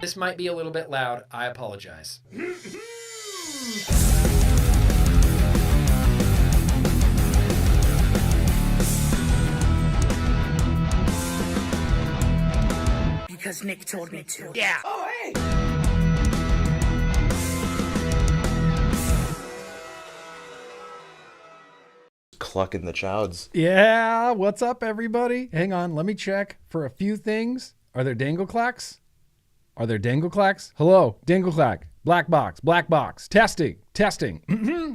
This might be a little bit loud. I apologize. Because Nick told me to. Yeah. Oh, hey! Clucking the chowds. Yeah, what's up, everybody? Hang on, let me check for a few things. Are there dangle clacks? Are there dangle clacks? Hello, dangle clack. Black box. Testing.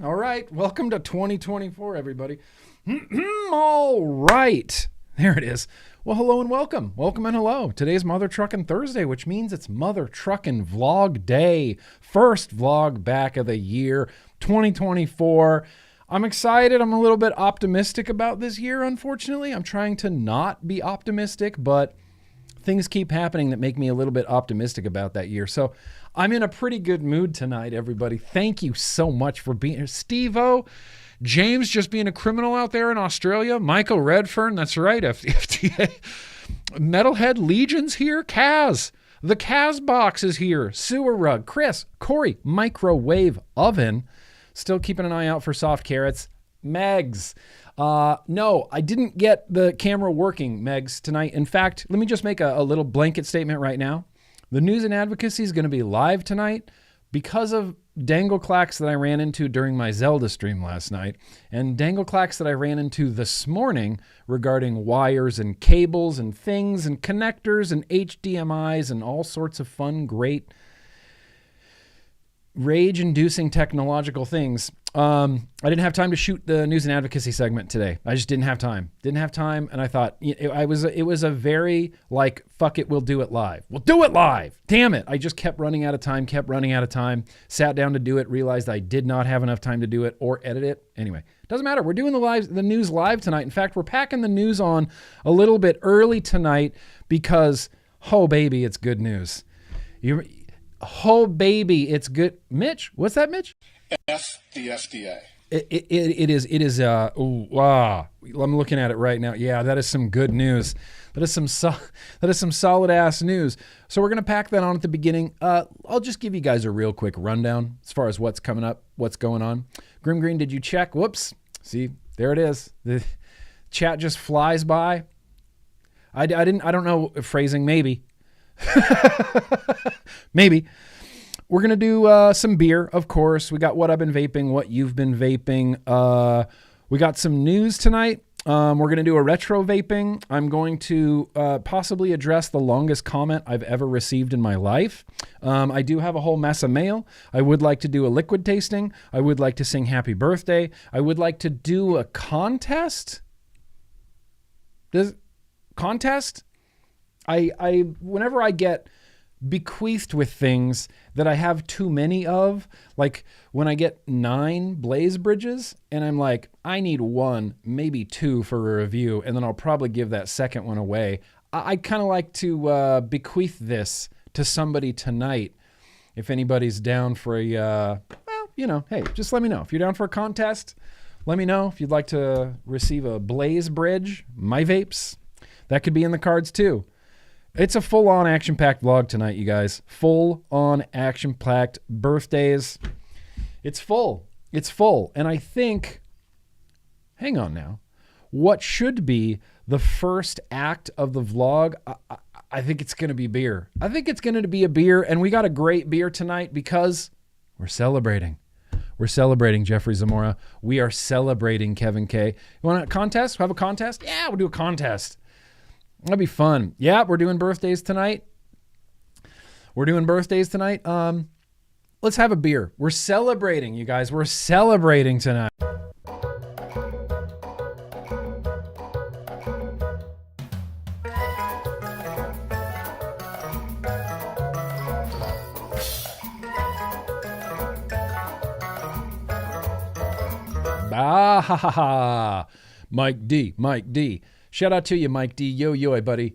All right, welcome to 2024, everybody. All right, there it is. Well, hello and welcome. Welcome and hello. Today's Mother Truckin' Thursday, which means it's Mother Truckin' Vlog Day. First vlog back of the year, 2024. I'm excited. I'm a little bit optimistic about this year, unfortunately. I'm trying to not be optimistic, but things keep happening that make me a little bit optimistic about that year. So I'm in a pretty good mood tonight, everybody. Thank you so much for being here. Steve-O, James just being a criminal out there in Australia. Michael Redfern, that's right, FDA. Metalhead Legion's here. Kaz, the Kaz box is here. Sewer Rug, Chris, Corey, Microwave Oven. Still keeping an eye out for soft carrots. Megs. No, I didn't get the camera working, Megs, tonight. In fact, let me just make a little blanket statement right now. The News and Advocacy is going to be live tonight because of dangle clacks that I ran into during my Zelda stream last night and dangle clacks that I ran into this morning regarding wires and cables and things and connectors and HDMIs and all sorts of fun, great, rage-inducing technological things. I didn't have time to shoot the News and Advocacy segment today. I just didn't have time. And I thought it was a very like, fuck it, we'll do it live. We'll do it live. Damn it. I just kept running out of time, sat down to do it, realized I did not have enough time to do it or edit it. Anyway, doesn't matter. We're doing the news live tonight. In fact, we're packing the news on a little bit early tonight because, oh baby, it's good news. Oh baby, it's good. Mitch, what's that, Mitch? F the FDA. It is. Wow. I'm looking at it right now. Yeah, that is some good news. That is some solid ass news. So we're gonna pack that on at the beginning. I'll just give you guys a real quick rundown as far as what's coming up, what's going on. GrimmGreen, did you check? Whoops. See, there it is. The chat just flies by. I don't know phrasing. Maybe. Maybe. We're going to do some beer, of course. We got what I've been vaping, what you've been vaping. We got some news tonight. We're going to do a retro vaping. I'm going to possibly address the longest comment I've ever received in my life. I do have a whole mess of mail. I would like to do a liquid tasting. I would like to sing happy birthday. I would like to do a contest. Whenever I get bequeathed with things that I have too many of, like when I get 9 Blaze bridges and I'm like, I need 1, maybe 2 for a review, and then I'll probably give that second one away. I kind of like to bequeath this to somebody tonight. If anybody's down for a, hey, just let me know. If you're down for a contest, let me know. If you'd like to receive a Blaze bridge, my vapes, that could be in the cards too. It's a full-on action-packed vlog tonight, you guys. Full-on action-packed birthdays. It's full. And I think, hang on now, what should be the first act of the vlog, I think it's going to be beer. I think it's going to be a beer, and we got a great beer tonight because we're celebrating. We're celebrating Jeffrey Zamora. We are celebrating Kevin K. You want a contest? Have a contest? Yeah, we'll do a contest. That'd be fun. Yeah, we're doing birthdays tonight. Let's have a beer. We're celebrating, you guys. We're celebrating tonight. Ah, ha, ha, ha. Mike D. Shout out to you, Mike D. Yo, buddy.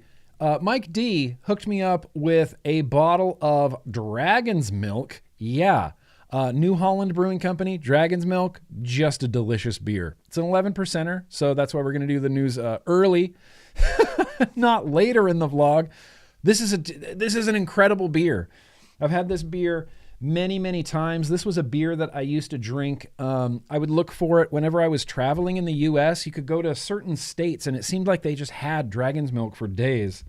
Mike D hooked me up with a bottle of Dragon's Milk. Yeah. New Holland Brewing Company, Dragon's Milk, just a delicious beer. It's an 11%er, so that's why we're going to do the news early, not later in the vlog. This is an incredible beer. I've had this beer many, many times. This was a beer that I used to drink. I would look for it whenever I was traveling in the U.S. You could go to certain states, and it seemed like they just had Dragon's Milk for days.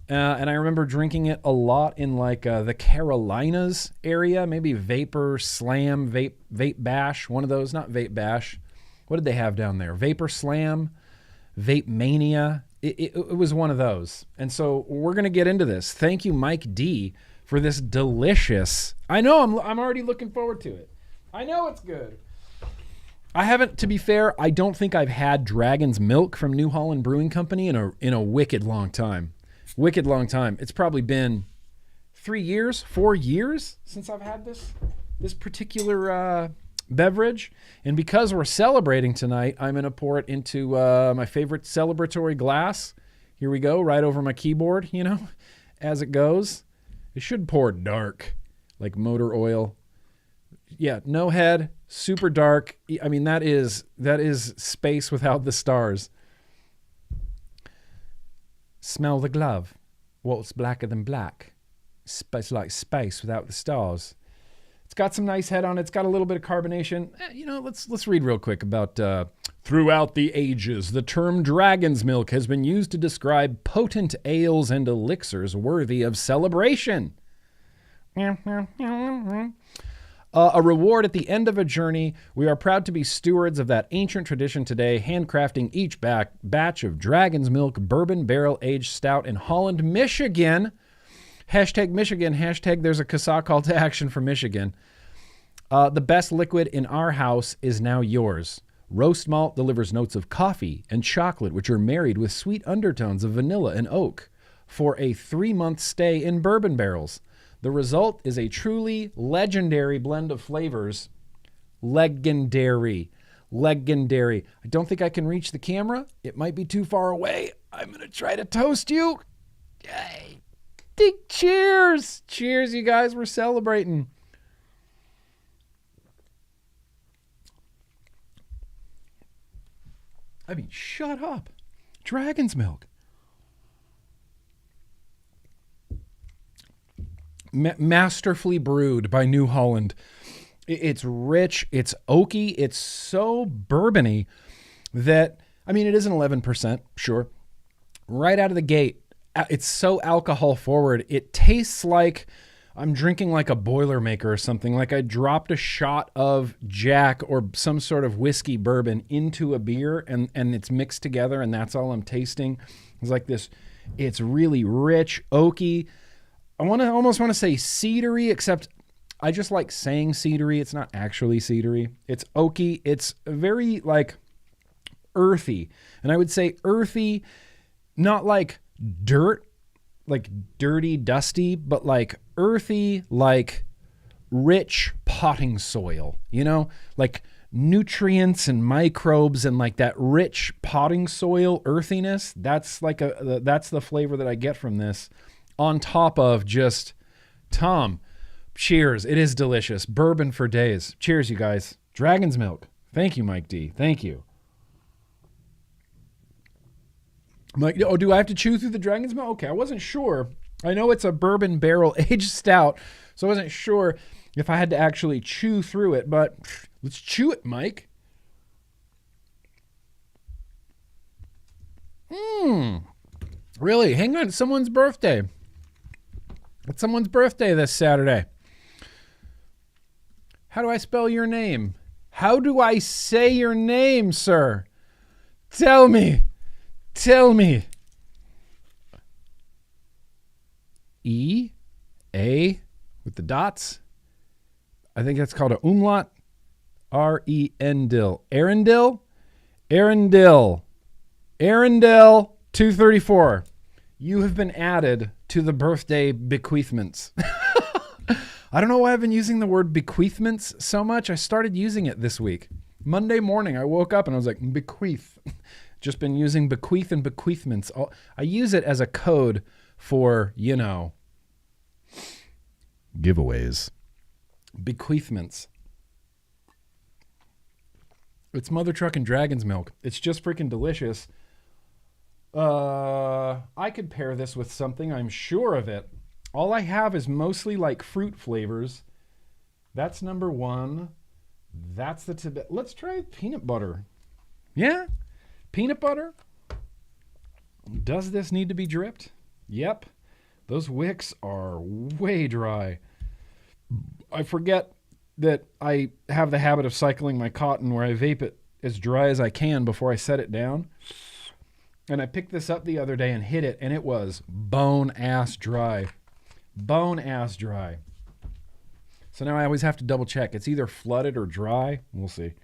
And I remember drinking it a lot in like the Carolinas area, maybe Vapor Slam, Vape Bash, one of those, not Vape Bash. What did they have down there? Vapor Slam, Vape Mania. It was one of those. And so we're going to get into this. Thank you, Mike D, for this delicious. I know I'm already looking forward to it. I know it's good. I haven't, to be fair, I don't think I've had Dragon's Milk from New Holland Brewing Company in a wicked long time. Wicked long time. It's probably been 4 years since I've had this particular beverage. And because we're celebrating tonight, I'm going to pour it into my favorite celebratory glass. Here we go, right over my keyboard, as it goes. It should pour dark, like motor oil. Yeah, no head, super dark. I mean, that is space without the stars. Smell the glove. What's blacker than black? It's like space without the stars. It's got some nice head on it. It's got a little bit of carbonation. Let's read real quick about throughout the ages, the term dragon's milk has been used to describe potent ales and elixirs worthy of celebration. A reward at the end of a journey. We are proud to be stewards of that ancient tradition today, handcrafting each batch of Dragon's Milk bourbon barrel-aged stout in Holland, Michigan. Hashtag Michigan. Hashtag there's a CASAA call to action for Michigan. The best liquid in our house is now yours. Roast malt delivers notes of coffee and chocolate, which are married with sweet undertones of vanilla and oak for a 3-month stay in bourbon barrels. The result is a truly legendary blend of flavors. Legendary. I don't think I can reach the camera. It might be too far away. I'm going to try to toast you. Yay. Cheers. Cheers, you guys. We're celebrating. I mean, shut up. Dragon's Milk. Masterfully brewed by New Holland. It's rich, it's oaky, it's so bourbony that, I mean, it is an 11%, sure. Right out of the gate, it's so alcohol forward. It tastes like I'm drinking like a Boilermaker or something, like I dropped a shot of Jack or some sort of whiskey bourbon into a beer and it's mixed together and that's all I'm tasting. It's like this, it's really rich, oaky. I almost want to say cedary, except I just like saying cedary. It's not actually cedary. It's oaky. It's very like earthy. And I would say earthy, not like dirt, like dirty, dusty, but like earthy, like rich potting soil, like nutrients and microbes and like that rich potting soil earthiness. That's like that's the flavor that I get from this. On top of just, Tom, cheers. It is delicious. Bourbon for days. Cheers, you guys. Dragon's Milk. Thank you, Mike D. Thank you. Mike, oh, do I have to chew through the Dragon's Milk? Okay, I wasn't sure. I know it's a bourbon barrel aged stout, so I wasn't sure if I had to actually chew through it, but let's chew it, Mike. Really? Hang on. It's someone's birthday. It's someone's birthday this Saturday. How do I spell your name? How do I say your name, sir? Tell me. E, A, with the dots. I think that's called a umlaut. R-E-N-D-I-L. Arundel, 234. You have been added to the birthday bequeathments. I don't know why I've been using the word bequeathments so much. I started using it this week. Monday morning, I woke up and I was like, bequeath. Just been using bequeath and bequeathments. I use it as a code for, giveaways. Bequeathments. It's Mother Truck and Dragon's Milk. It's just freaking delicious. I could pair this with something, I'm sure of it. All I have is mostly like fruit flavors. That's number one. That's the Tibet. Let's try peanut butter. Yeah? Peanut butter? Does this need to be dripped? Yep. Those wicks are way dry. I forget that I have the habit of cycling my cotton where I vape it as dry as I can before I set it down. And I picked this up the other day and hit it, and it was bone-ass dry. Bone-ass dry. So now I always have to double check. It's either flooded or dry. We'll see.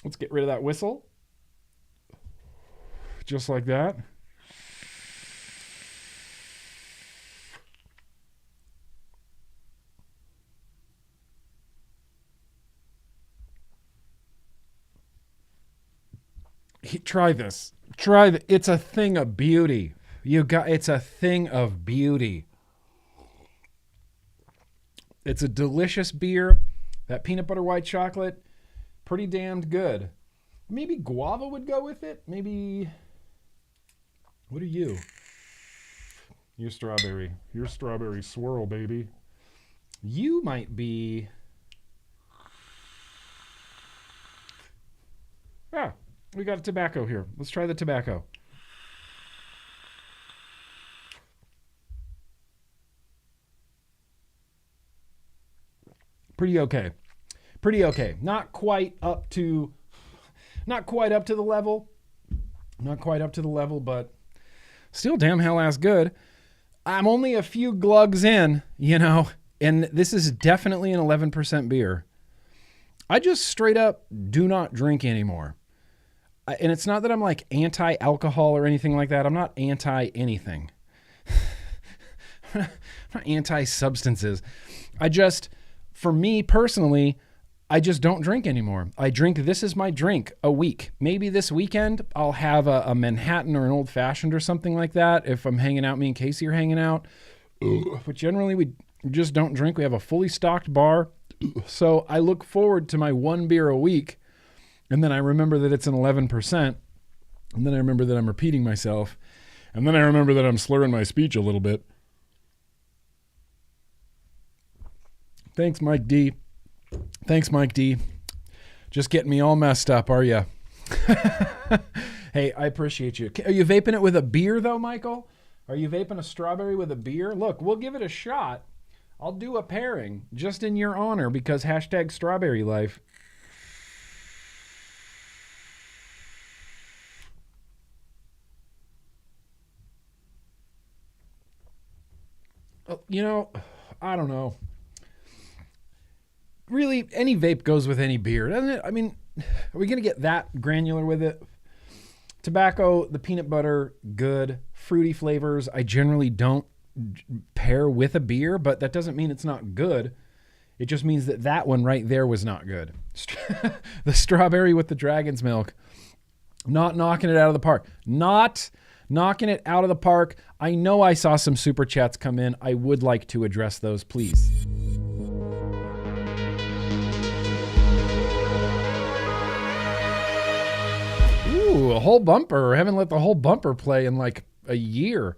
Let's get rid of that whistle. Just like that. Try this. It's a thing of beauty. It's a thing of beauty. It's a delicious beer. That peanut butter white chocolate, pretty damned good. Maybe guava would go with it. Maybe, what are you? You're strawberry. You're strawberry swirl, baby. You might be, we got a tobacco here. Let's try the tobacco. Pretty okay. Pretty okay. Not quite up to the level. Not quite up to the level, but still damn hell ass good. I'm only a few glugs in, and this is definitely an 11% beer. I just straight up do not drink anymore. And it's not that I'm like anti-alcohol or anything like that. I'm not anti-anything. I'm not anti-substances. For me personally, I just don't drink anymore. This is my drink a week. Maybe this weekend I'll have a Manhattan or an old fashioned or something like that. If I'm hanging out, me and Casey are hanging out. But generally we just don't drink. We have a fully stocked bar. So I look forward to my one beer a week. And then I remember that it's an 11%. And then I remember that I'm repeating myself. And then I remember that I'm slurring my speech a little bit. Thanks, Mike D. Thanks, Mike D. Just getting me all messed up, are you? Hey, I appreciate you. Are you vaping it with a beer, though, Michael? Are you vaping a strawberry with a beer? Look, we'll give it a shot. I'll do a pairing just in your honor because hashtag strawberry life. I don't know. Really, any vape goes with any beer, doesn't it? I mean, are we going to get that granular with it? Tobacco, the peanut butter, good. Fruity flavors, I generally don't pair with a beer, but that doesn't mean it's not good. It just means that one right there was not good. The strawberry with the dragon's milk, not knocking it out of the park. Not knocking it out of the park. I know I saw some super chats come in. I would like to address those, please. Ooh, a whole bumper. I haven't let the whole bumper play in like a year.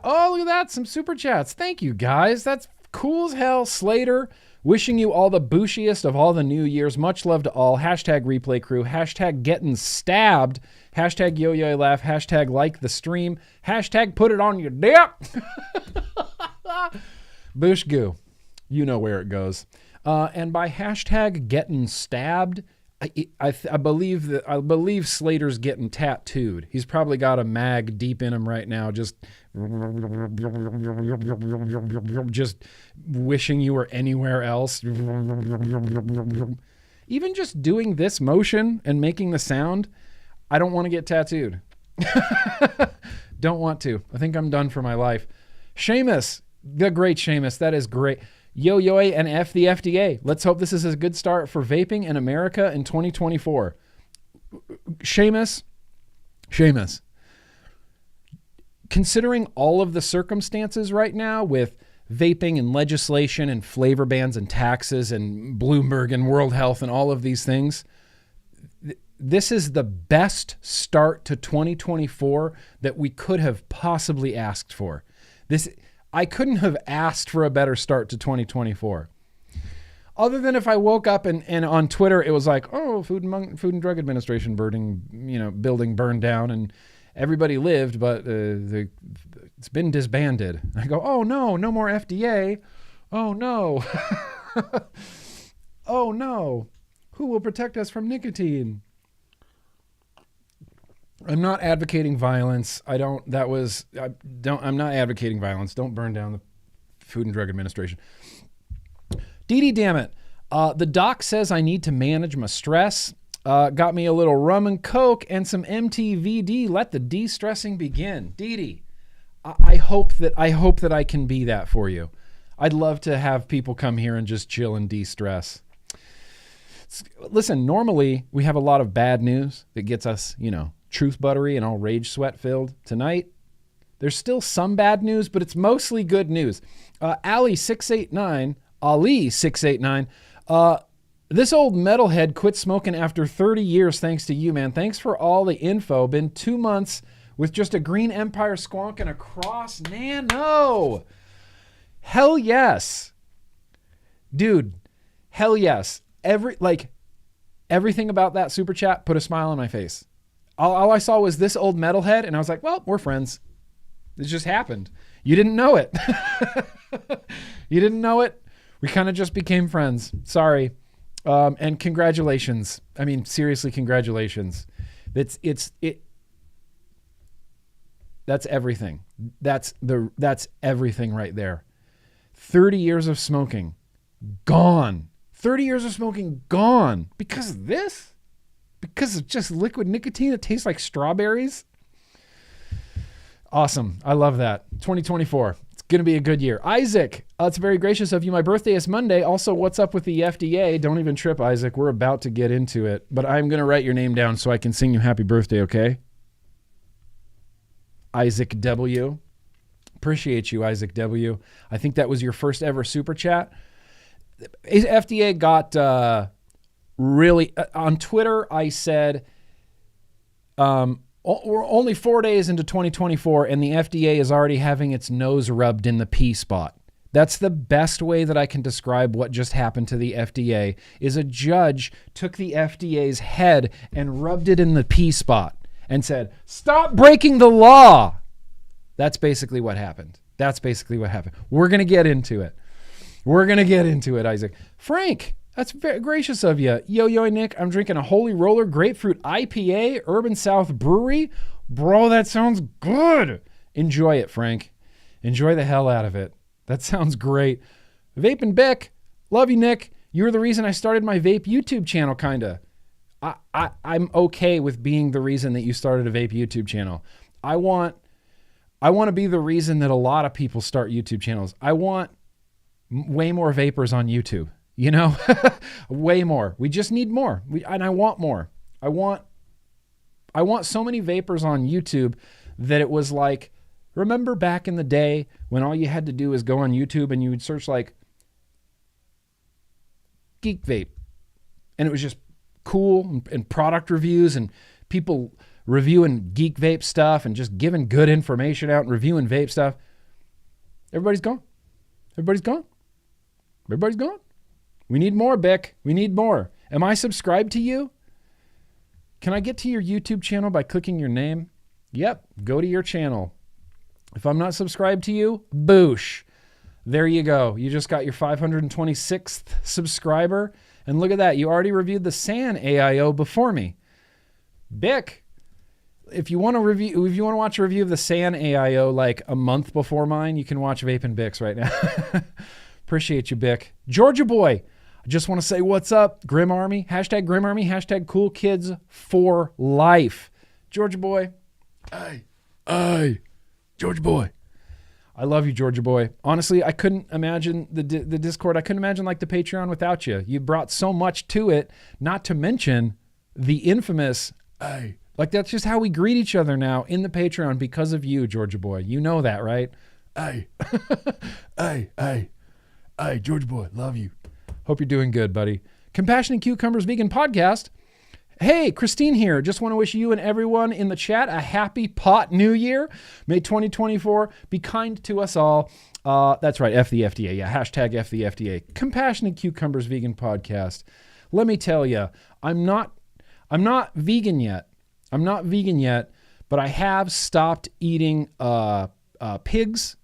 Oh, look at that. Some super chats. Thank you, guys. That's cool as hell. Slater, wishing you all the booshiest of all the new years. Much love to all. Hashtag replay crew. Hashtag getting stabbed. Hashtag yo-yo laugh. Hashtag like the stream. Hashtag put it on your dick. Boosh goo. You know where it goes. And by hashtag getting stabbed, I believe Slater's getting tattooed. He's probably got a mag deep in him right now, just wishing you were anywhere else. Even just doing this motion and making the sound, I don't want to get tattooed. Don't want to. I think I'm done for my life. Seamus, the great Seamus, that is great. Yo and F the FDA. Let's hope this is a good start for vaping in America in 2024. Seamus, considering all of the circumstances right now with vaping and legislation and flavor bans and taxes and Bloomberg and World Health and all of these things, this is the best start to 2024 that we could have possibly asked for. I couldn't have asked for a better start to 2024. Other than if I woke up and on Twitter it was like, oh, Food and Drug Administration building burned down and everybody lived, but it's been disbanded. I go, oh no, no more FDA. Oh no. Oh no. Who will protect us from nicotine? I'm not advocating violence. I'm not advocating violence. Don't burn down the Food and Drug Administration. Dee, damn it. The doc says I need to manage my stress. Got me a little rum and coke and some MTVD. Let the de-stressing begin. Dee, I hope that I can be that for you. I'd love to have people come here and just chill and de-stress. Listen, normally we have a lot of bad news that gets us, truth buttery and all rage sweat filled. Tonight, there's still some bad news, but it's mostly good news. Ali689, this old metalhead quit smoking after 30 years thanks to you, man. Thanks for all the info. Been 2 months with just a green Empire squonk and a cross nano. Hell yes. Dude, hell yes. Everything about that super chat put a smile on my face. All I saw was this old metalhead, and I was like, well, we're friends. It just happened. You didn't know it. You didn't know it. We kind of just became friends. Sorry. And congratulations. I mean, seriously, congratulations. That's everything. That's everything right there. 30 years of smoking, gone. 30 years of smoking, gone. Because of this? Because of just liquid nicotine that tastes like strawberries? Awesome. I love that. 2024. It's going to be a good year. Isaac, it's very gracious of you. My birthday is Monday. Also, what's up with the FDA? Don't even trip, Isaac. We're about to get into it. But I'm going to write your name down so I can sing you happy birthday, okay? Isaac W. Appreciate you, Isaac W. I think that was your first ever super chat. FDA got really on Twitter. I said we're only 4 days into 2024 and the FDA is already having its nose rubbed in the P spot. That's the best way that I can describe what just happened to the FDA. Is a judge took the FDA's head and rubbed it in the P spot and said, "Stop breaking the law." That's basically what happened. We're going to get into it. Isaac. Frank, that's very gracious of you. Yo, Nick, I'm drinking a Holy Roller Grapefruit IPA, Urban South Brewery. Bro, that sounds good. Enjoy it, Frank. Enjoy the hell out of it. That sounds great. Vape and Bick, love you, Nick. You're the reason I started my vape YouTube channel, kinda. I'm okay with being the reason that you started a vape YouTube channel. I want to be the reason that a lot of people start YouTube channels. I want way more vapors on YouTube, way more. We just need more. And I want more. I want so many vapors on YouTube that it was like, remember back in the day when all you had to do is go on YouTube and you would search like Geek Vape, and it was just cool and product reviews and people reviewing Geek Vape stuff and just giving good information out and reviewing vape stuff. Everybody's gone. We need more, Bick. We need more. Am I subscribed to you? Can I get to your YouTube channel by clicking your name? Yep. Go to your channel. If I'm not subscribed to you, boosh. There you go. You just got your 526th subscriber. And look at that. You already reviewed the SAN AIO before me. Bick, if you want to watch a review of the SAN AIO like a month before mine, you can watch Vape and Bix right now. Appreciate you, Bick. Georgia boy, I just want to say what's up. Grimm Army, #Grimm Army, #Cool Kids for Life. Georgia boy. Hey, Georgia boy. I love you, Georgia boy. Honestly, I couldn't imagine the Discord. I couldn't imagine like the Patreon without you. You brought so much to it, not to mention the infamous, hey. Like that's just how we greet each other now in the Patreon because of you, Georgia boy. You know that, right? Hey, Georgia boy, love you. Hope you're doing good, buddy. Compassionate Cucumbers Vegan Podcast. Hey, Christine here. Just want to wish you and everyone in the chat a happy pot new year. May 2024 be kind to us all. That's right, F the FDA. Yeah, hashtag F the FDA. Compassionate Cucumbers Vegan Podcast. Let me tell you, I'm not vegan yet. I'm not vegan yet, but I have stopped eating pigs.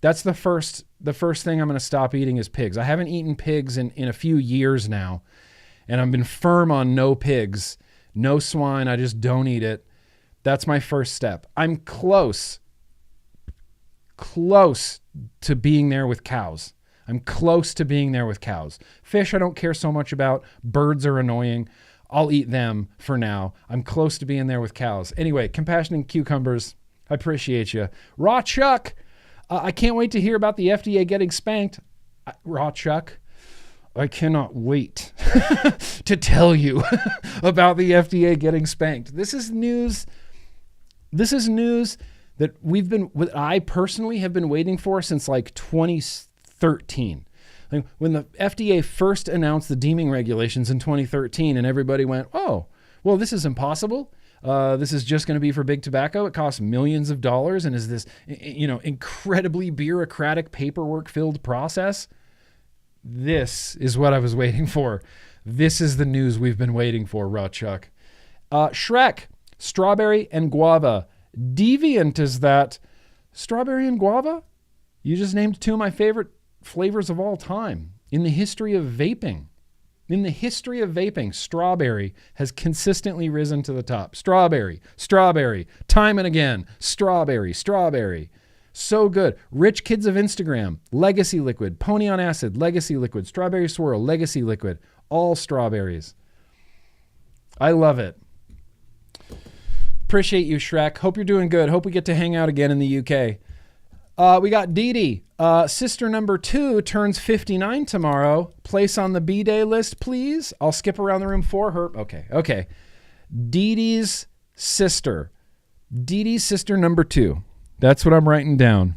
That's the first thing I'm going to stop eating is pigs. I haven't eaten pigs in a few years now. And I've been firm on no pigs, no swine. I just don't eat it. That's my first step. I'm close to being there with cows. I'm close to being there with cows. Fish, I don't care so much about. Birds are annoying. I'll eat them for now. I'm close to being there with cows. Anyway, Compassionate Cucumbers, I appreciate you. Raw Chuck, I can't wait to hear about the FDA getting spanked. Raw Chuck, I cannot wait to tell you about the FDA getting spanked. This is news that I personally have been waiting for since like 2013. Like when the FDA first announced the deeming regulations in 2013 and everybody went, oh, well, this is impossible. This is just going to be for big tobacco. It costs millions of dollars and is this, incredibly bureaucratic paperwork-filled process. This is what I was waiting for. This is the news we've been waiting for, Raw Chuck. Shrek, strawberry and guava. Deviant is that. Strawberry and guava? You just named two of my favorite flavors of all time in the history of vaping. In the history of vaping, strawberry has consistently risen to the top. Strawberry, time and again. Strawberry. So good. Rich Kids of Instagram, Legacy Liquid, Pony on Acid, Legacy Liquid, Strawberry Swirl, Legacy Liquid, all strawberries. I love it. Appreciate you, Shrek. Hope you're doing good. Hope we get to hang out again in the UK. We got Dee Dee. Sister number 2 turns 59 tomorrow. Place on the B-Day list, please. I'll skip around the room for her. Okay. Dee Dee's sister. Dee Dee's sister number 2. That's what I'm writing down.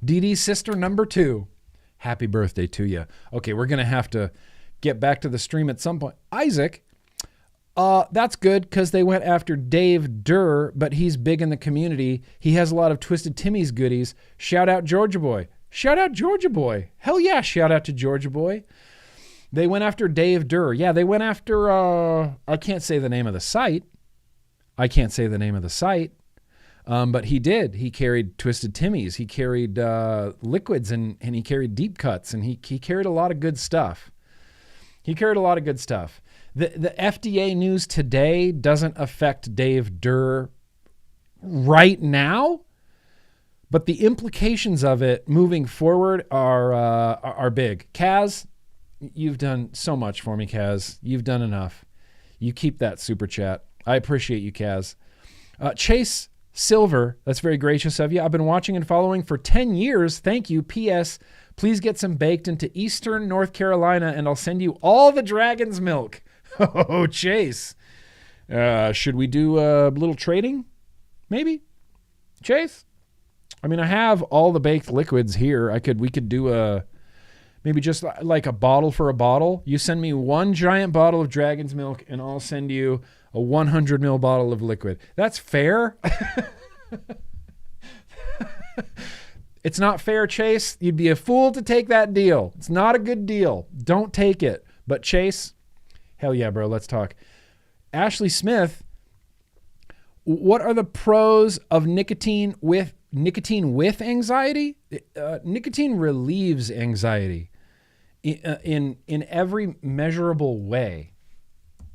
Dee Dee's sister number 2. Happy birthday to you. Okay, we're going to have to get back to the stream at some point. Isaac, that's good because they went after Dave Durr, but he's big in the community. He has a lot of Twisted Timmy's goodies. Shout out Georgia Boy. Hell yeah, shout out to Georgia Boy. They went after Dave Durr. Yeah, they went after, I can't say the name of the site. But he did. He carried Twisted Timmy's. He carried liquids and he carried deep cuts and he carried a lot of good stuff. The FDA news today doesn't affect Dave Durr right now, but the implications of it moving forward are big. Kaz, you've done so much for me, Kaz. You've done enough. You keep that super chat. I appreciate you, Kaz. Chase Silver, that's very gracious of you. I've been watching and following for 10 years. Thank you. P.S. Please get some baked into Eastern North Carolina and I'll send you all the dragon's milk. Oh, Chase. Should we do a little trading? Maybe? Chase? I mean, I have all the baked liquids here. We could do maybe just like a bottle for a bottle. You send me one giant bottle of dragon's milk and I'll send you a 100 ml bottle of liquid. That's fair. It's not fair, Chase. You'd be a fool to take that deal. It's not a good deal. Don't take it. But Chase, hell yeah, bro. Let's talk. Ashley Smith, what are the pros of nicotine with anxiety? Nicotine relieves anxiety in every measurable way.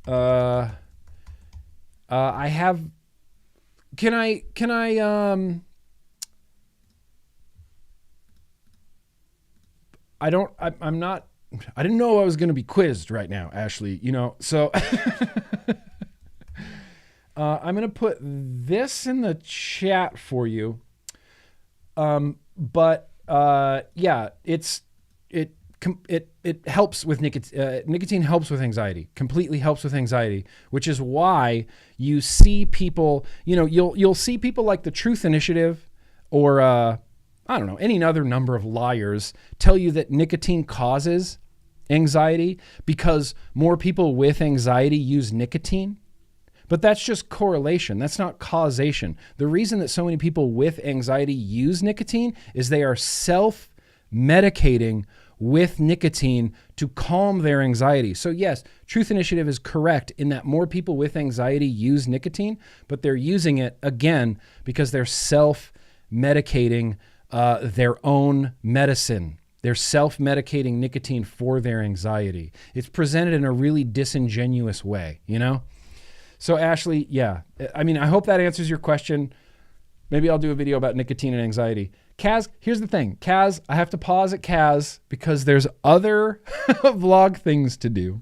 I didn't know I was going to be quizzed right now, Ashley, so I'm going to put this in the chat for you. But yeah, it helps with nicotine. Nicotine helps with anxiety, completely helps with anxiety, which is why you see people, you'll see people like the Truth Initiative or I don't know, any other number of liars tell you that nicotine causes anxiety because more people with anxiety use nicotine. But that's just correlation. That's not causation. The reason that so many people with anxiety use nicotine is they are self-medicating with nicotine to calm their anxiety. So yes, Truth Initiative is correct in that more people with anxiety use nicotine, but they're using it, again, because they're self-medicating their own medicine. They're self-medicating nicotine for their anxiety. It's presented in a really disingenuous way, you know? So Ashley, yeah, I mean, I hope that answers your question. Maybe I'll do a video about nicotine and anxiety. Kaz, here's the thing. Kaz, I have to pause at Kaz because there's other vlog things to do.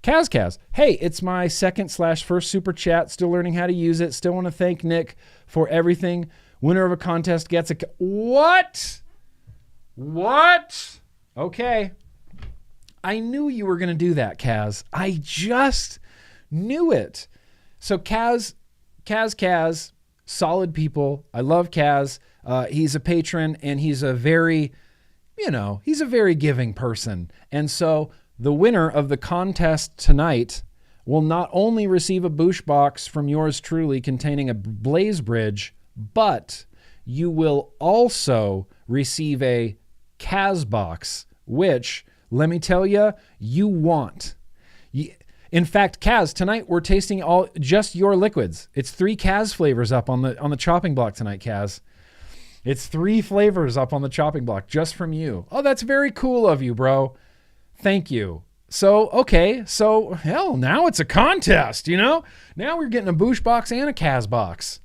Kaz, hey, it's my second/first super chat. Still learning how to use it. Still want to thank Nick for everything. Winner of a contest gets a... What? Okay. I knew you were going to do that, Kaz. I just knew it. So Kaz, solid people. I love Kaz. He's a patron and he's a very giving person. And so the winner of the contest tonight will not only receive a boosh box from yours truly containing a Blaze Bridge, but you will also receive a Kaz box, which, let me tell you, you want. In fact, Kaz, tonight we're tasting just your liquids. It's 3 Kaz flavors up on the chopping block tonight, Kaz. It's 3 flavors up on the chopping block just from you. Oh, that's very cool of you, bro. Thank you. So, okay. So, hell, now it's a contest, you know? Now we're getting a boosh box and a Kaz box.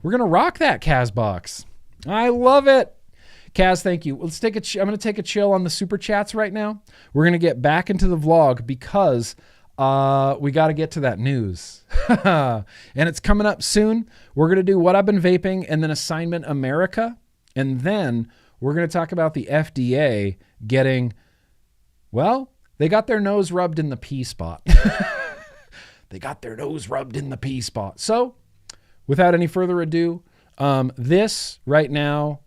We're going to rock that Kaz box. I love it. Kaz, thank you. Let's take I'm going to take a chill on the super chats right now. We're going to get back into the vlog because we got to get to that news. And it's coming up soon. We're going to do what I've been vaping and then Assignment America. And then we're going to talk about the FDA getting, well, they got their nose rubbed in the pee spot. They got their nose rubbed in the pee spot. So without any further ado, this right now,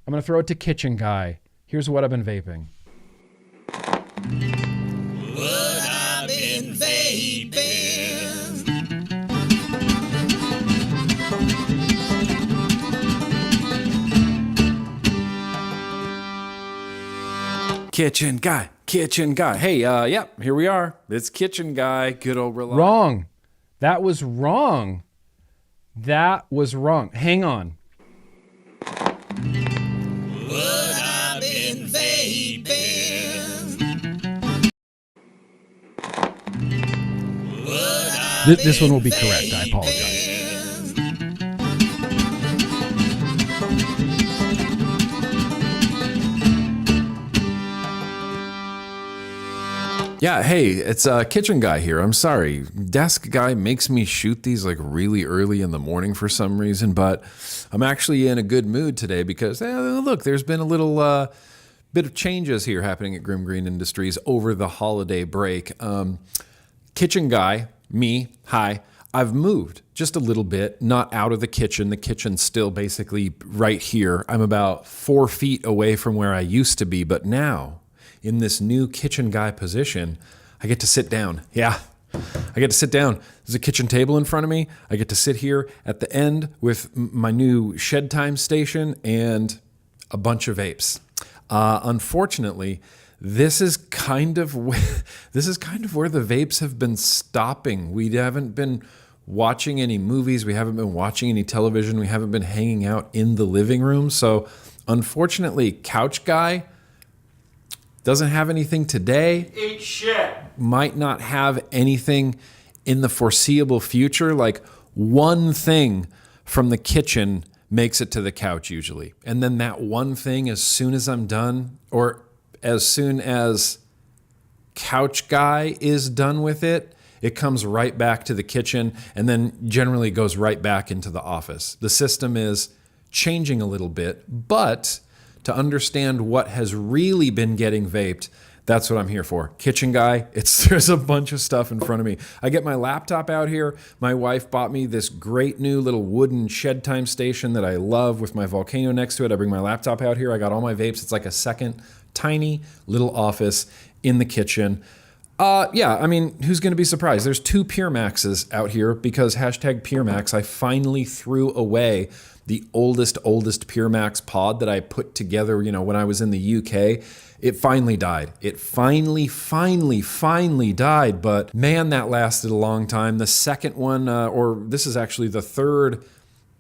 I'm going to throw it to Kitchen Guy. Here's what I've been vaping. What I've been vaping. Kitchen Guy. Hey, yep, here we are. It's Kitchen Guy. Good old reliable. Wrong. That was wrong. Hang on. What I've been vaping. This one will be correct. I apologize. Yeah, hey, it's Kitchen Guy here. I'm sorry. Desk Guy makes me shoot these like really early in the morning for some reason, but I'm actually in a good mood today because, look, there's been a little bit of changes here happening at GrimmGreen Industries over the holiday break. Kitchen Guy, me, hi. I've moved just a little bit, not out of the kitchen. The kitchen's still basically right here. I'm about 4 feet away from where I used to be, but now, in this new Kitchen Guy position, I get to sit down. Yeah, I get to sit down. There's a kitchen table in front of me. I get to sit here at the end with my new Shed Time station and a bunch of vapes. Unfortunately, this is kind of where the vapes have been stopping. We haven't been watching any movies. We haven't been watching any television. We haven't been hanging out in the living room. So unfortunately, Couch Guy doesn't have anything today. Eat shit. Might not have anything in the foreseeable future. Like one thing from the kitchen makes it to the couch usually. And then that one thing, as soon as I'm done, or as soon as Couch Guy is done with it, it comes right back to the kitchen and then generally goes right back into the office. The system is changing a little bit, but to understand what has really been getting vaped, That's what I'm here for. Kitchen guy, there's a bunch of stuff in front of me. I get my laptop out here. My wife bought me this great new little wooden shed time station that I love with my volcano next to it. I bring my laptop out here. I got all my vapes. It's like a second tiny little office in the kitchen. Yeah, I mean, who's going to be surprised? There's 2 Pure Maxes out here because hashtag Pure Max. I finally threw away the oldest Pure Max pod that I put together, when I was in the UK. It finally died. It finally died. But man, that lasted a long time. The second one, or this is actually the 3rd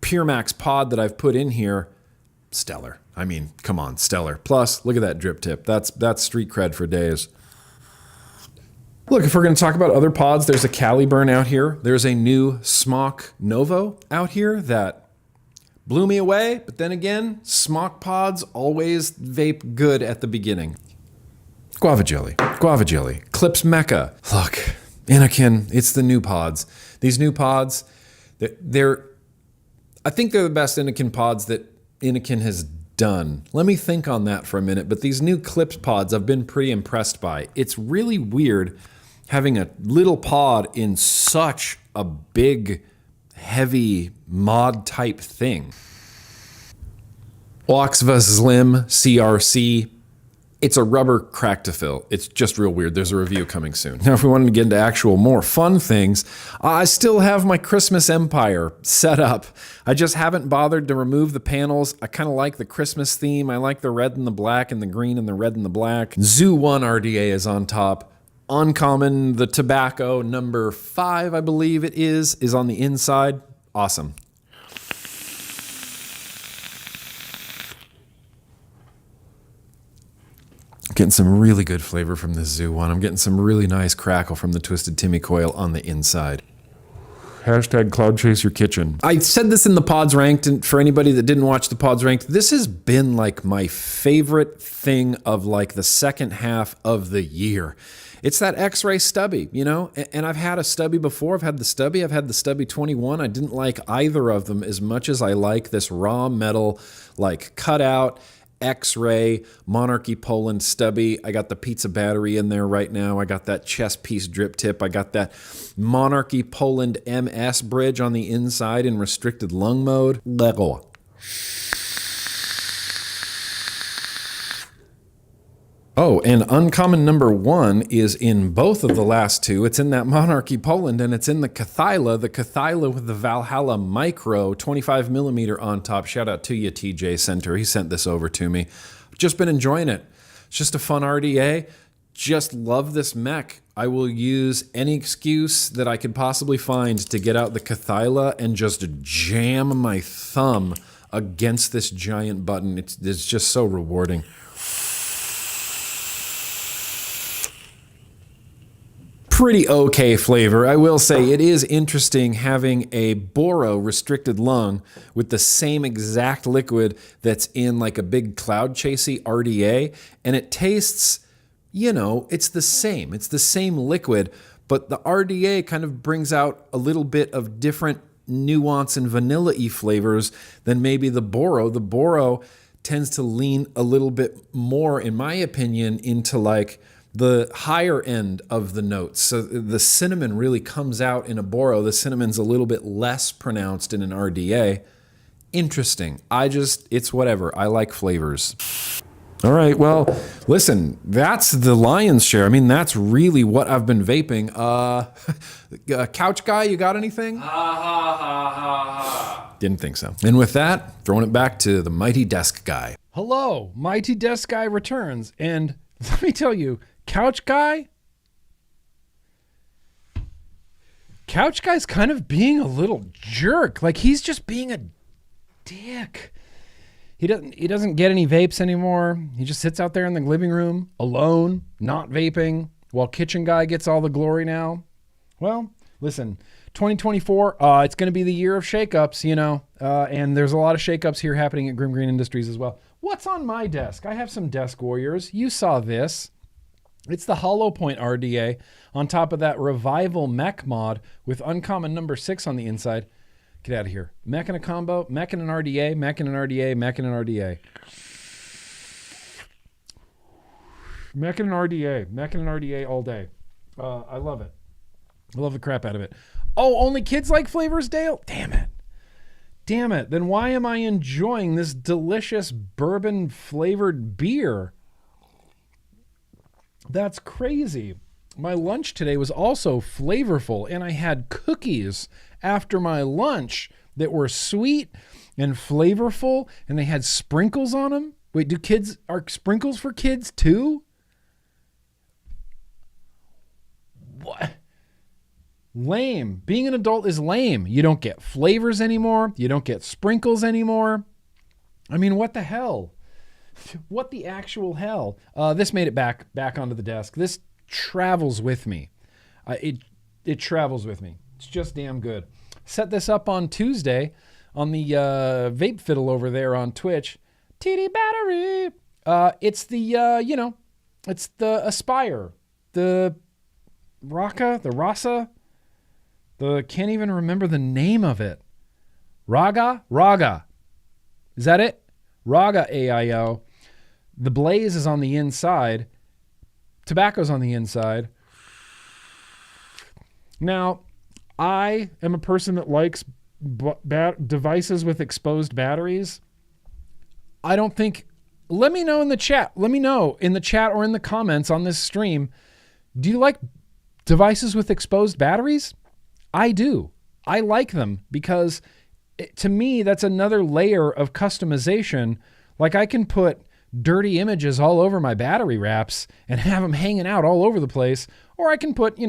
Pure Max pod that I've put in here, stellar. I mean, come on, stellar. Plus, look at that drip tip. That's street cred for days. Look, if we're going to talk about other pods, there's a Caliburn out here. There's a new Smock Novo out here that blew me away, but then again, Smock pods always vape good at the beginning. Guava jelly, Clips Mecca. Look, Anakin, it's the new pods. These new pods, I think they're the best Anakin pods that Anakin has done. Let me think on that for a minute, but these new Clips pods I've been pretty impressed by. It's really weird having a little pod in such a big, heavy mod type thing. Oxva Slim CRC. It's a rubber crack to fill. It's just real weird. There's a review coming soon. Now, if we wanted to get into actual more fun things, I still have my Christmas Empire set up. I just haven't bothered to remove the panels. I kind of like the Christmas theme. I like the red and the black and the green and the red and the black. Zoo 1 RDA is on top. Uncommon, the tobacco, number 5, I believe it is on the inside. Awesome. Getting some really good flavor from this Zoo 1. I'm getting some really nice crackle from the Twisted Timmy coil on the inside. Hashtag Cloud Chaser Kitchen. I said this in the Pods Ranked, and for anybody that didn't watch the Pods Ranked, this has been like my favorite thing of like the second half of the year. It's that X-Ray Stubby, and I've had a Stubby before. I've had the Stubby 21. I didn't like either of them as much as I like this raw metal, like cutout X-Ray Monarchy Poland Stubby. I got the pizza battery in there right now. I got that chest piece drip tip. I got that Monarchy Poland MS bridge on the inside in restricted lung mode. Lego. Oh, and uncommon number 1 is in both of the last 2. It's in that Monarchy Poland, and it's in the Cathila with the Valhalla Micro 25 millimeter on top. Shout out to you, TJ Center. He sent this over to me. Just been enjoying it. It's just a fun RDA. Just love this mech. I will use any excuse that I could possibly find to get out the Cathila and just jam my thumb against this giant button. It's just so rewarding. Pretty okay flavor. I will say it is interesting having a Boro restricted lung with the same exact liquid that's in like a big Cloud Chasey RDA, and it tastes, it's the same. It's the same liquid, but the RDA kind of brings out a little bit of different nuance and vanilla-y flavors than maybe the Boro. The Boro tends to lean a little bit more, in my opinion, into like the higher end of the notes. So the cinnamon really comes out in a Boro. The cinnamon's a little bit less pronounced in an RDA. Interesting. It's whatever. I like flavors. All right, well, listen, that's the lion's share. I mean, that's really what I've been vaping. Couch guy, you got anything? Didn't think so. And with that, throwing it back to the Mighty Desk Guy. Hello, Mighty Desk Guy returns. And let me tell you, Couch Guy's kind of being a little jerk. Like, he's just being a dick. He doesn't get any vapes anymore. He just sits out there in the living room alone, not vaping, while Kitchen Guy gets all the glory now. Well, listen, 2024, it's going to be the year of shakeups, and there's a lot of shakeups here happening at GrimmGreen Industries as well. What's on my desk? I have some Desk Warriors. You saw this. It's the Hollow Point RDA on top of that Revival Mech mod with uncommon number 6 on the inside. Get out of here. Mech in a combo, Mech in an RDA, Mech in an RDA, Mech in an RDA. Meccan and RDA all day. I love it. I love the crap out of it. Oh, only kids like flavors, Dale? Damn it. Then why am I enjoying this delicious bourbon flavored beer? That's crazy. My lunch today was also flavorful, and I had cookies after my lunch that were sweet and flavorful, and they had sprinkles on them. Wait, are sprinkles for kids too? What? Lame. Being an adult is lame. You don't get flavors anymore. You don't get sprinkles anymore. I mean, what the hell? What the actual hell? This made it back onto the desk. This travels with me. It travels with me. It's just damn good. Set this up on Tuesday on the Vape Fiddle over there on Twitch. TD Battery. It's the it's the Aspire, the Rasa. Can't even remember the name of it. Raga. Is that it? Raga AIO. The blaze is on the inside. Tobacco's on the inside. Now, I am a person that likes devices with exposed batteries. I don't think... Let me know in the chat. Let me know in the chat or in the comments on this stream. Do you like devices with exposed batteries? I do. I like them because to me, that's another layer of customization. Like I can put dirty images all over my battery wraps and have them hanging out all over the place. Or I can put,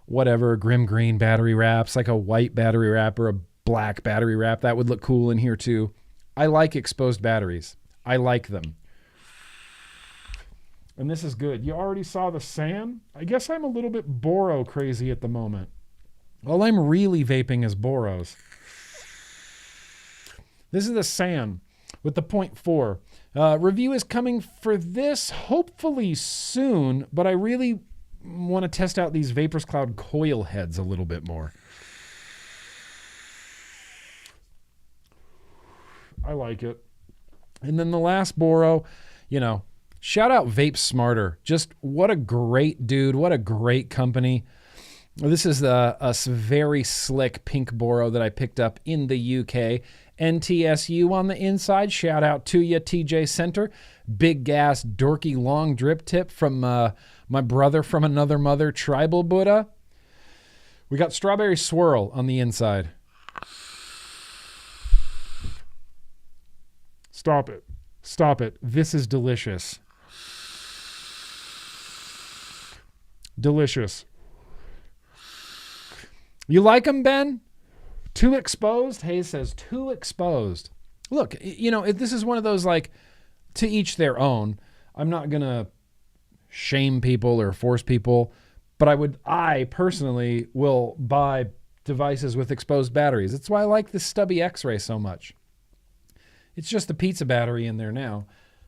whatever, GrimmGreen battery wraps, like a white battery wrap or a black battery wrap. That would look cool in here too. I like exposed batteries. I like them. And this is good. You already saw the SAN? I guess I'm a little bit Boro crazy at the moment. All I'm really vaping is Boros. This is the SAN with the 0.4. Review is coming for this hopefully soon, but I really want to test out these Vapors Cloud coil heads a little bit more. I like it. And then the last Boro, shout out Vape Smarter. Just what a great dude. What a great company. This is a very slick pink Boro that I picked up in the UK. NTSU on the inside. Shout out to you, TJ Center. Big gas, dorky, long drip tip from my brother from another mother, Tribal Buddha. We got strawberry swirl on the inside. Stop it. This is delicious. Delicious. You like them, Ben? Too exposed? Hayes says too exposed. Look, if this is one of those like to each their own. I'm not going to shame people or force people, but I personally will buy devices with exposed batteries. That's why I like the stubby X-ray so much. It's just the pizza battery in there now.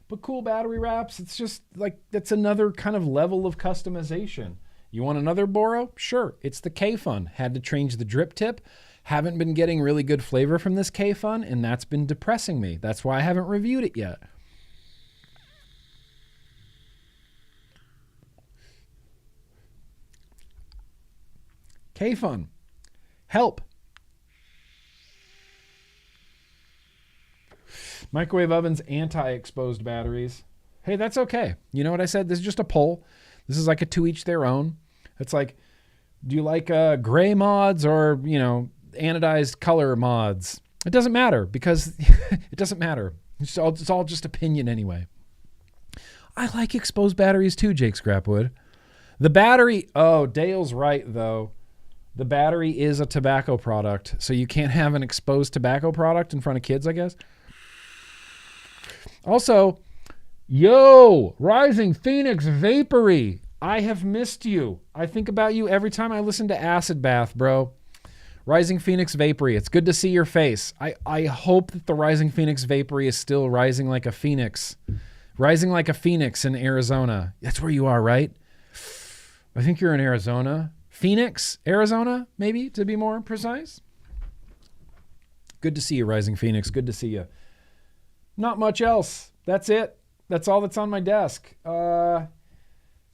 But cool battery wraps, it's just like that's another kind of level of customization. You want another Boro? Sure. It's the K-Fun. Had to change the drip tip. Haven't been getting really good flavor from this K-Fun, and that's been depressing me. That's why I haven't reviewed it yet. K-Fun. Help. Microwave ovens, anti-exposed batteries. Hey, that's okay. You know what I said? This is just a poll. This is like a to each their own. It's like, do you like gray mods or, anodized color mods? It doesn't matter because it doesn't matter. It's all just opinion anyway. I like exposed batteries too, Jake Scrapwood. The battery, Dale's right though. The battery is a tobacco product, so you can't have an exposed tobacco product in front of kids, I guess. Also, Rising Phoenix Vapory. I have missed you. I think about you every time I listen to Acid Bath, bro. Rising Phoenix Vapory. It's good to see your face. I hope that the Rising Phoenix Vapory is still rising like a phoenix. Rising like a phoenix in Arizona. That's where you are, right? I think you're in Arizona. Phoenix, Arizona, maybe, to be more precise. Good to see you, Rising Phoenix. Good to see you. Not much else. That's it. That's all that's on my desk.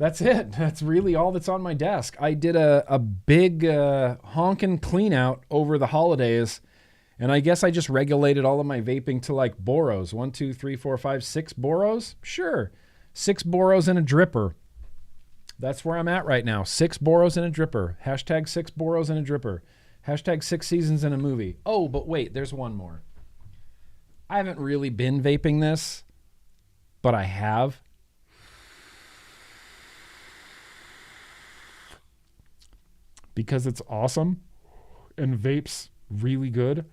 That's it. That's really all that's on my desk. I did a big honkin' clean out over the holidays, and I guess I just regulated all of my vaping to like boros. 1, 2, 3, 4, 5, 6 boros? Sure. 6 boros and a dripper. That's where I'm at right now. 6 boros and a dripper. Hashtag 6 boros and a dripper. Hashtag 6 seasons in a movie. Oh, but wait, there's one more. I haven't really been vaping this, but I have. Because it's awesome and vapes really good.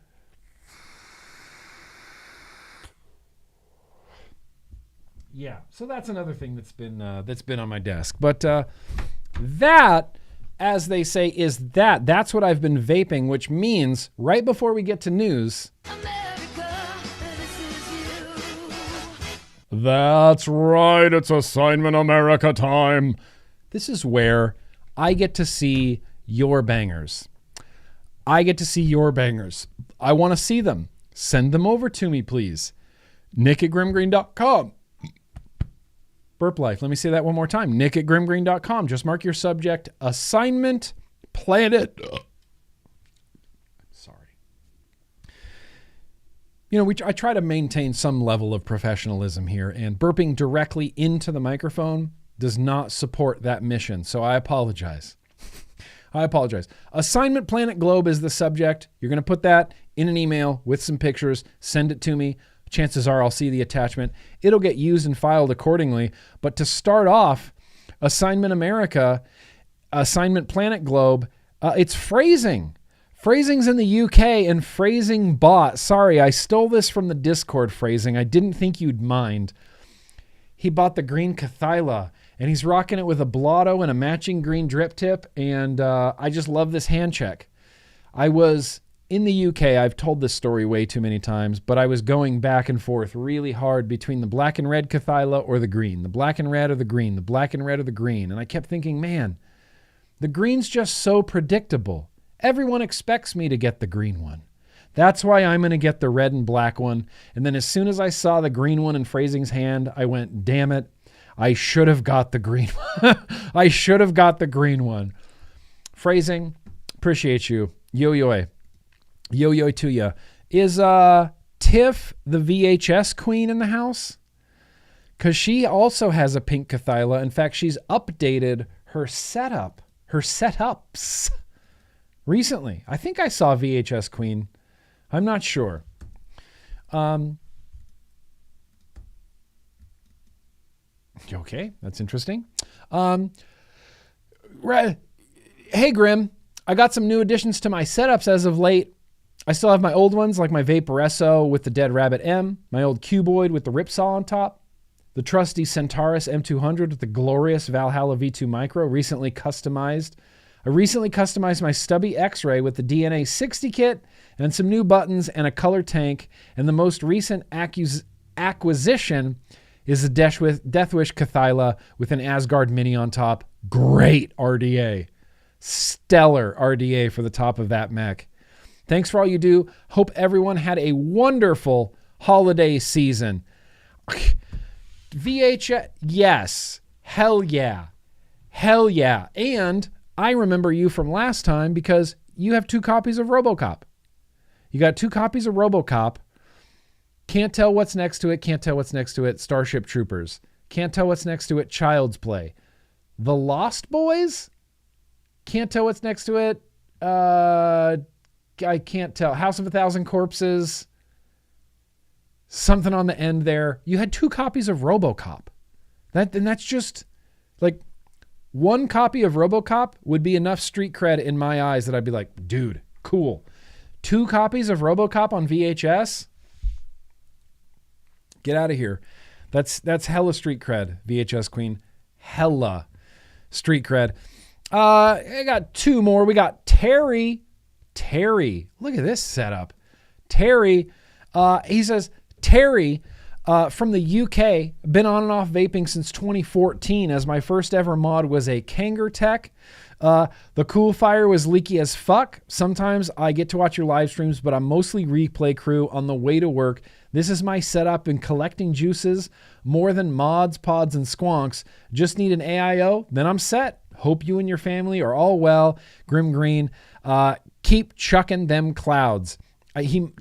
Yeah, so that's another thing that's been on my desk. But that, as they say, is that. That's what I've been vaping, which means right before we get to news. That's right, it's Assignment America time. This is where I get to see your bangers. I get to see your bangers. I want to see them. Send them over to me, please. Nick@GrimmGreen.com. Burp Life. Let me say that one more time. Nick@GrimmGreen.com. Just mark your subject, Assignment Planet. Sorry. You know, I try to maintain some level of professionalism here, and burping directly into the microphone does not support that mission, so I apologize. I apologize. Assignment Planet Globe is the subject. You're going to put that in an email with some pictures, send it to me. Chances are I'll see the attachment. It'll get used and filed accordingly. But to start off, Assignment America, Assignment Planet Globe, it's phrasing. Phrasing's in the UK and Phrasing bought. Sorry, I stole this from the Discord phrasing. I didn't think you'd mind. He bought the green Cathyla and he's rocking it with a blotto and a matching green drip tip. And I just love this hand check. I was in the UK, I've told this story way too many times, but I was going back and forth really hard between the black and red Cathyla or the green, the black and red or the green, the black and red or the green. And I kept thinking, man, the green's just so predictable. Everyone expects me to get the green one. That's why I'm going to get the red and black one. And then as soon as I saw the green one in Phrasing's hand, I went, damn it, I should have got the green one. I should have got the green one. Phrasing, appreciate you. Yo-yo. Yo-yo to ya. Is Tiff the VHS queen in the house? Because she also has a pink Cathyla. In fact, she's updated her setups recently. I think I saw VHS queen. I'm not sure. Okay, that's interesting. Hey, Grimm, I got some new additions to my setups as of late. I still have my old ones, like my Vape Resso with the Dead Rabbit M, my old Cuboid with the Ripsaw on top, the trusty Centaurus M200 with the glorious Valhalla V2 Micro, recently customized. I recently customized my stubby X-Ray with the DNA 60 kit and some new buttons and a color tank, and the most recent acquisition is the Deathwish Cathyla with an Asgard Mini on top. Great RDA. Stellar RDA for the top of that mech. Thanks for all you do. Hope everyone had a wonderful holiday season. VHS, yes. Hell yeah. Hell yeah. And I remember you from last time because you have 2 copies of RoboCop. You got 2 copies of RoboCop. Can't tell what's next to it. Can't tell what's next to it. Starship Troopers. Can't tell what's next to it. Child's Play. The Lost Boys. Can't tell what's next to it. I can't tell. House of 1,000 Corpses. Something on the end there. You had 2 copies of RoboCop. And that's just like 1 copy of RoboCop would be enough street cred in my eyes that I'd be like, dude, cool. 2 copies of RoboCop on VHS? Get out of here. That's hella street cred, VHS Queen. Hella street cred. I got 2 more. We got Terry. Look at this setup. Terry, he says, Terry from the UK, been on and off vaping since 2014 as my first ever mod was a Kanger Tech. The Cool Fire was leaky as fuck. Sometimes I get to watch your live streams, but I'm mostly replay crew on the way to work. This is my setup in collecting juices more than mods, pods, and squonks. Just need an AIO, then I'm set. Hope you and your family are all well. GrimmGreen. Keep chucking them clouds.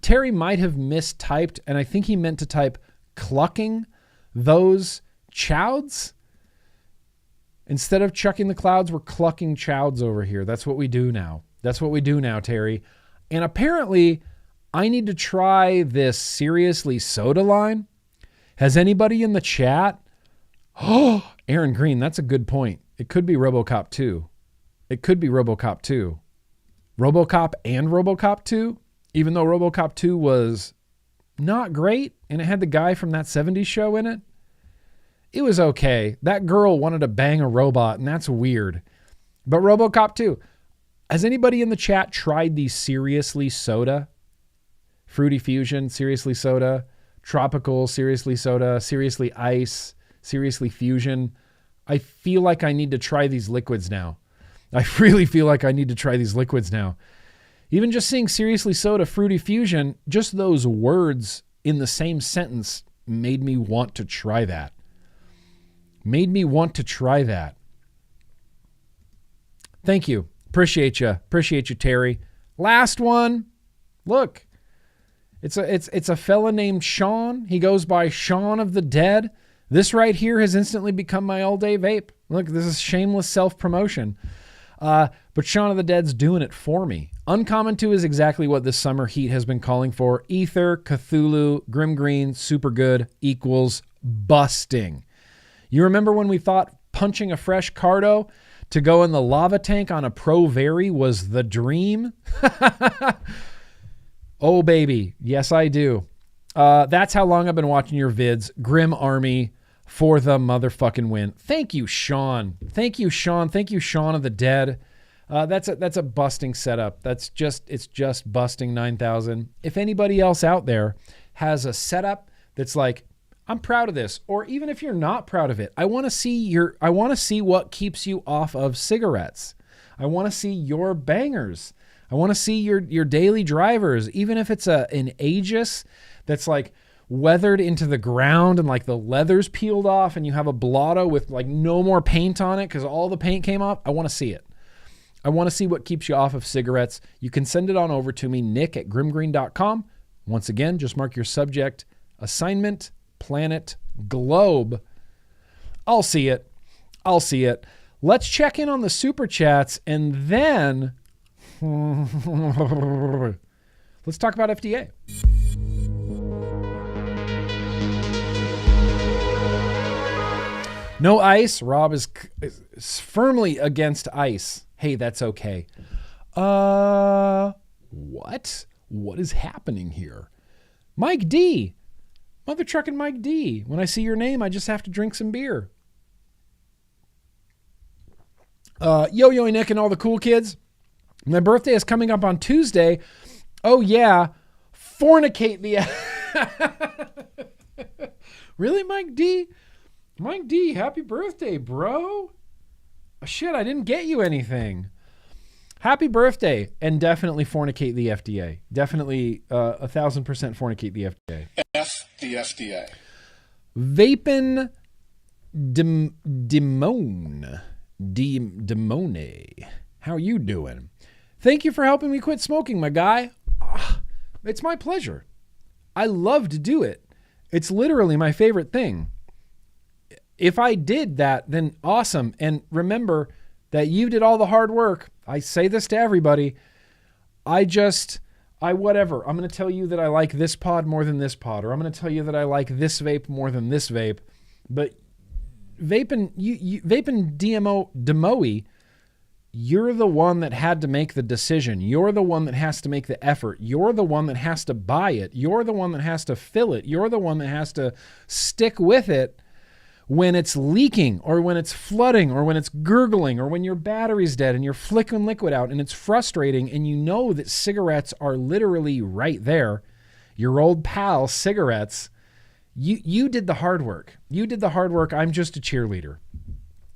Terry might have mistyped, and I think he meant to type clucking those chowds. Instead of chucking the clouds, we're clucking chowds over here. That's what we do now. That's what we do now, Terry. And apparently, I need to try this Seriously Soda line. Has anybody in the chat? Oh, Aaron Green, that's a good point. It could be RoboCop 2. It could be RoboCop 2. RoboCop and RoboCop 2, even though RoboCop 2 was not great and it had the guy from that 70s show in it. It was okay. That girl wanted to bang a robot, and that's weird. But RoboCop 2. Has anybody in the chat tried the Seriously Soda? Fruity Fusion, Seriously Soda, Tropical, Seriously Soda, Seriously Ice, Seriously Fusion. I feel like I need to try these liquids now. I really feel like I need to try these liquids now. Even just seeing Seriously Soda, Fruity Fusion, just those words in the same sentence made me want to try that. Made me want to try that. Thank you. Appreciate you. Appreciate you, Terry. Last one. Look. It's a fella named Sean. He goes by Shaun of the Dead. This right here has instantly become my all-day vape. Look, this is shameless self-promotion. But Shaun of the Dead's doing it for me. Uncommon 2 is exactly what this summer heat has been calling for. Ether, Cthulhu, GrimmGreen, SuperGood equals busting. You remember when we thought punching a fresh Cardo to go in the lava tank on a Pro Vari was the dream? Oh, baby. Yes, I do. That's how long I've been watching your vids. Grimm Army for the motherfucking win. Thank you, Sean. Thank you, Sean. Thank you, Shaun of the Dead. That's a busting setup. It's just busting 9,000. If anybody else out there has a setup that's like, I'm proud of this, or even if you're not proud of it, I want to see what keeps you off of cigarettes. I want to see your bangers. I want to see your daily drivers, even if it's an Aegis that's like weathered into the ground and like the leather's peeled off and you have a blotto with like no more paint on it because all the paint came off. I want to see it. I want to see what keeps you off of cigarettes. You can send it on over to me, nick@grimmgreen.com. Once again, just mark your subject, assignment, planet, globe. I'll see it. I'll see it. Let's check in on the super chats and then let's talk about FDA. No ice. Rob is firmly against ice. Hey, that's okay. What? What is happening here? Mike D. Mother trucking Mike D. When I see your name, I just have to drink some beer. Yo Nick and all the cool kids. My birthday is coming up on Tuesday. Oh yeah, fornicate the. Really, Mike D? Mike D, happy birthday, bro. Shit, I didn't get you anything. Happy birthday, and definitely fornicate the FDA. Definitely 1,000% fornicate the FDA. F the FDA. Vaping Demone. How you doing? Thank you for helping me quit smoking, my guy. It's my pleasure. I love to do it. It's literally my favorite thing. If I did that, then awesome. And remember that you did all the hard work. I say this to everybody. Whatever. I'm going to tell you that I like this pod more than this pod, or I'm going to tell you that I like this vape more than this vape. But vaping Demoe, you're the one that had to make the decision. You're the one that has to make the effort. You're the one that has to buy it. You're the one that has to fill it. You're the one that has to stick with it when it's leaking or when it's flooding or when it's gurgling or when your battery's dead and you're flicking liquid out and it's frustrating and you know that cigarettes are literally right there. Your old pal cigarettes. You did the hard work. You did the hard work. I'm just a cheerleader.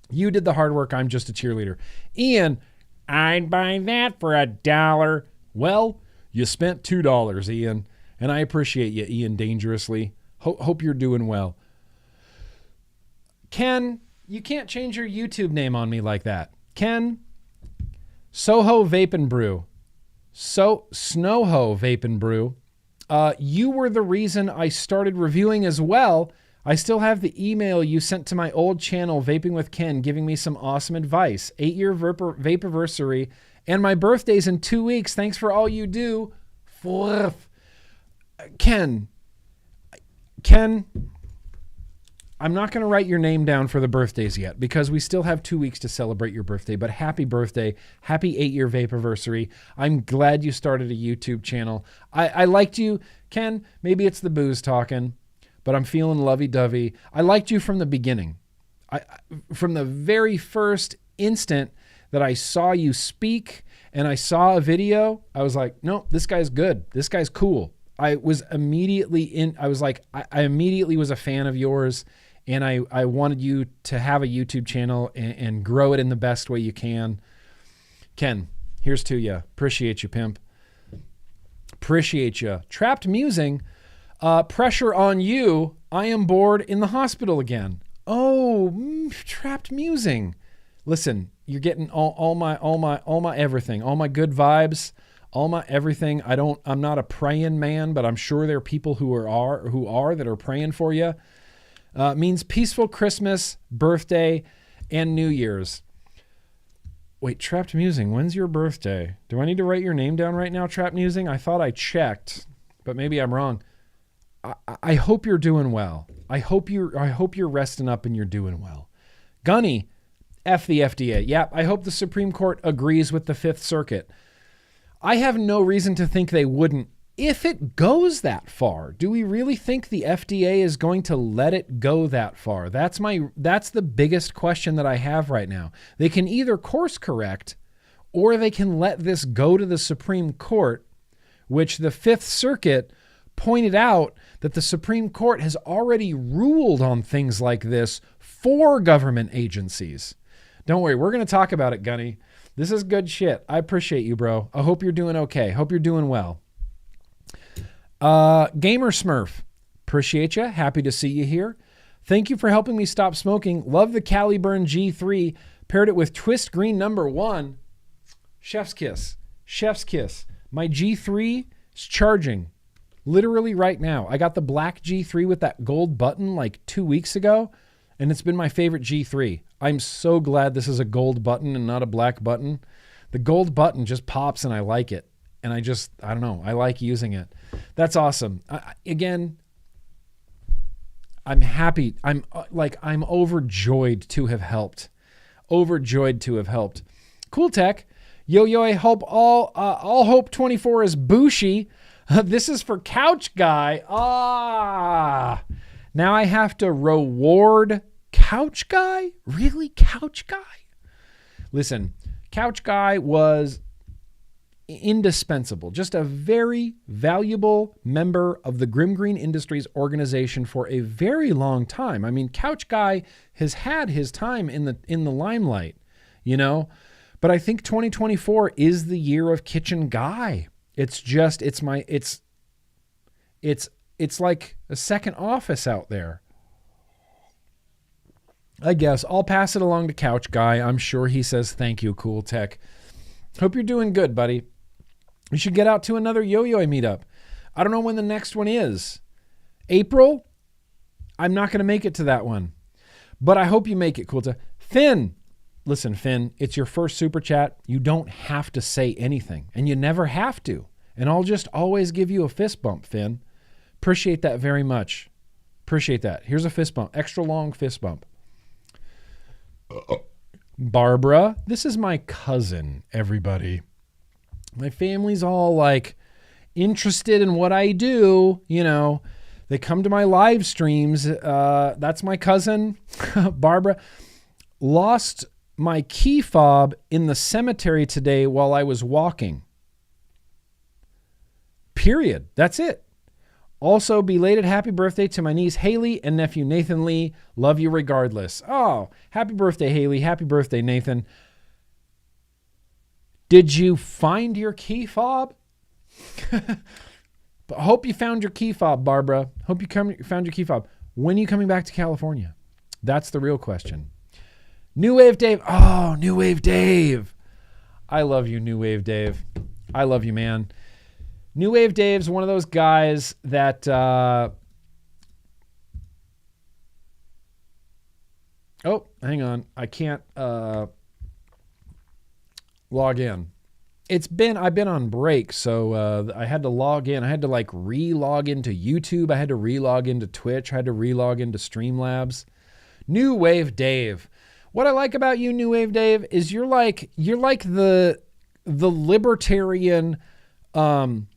You did the hard work. I'm just a cheerleader. Ian, I'd buy that for $1. Well, you spent $2, Ian, and I appreciate you, Ian Dangerously. Hope you're doing well. Ken, you can't change your YouTube name on me like that. Ken, Soho Vape and Brew. Snowho Vape and Brew. You were the reason I started reviewing as well. I still have the email you sent to my old channel, Vaping with Ken, giving me some awesome advice. 8-year vapiversary, and my birthday's in 2 weeks. Thanks for all you do. Ken, I'm not going to write your name down for the birthdays yet because we still have 2 weeks to celebrate your birthday, but happy birthday. Happy 8-year vapiversary. I'm glad you started a YouTube channel. I liked you, Ken. Maybe it's the booze talking, but I'm feeling lovey-dovey. I liked you from the beginning. From the very first instant that I saw you speak and I saw a video, I was like, no, this guy's good. This guy's cool. I immediately was a fan of yours, and I wanted you to have a YouTube channel and grow it in the best way you can. Ken, here's to you. Appreciate you, pimp. Appreciate you. Trapped Musing. Pressure on you. I am bored in the hospital again. Oh, Trapped Musing. Listen, you're getting all my everything, all my good vibes, all my everything. I'm not a praying man, but I'm sure there are people who are that are praying for you. Means peaceful Christmas, birthday, and New Year's. Wait, Trapped Musing, when's your birthday? Do I need to write your name down right now, Trapped Musing? I thought I checked, but maybe I'm wrong. I hope you're doing well. I hope you're resting up and you're doing well. Gunny, F the FDA. Yeah, I hope the Supreme Court agrees with the Fifth Circuit. I have no reason to think they wouldn't if it goes that far. Do we really think the FDA is going to let it go that far? That's the biggest question that I have right now. They can either course correct or they can let this go to the Supreme Court, which the Fifth Circuit pointed out that the Supreme Court has already ruled on things like this for government agencies. Don't worry, we're going to talk about it, Gunny. This is good shit. I appreciate you, bro. I hope you're doing okay. Hope you're doing well. Gamer Smurf, appreciate you. Happy to see you here. Thank you for helping me stop smoking. Love the Caliburn G3. Paired it with Twist Green #1. Chef's kiss. Chef's kiss. My G3 is charging literally right now. I got the black G3 with that gold button like 2 weeks ago, and it's been my favorite G3. I'm so glad this is a gold button and not a black button. The gold button just pops and I like it. And I don't know, I like using it. That's awesome. Again, I'm happy. I'm overjoyed to have helped. Overjoyed to have helped. Cool Tech. Yo, I hope all hope 24 is booshy. This is for Couch Guy. Now I have to reward Couch Guy? Really? Couch Guy? Listen, Couch Guy was indispensable. Just a very valuable member of the GrimmGreen Industries organization for a very long time. I mean, Couch Guy has had his time in the limelight, you know? But I think 2024 is the year of Kitchen Guy. It's like a second office out there. I guess I'll pass it along to Couch Guy. I'm sure he says thank you, Cool Tech. Hope you're doing good, buddy. We should get out to another yo-yo meetup. I don't know when the next one is. April? I'm not going to make it to that one. But I hope you make it, Cool Tech. Finn. Listen, Finn, it's your first super chat. You don't have to say anything, and you never have to. And I'll just always give you a fist bump, Finn. Appreciate that very much. Appreciate that. Here's a fist bump. Extra long fist bump. Barbara, this is my cousin, everybody. My family's all like interested in what I do. You know, they come to my live streams. That's my cousin, Barbara. Lost my key fob in the cemetery today while I was walking. Period. That's it. Also, belated happy birthday to my niece Haley and nephew Nathan Lee. Love you regardless. Oh, happy birthday, Haley. Happy birthday, Nathan. Did you find your key fob? But hope you found your key fob, Barbara. Hope you found your key fob. When are you coming back to California? That's the real question. New Wave Dave. Oh, New Wave Dave. I love you, New Wave Dave. I love you, man. New Wave Dave's one of those guys that... Oh, hang on. I can't log in. I've been on break, so I had to log in. I had to like re-log into YouTube. I had to re-log into Twitch. I had to re-log into Streamlabs. New Wave Dave. What I like about you, New Wave Dave, is you're like the libertarian donator.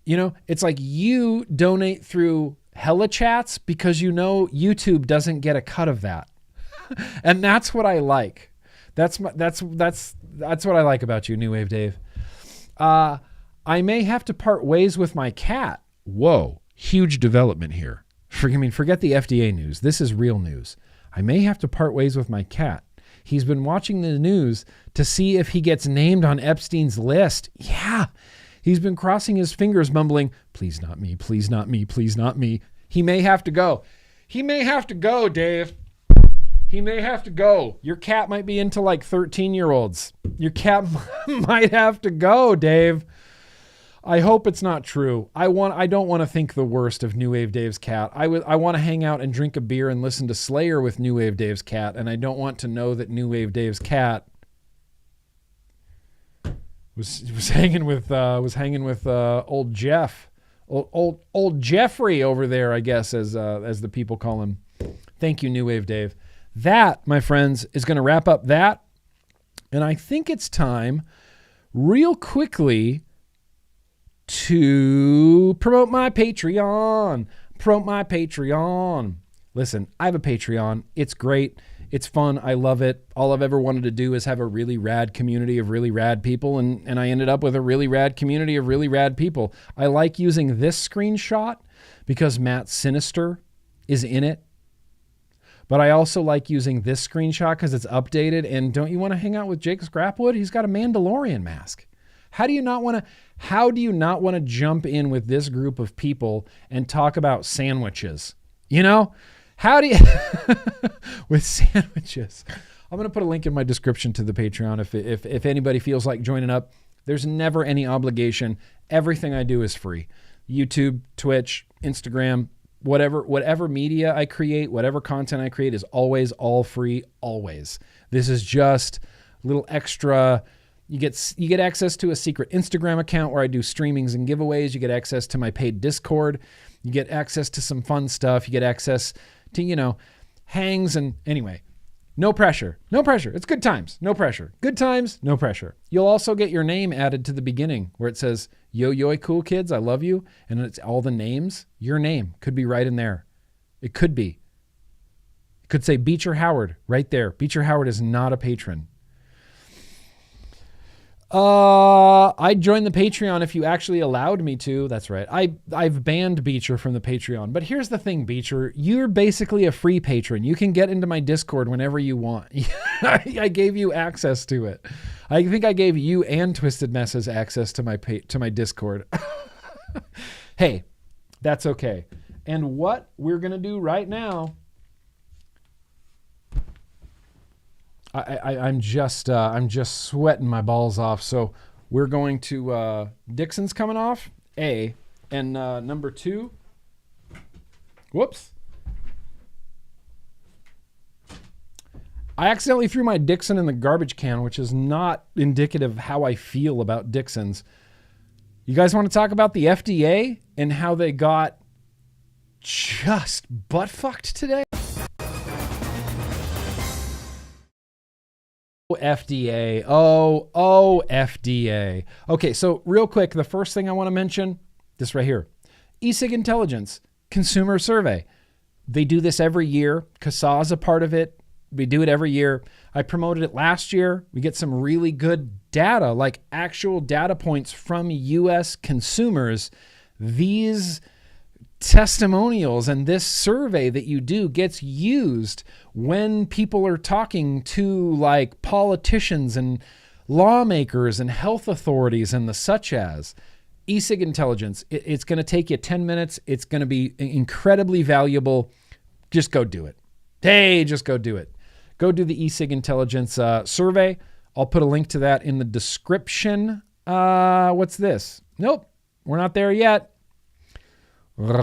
You know, it's like you donate through hella chats because you know YouTube doesn't get a cut of that. And that's what I like. That's what I like about you, New Wave Dave. I may have to part ways with my cat. Whoa, huge development here. Forget the FDA news. This is real news. I may have to part ways with my cat. He's been watching the news to see if he gets named on Epstein's list. Yeah. He's been crossing his fingers, mumbling, please not me, please not me, please not me. He may have to go. He may have to go, Dave. He may have to go. Your cat might be into like 13-year-olds. Your cat might have to go, Dave. I hope it's not true. I don't want to think the worst of New Wave Dave's cat. I want to hang out and drink a beer and listen to Slayer with New Wave Dave's cat, and I don't want to know that New Wave Dave's cat was hanging with old Jeff, old Jeffrey over there, I guess, as the people call him. Thank you, New Wave Dave. That, my friends, is going to wrap up that. And I think it's time, real quickly, to promote my Patreon. Listen, I have a Patreon. It's great. It's fun. I love it. All I've ever wanted to do is have a really rad community of really rad people. And I ended up with a really rad community of really rad people. I like using this screenshot because Matt Sinister is in it. But I also like using this screenshot because it's updated. And don't you want to hang out with Jake Scrapwood? He's got a Mandalorian mask. How do you not want to jump in with this group of people and talk about sandwiches? You know? How do you with sandwiches? I'm going to put a link in my description to the Patreon if anybody feels like joining up. There's never any obligation. Everything I do is free. YouTube, Twitch, Instagram, whatever media I create, whatever content I create is always all free, always. This is just a little extra. You get access to a secret Instagram account where I do streamings and giveaways. You get access to my paid Discord. You get access to some fun stuff. You get access to, hangs and anyway, no pressure. It's good times, no pressure. Good times, no pressure. You'll also get your name added to the beginning where it says, yo, cool kids, I love you. And it's all the names. Your name could be right in there. It could be. It could say Beecher Howard right there. Beecher Howard is not a patron. I'd join the Patreon if you actually allowed me to. That's right. I've banned Beecher from the Patreon. But here's the thing, Beecher. You're basically a free patron. You can get into my Discord whenever you want. I gave you access to it. I think I gave you and Twisted Messes access to my Discord. Hey, that's okay. And what we're going to do right now, I'm just sweating my balls off. So we're going to Dixxon's coming off, A, and number 2. Whoops. I accidentally threw my Dixxon in the garbage can, which is not indicative of how I feel about Dixxon's. You guys want to talk about the FDA and how they got just butt fucked today? FDA. Oh, FDA. Okay, so real quick, the first thing I want to mention, this right here. eSig Intelligence Consumer Survey. They do this every year. CASAA is a part of it. We do it every year. I promoted it last year. We get some really good data, like actual data points from U.S. consumers. These testimonials and this survey that you do gets used when people are talking to like politicians and lawmakers and health authorities and the such as. E-cig intelligence, it's going to take you 10 minutes. It's going to be incredibly valuable. Just go do it. Hey, just go do it. Go do the e-cig intelligence survey. I'll put a link to that in the description. What's this? Nope, we're not there yet. What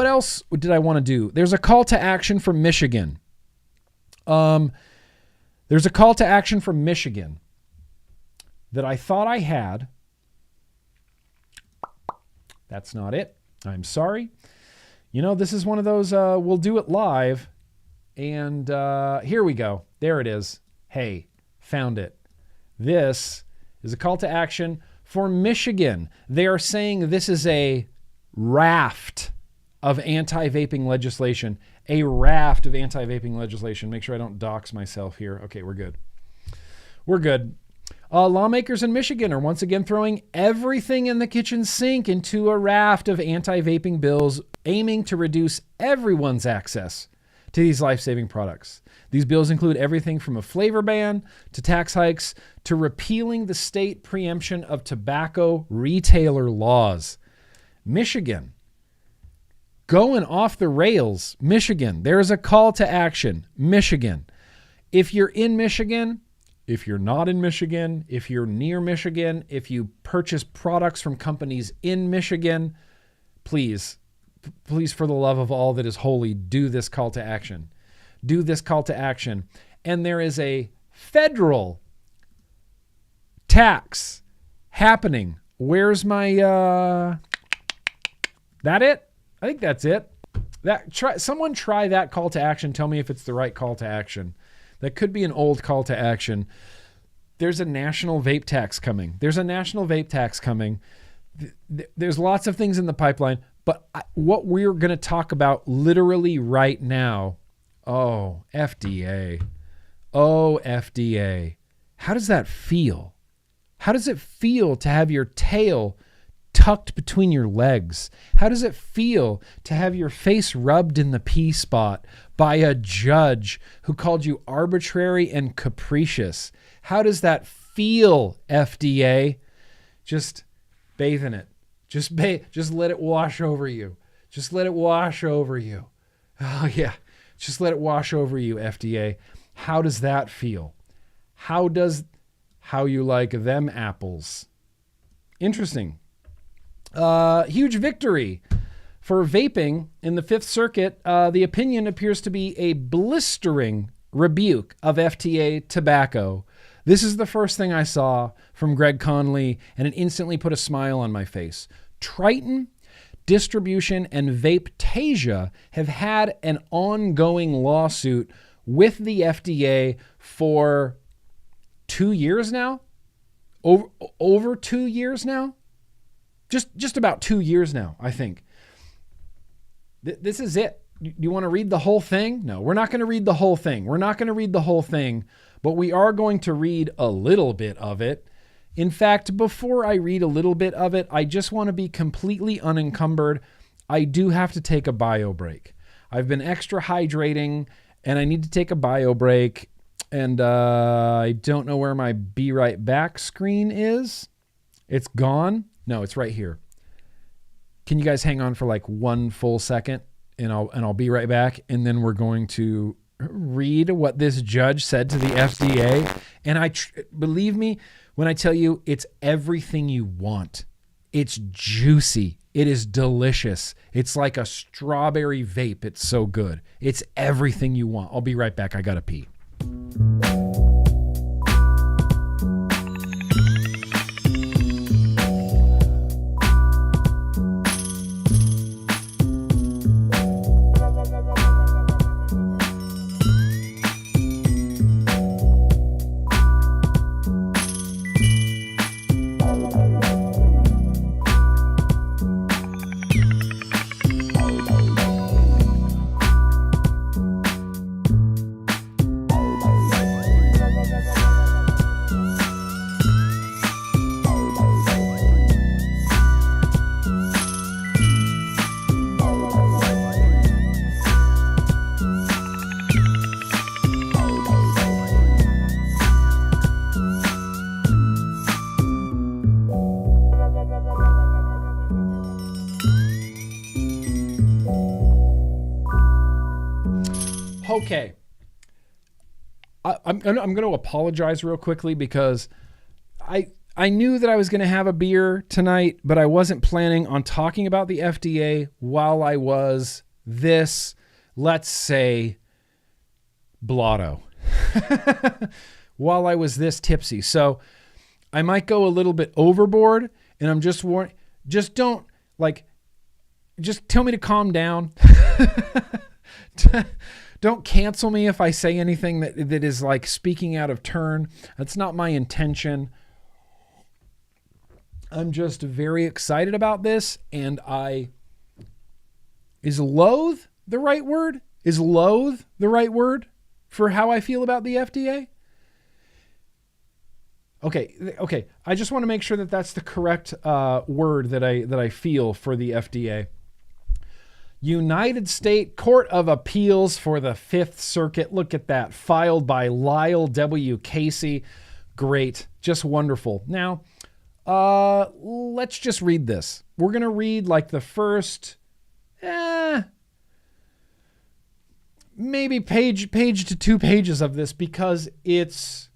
else did I want to do? There's a call to action from Michigan. There's a call to action from Michigan that I thought I had. That's not it. I'm sorry. You know, this is one of those, we'll do it live. And here we go. There it is. Hey, found it. This is a call to action for Michigan. They are saying this is a raft of anti-vaping legislation. A raft of anti-vaping legislation. Make sure I don't dox myself here. Okay, we're good. We're good. Lawmakers in Michigan are once again throwing everything in the kitchen sink into a raft of anti-vaping bills aiming to reduce everyone's access to these life-saving products. These bills include everything from a flavor ban to tax hikes to repealing the state preemption of tobacco retailer laws. Michigan, going off the rails. Michigan, there's a call to action. Michigan. If you're in Michigan, if you're not in Michigan, if you're near Michigan, if you purchase products from companies in Michigan, please, for the love of all that is holy, do this call to action. Do this call to action. And there is a federal tax happening. Where's my, that it? I think that's it. Someone try that call to action. Tell me if it's the right call to action. That could be an old call to action. There's a national vape tax coming. There's lots of things in the pipeline. But what we're going to talk about literally right now, FDA. FDA. How does that feel? How does it feel to have your tail tucked between your legs? How does it feel to have your face rubbed in the P spot by a judge who called you arbitrary and capricious? How does that feel, FDA? Just bathe in it. Just let it wash over you. Just let it wash over you. Oh yeah. Just let it wash over you, FDA. How does that feel? How you like them apples? Interesting. Huge victory for vaping in the Fifth Circuit. The opinion appears to be a blistering rebuke of FDA tobacco. This is the first thing I saw from Greg Conley, and it instantly put a smile on my face. Triton, Distribution, and Vapetasia have had an ongoing lawsuit with the FDA for 2 years now. Over 2 years now. Just about 2 years now, I think. This is it. You want to read the whole thing? No, we're not going to read the whole thing. But we are going to read a little bit of it. In fact, before I read a little bit of it, I just want to be completely unencumbered. I do have to take a bio break. I've been extra hydrating, and I need to take a bio break. And I don't know where my Be Right Back screen is. It's gone. No, it's right here. Can you guys hang on for like 1 full second, and I'll be right back, and then we're going to read what this judge said to the FDA. And believe me when I tell you, it's everything you want. It's juicy. It is delicious. It's like a strawberry vape. It's so good. It's everything you want. I'll be right back. I gotta pee. Okay. I'm going to apologize real quickly because I knew that I was going to have a beer tonight, but I wasn't planning on talking about the FDA while I was this, let's say, blotto. While I was this tipsy. So I might go a little bit overboard, and I'm just warning, just tell me to calm down. Don't cancel me if I say anything that is like speaking out of turn. That's not my intention. I'm just very excited about this, and is loathe the right word? Is loathe the right word for how I feel about the FDA? Okay. I just want to make sure that that's the correct word that I feel for the FDA. United States Court of Appeals for the Fifth Circuit. Look at that. Filed by Lyle W. Casey. Great. Just wonderful. Now, let's just read this. We're going to read like the first, maybe page to 2 pages of this because it's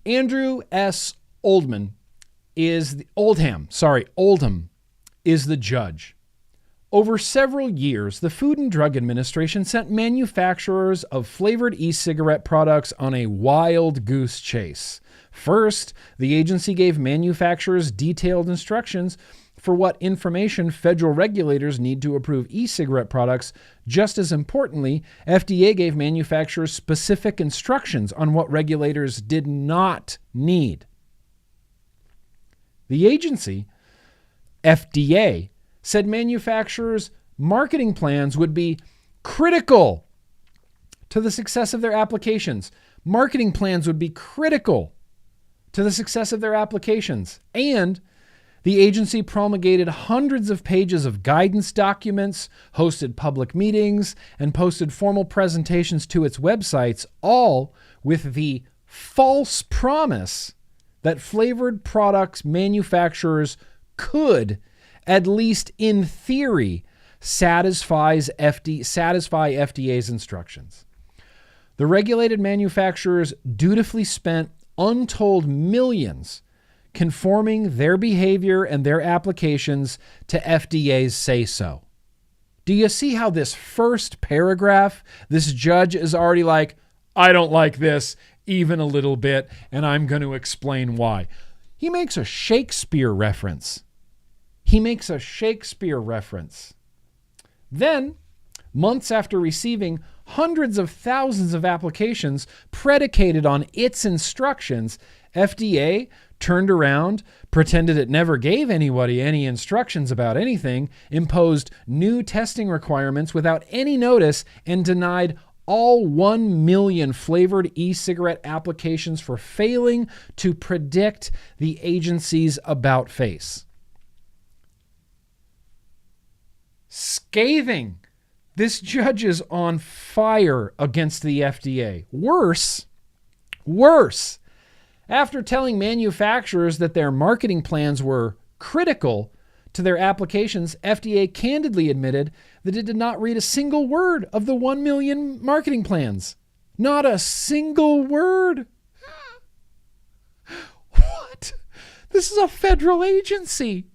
Andrew S. Oldham is the judge. Over several years, the Food and Drug Administration sent manufacturers of flavored e-cigarette products on a wild goose chase. First, the agency gave manufacturers detailed instructions for what information federal regulators need to approve e-cigarette products. Just as importantly, FDA gave manufacturers specific instructions on what regulators did not need. The agency, FDA, said manufacturers' marketing plans would be critical to the success of their applications. Marketing plans would be critical to the success of their applications. And the agency promulgated hundreds of pages of guidance documents, hosted public meetings, and posted formal presentations to its websites, all with the false promise that flavored products manufacturers could, at least in theory, satisfy FDA's instructions. The regulated manufacturers dutifully spent untold millions conforming their behavior and their applications to FDA's say-so. Do you see how this first paragraph, this judge is already like, I don't like this even a little bit, and I'm going to explain why. He makes a Shakespeare reference. Then, months after receiving hundreds of thousands of applications predicated on its instructions, FDA turned around, pretended it never gave anybody any instructions about anything, imposed new testing requirements without any notice, and denied all 1 million flavored e-cigarette applications for failing to predict the agency's about face. Scathing. This judge is on fire against the FDA. Worse. After telling manufacturers that their marketing plans were critical to their applications, FDA candidly admitted that it did not read a single word of the 1 million marketing plans. Not a single word. What? This is a federal agency.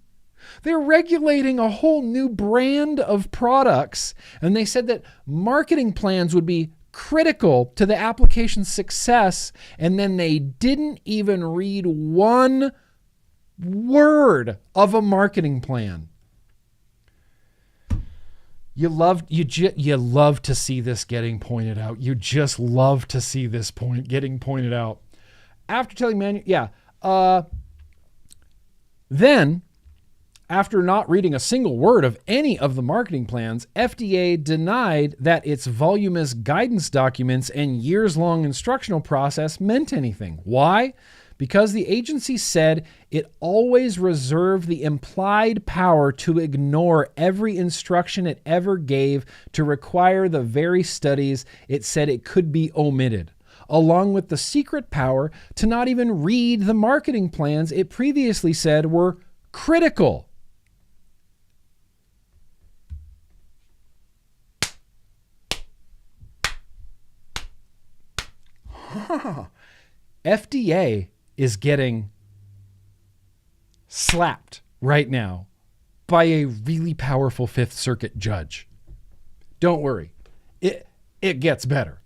They're regulating a whole new brand of products, and they said that marketing plans would be critical to the application's success, and then they didn't even read one word of a marketing plan. You love to see this getting pointed out. You just love to see this point getting pointed out. After telling then, after not reading a single word of any of the marketing plans, FDA denied that its voluminous guidance documents and years-long instructional process meant anything. Why? Because the agency said it always reserved the implied power to ignore every instruction it ever gave to require the very studies it said it could be omitted, along with the secret power to not even read the marketing plans it previously said were critical. FDA is getting slapped right now by a really powerful Fifth Circuit judge. Don't worry. It gets better.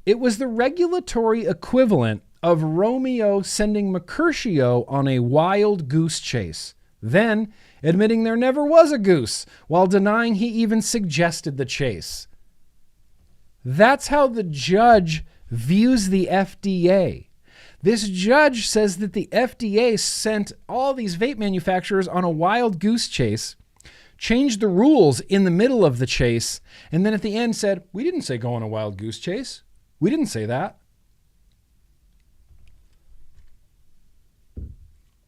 It was the regulatory equivalent of Romeo sending Mercutio on a wild goose chase, then admitting there never was a goose while denying he even suggested the chase. That's how the judge views the FDA. This judge says that the FDA sent all these vape manufacturers on a wild goose chase, changed the rules in the middle of the chase, and then at the end said, we didn't say go on a wild goose chase. We didn't say that.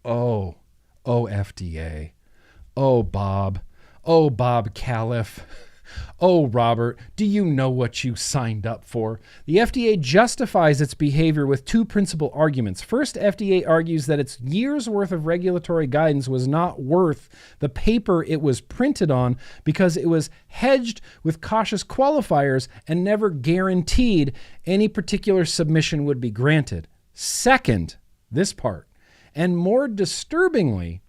Oh, FDA. Oh, Bob Califf. Oh, Robert, do you know what you signed up for? The FDA justifies its behavior with two principal arguments. First, FDA argues that its years' worth of regulatory guidance was not worth the paper it was printed on because it was hedged with cautious qualifiers and never guaranteed any particular submission would be granted. Second, this part, and more disturbingly,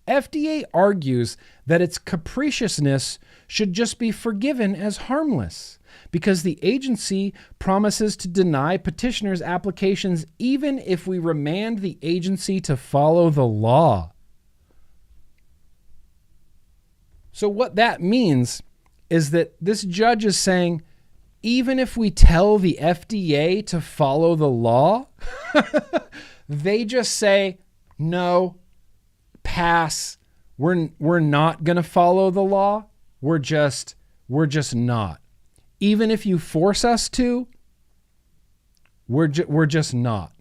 FDA argues that its capriciousness should just be forgiven as harmless because the agency promises to deny petitioners' applications even if we remand the agency to follow the law. So what that means is that this judge is saying, even if we tell the FDA to follow the law, they just say, no, pass. We're not going to follow the law. We're just not. Even if you force us to, we're just not.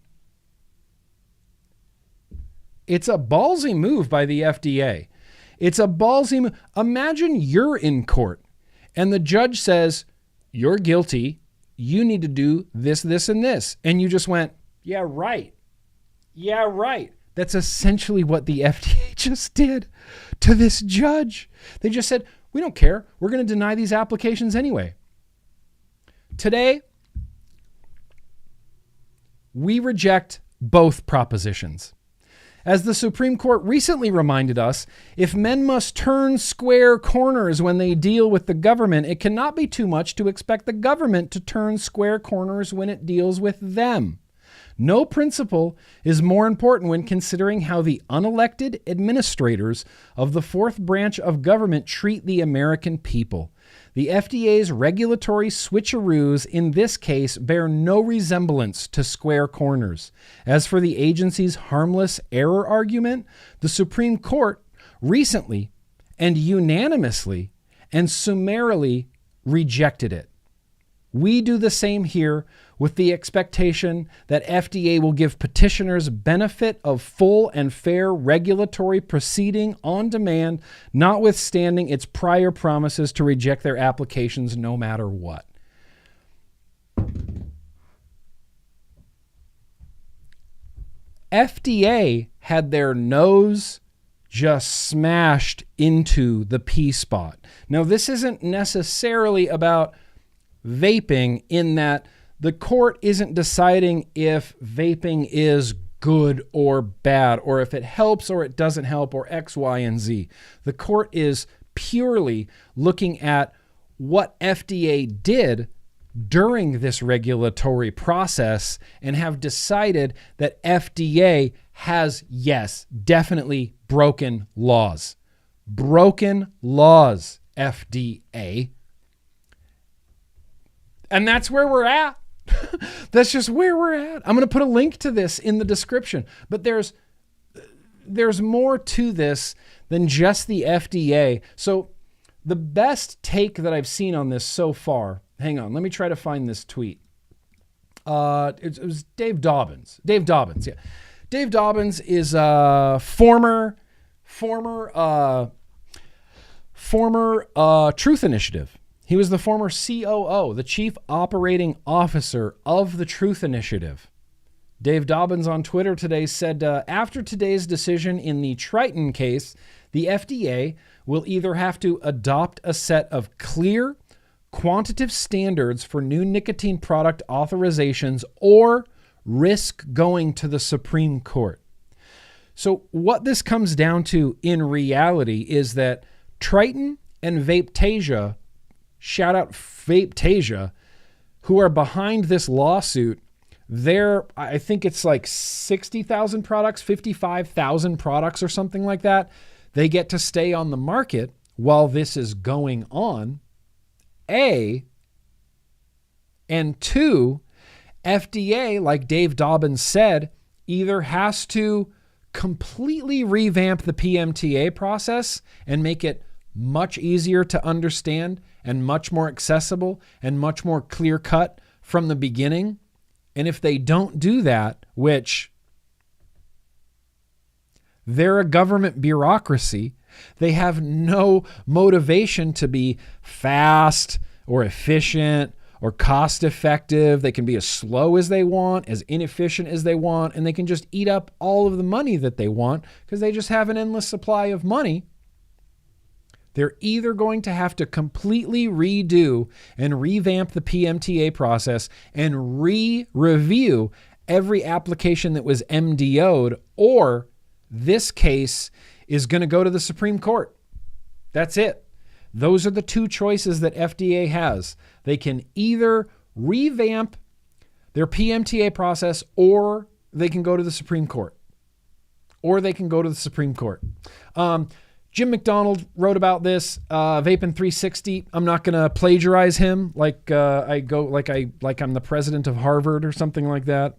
It's a ballsy move by the FDA. It's a ballsy move. Imagine you're in court and the judge says, you're guilty. You need to do this, this, and this. And you just went, yeah, right. Yeah, right. That's essentially what the FDA just did to this judge. They just said, we don't care. We're going to deny these applications anyway. Today, we reject both propositions. As the Supreme Court recently reminded us, if men must turn square corners when they deal with the government, it cannot be too much to expect the government to turn square corners when it deals with them. No principle is more important when considering how the unelected administrators of the fourth branch of government treat the American people. The FDA's regulatory switcheroos in this case bear no resemblance to square corners. As for the agency's harmless error argument, the Supreme Court recently and unanimously and summarily rejected it. We do the same here with the expectation that FDA will give petitioners benefit of full and fair regulatory proceeding on demand, notwithstanding its prior promises to reject their applications no matter what. FDA had their nose just smashed into the P spot. Now, this isn't necessarily about vaping in that the court isn't deciding if vaping is good or bad, or if it helps or it doesn't help, or X, Y, and Z. The court is purely looking at what FDA did during this regulatory process and have decided that FDA has, yes, definitely broken laws. Broken laws, FDA. And that's where we're at. That's just where we're at. I'm going to put a link to this in the description. But there's more to this than just the FDA. So the best take that I've seen on this so far, hang on, let me try to find this tweet. It was Dave Dobbins. Dave Dobbins, yeah. Dave Dobbins is a former Truth Initiative. He was the former COO, the Chief Operating Officer of the Truth Initiative. Dave Dobbins on Twitter today said, after today's decision in the Triton case, the FDA will either have to adopt a set of clear, quantitative standards for new nicotine product authorizations or risk going to the Supreme Court. So what this comes down to in reality is that Triton and Vapetasia, shout out Vapetasia, who are behind this lawsuit, I think it's like 60,000 products, 55,000 products or something like that. They get to stay on the market while this is going on. A, and two, FDA, like Dave Dobbins said, either has to completely revamp the PMTA process and make it much easier to understand and much more accessible and much more clear-cut from the beginning. And if they don't do that, which they're a government bureaucracy, they have no motivation to be fast or efficient or cost effective. They can be as slow as they want, as inefficient as they want, and they can just eat up all of the money that they want because they just have an endless supply of money. They're either going to have to completely redo and revamp the PMTA process and re-review every application that was MDO'd, or this case is going to go to the Supreme Court. That's it. Those are the two choices that FDA has. They can either revamp their PMTA process, or they can go to the Supreme Court. Jim McDonald wrote about this, Vaping 360. I'm not going to plagiarize him like I'm the president of Harvard or something like that.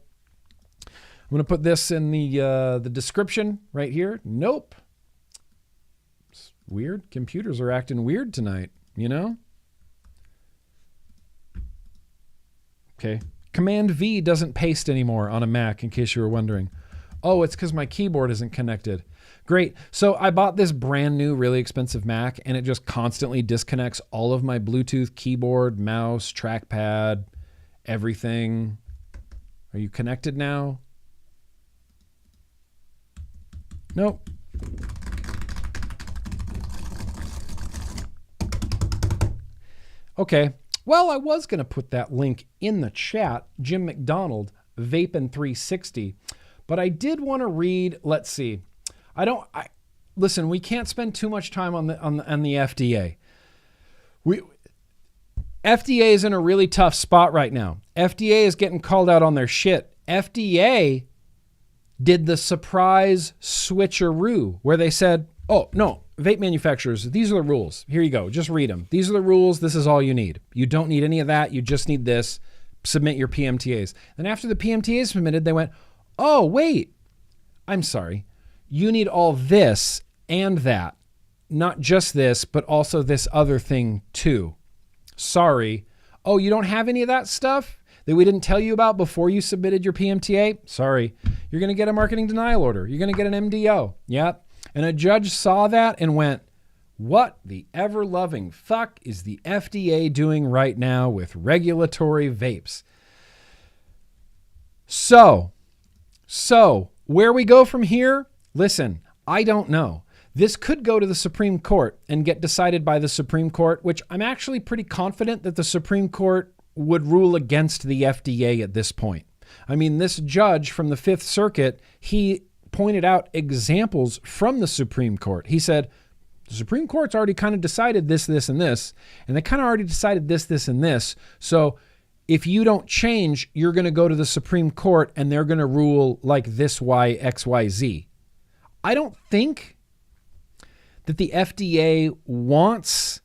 I'm going to put this in the description right here. Nope. It's weird. Computers are acting weird tonight, you know? Okay. Command V doesn't paste anymore on a Mac, in case you were wondering. Oh, it's because my keyboard isn't connected. Great. So I bought this brand new, really expensive Mac, and it just constantly disconnects all of my Bluetooth keyboard, mouse, trackpad, everything. Are you connected now? Nope. Okay. Well, I was going to put that link in the chat, Jim McDonald, Vaping 360, but I did want to read, let's see. Listen, we can't spend too much time on the FDA. FDA is in a really tough spot right now. FDA is getting called out on their shit. FDA did the surprise switcheroo where they said, oh, no, vape manufacturers, these are the rules. Here you go. Just read them. These are the rules. This is all you need. You don't need any of that. You just need this. Submit your PMTAs. And after the PMTAs submitted, they went, oh, wait, I'm sorry. You need all this and that. Not just this, but also this other thing too. Sorry. Oh, you don't have any of that stuff that we didn't tell you about before you submitted your PMTA? Sorry. You're going to get a marketing denial order. You're going to get an MDO. Yep. And a judge saw that and went, what the ever-loving fuck is the FDA doing right now with regulatory vapes? So where we go from here? Listen, I don't know. This could go to the Supreme Court and get decided by the Supreme Court, which I'm actually pretty confident that the Supreme Court would rule against the FDA at this point. I mean, this judge from the Fifth Circuit, he pointed out examples from the Supreme Court. He said, the Supreme Court's already kind of decided this, this, and this, and they kind of already decided this, this, and this. So if you don't change, you're going to go to the Supreme Court and they're going to rule like this, Y, X, Y, Z. I don't think that the FDA wants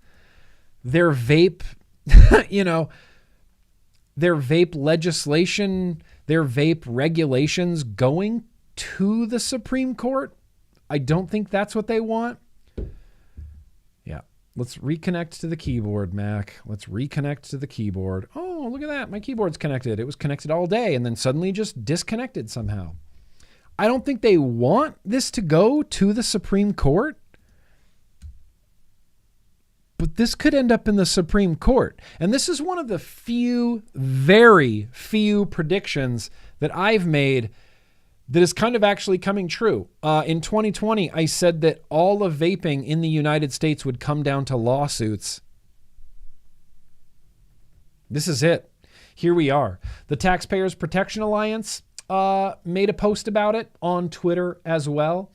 their vape, their vape legislation, their vape regulations going to the Supreme Court. I don't think that's what they want. Yeah. Let's reconnect to the keyboard, Mac. Let's reconnect to the keyboard. Oh, look at that. My keyboard's connected. It was connected all day and then suddenly just disconnected somehow. I don't think they want this to go to the Supreme Court, but this could end up in the Supreme Court. And this is one of the few, very few predictions that I've made that is kind of actually coming true. In 2020, I said that all of vaping in the United States would come down to lawsuits. This is it. Here we are. The Taxpayers Protection Alliance made a post about it on Twitter as well.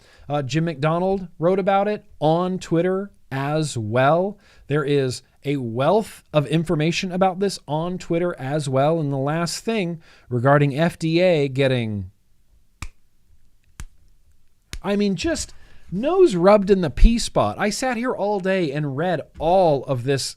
Jim McDonald wrote about it on Twitter as well. There is a wealth of information about this on Twitter as well. And the last thing regarding FDA getting, just nose rubbed in the pea spot. I sat here all day and read all of this,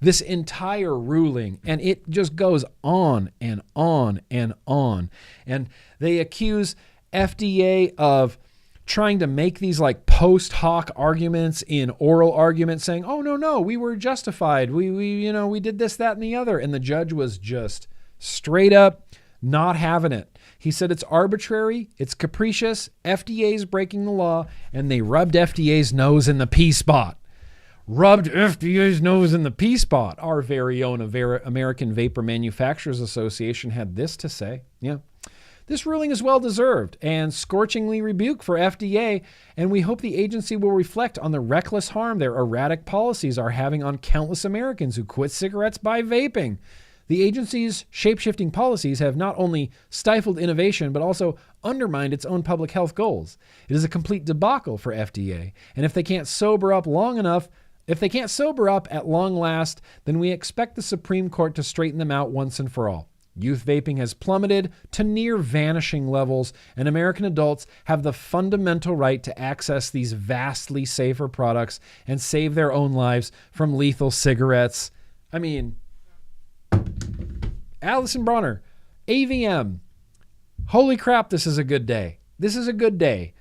this entire ruling, and it just goes on and on and on. And they accuse FDA of trying to make these like post hoc arguments in oral arguments saying, oh, no, we were justified. We did this, that, and the other. And the judge was just straight up not having it. He said it's arbitrary, it's capricious, FDA's breaking the law, and they rubbed FDA's nose in the pea spot. Rubbed FDA's nose in the pea spot. Our very own American Vapor Manufacturers Association had this to say. Yeah. This ruling is well-deserved and scorchingly rebuked for FDA, and we hope the agency will reflect on the reckless harm their erratic policies are having on countless Americans who quit cigarettes by vaping. The agency's shape-shifting policies have not only stifled innovation, but also undermined its own public health goals. It is a complete debacle for FDA, and if they can't sober up at long last, then we expect the Supreme Court to straighten them out once and for all. Youth vaping has plummeted to near vanishing levels, and American adults have the fundamental right to access these vastly safer products and save their own lives from lethal cigarettes. Alison Bronner, AVM. Holy crap, this is a good day. This is a good day.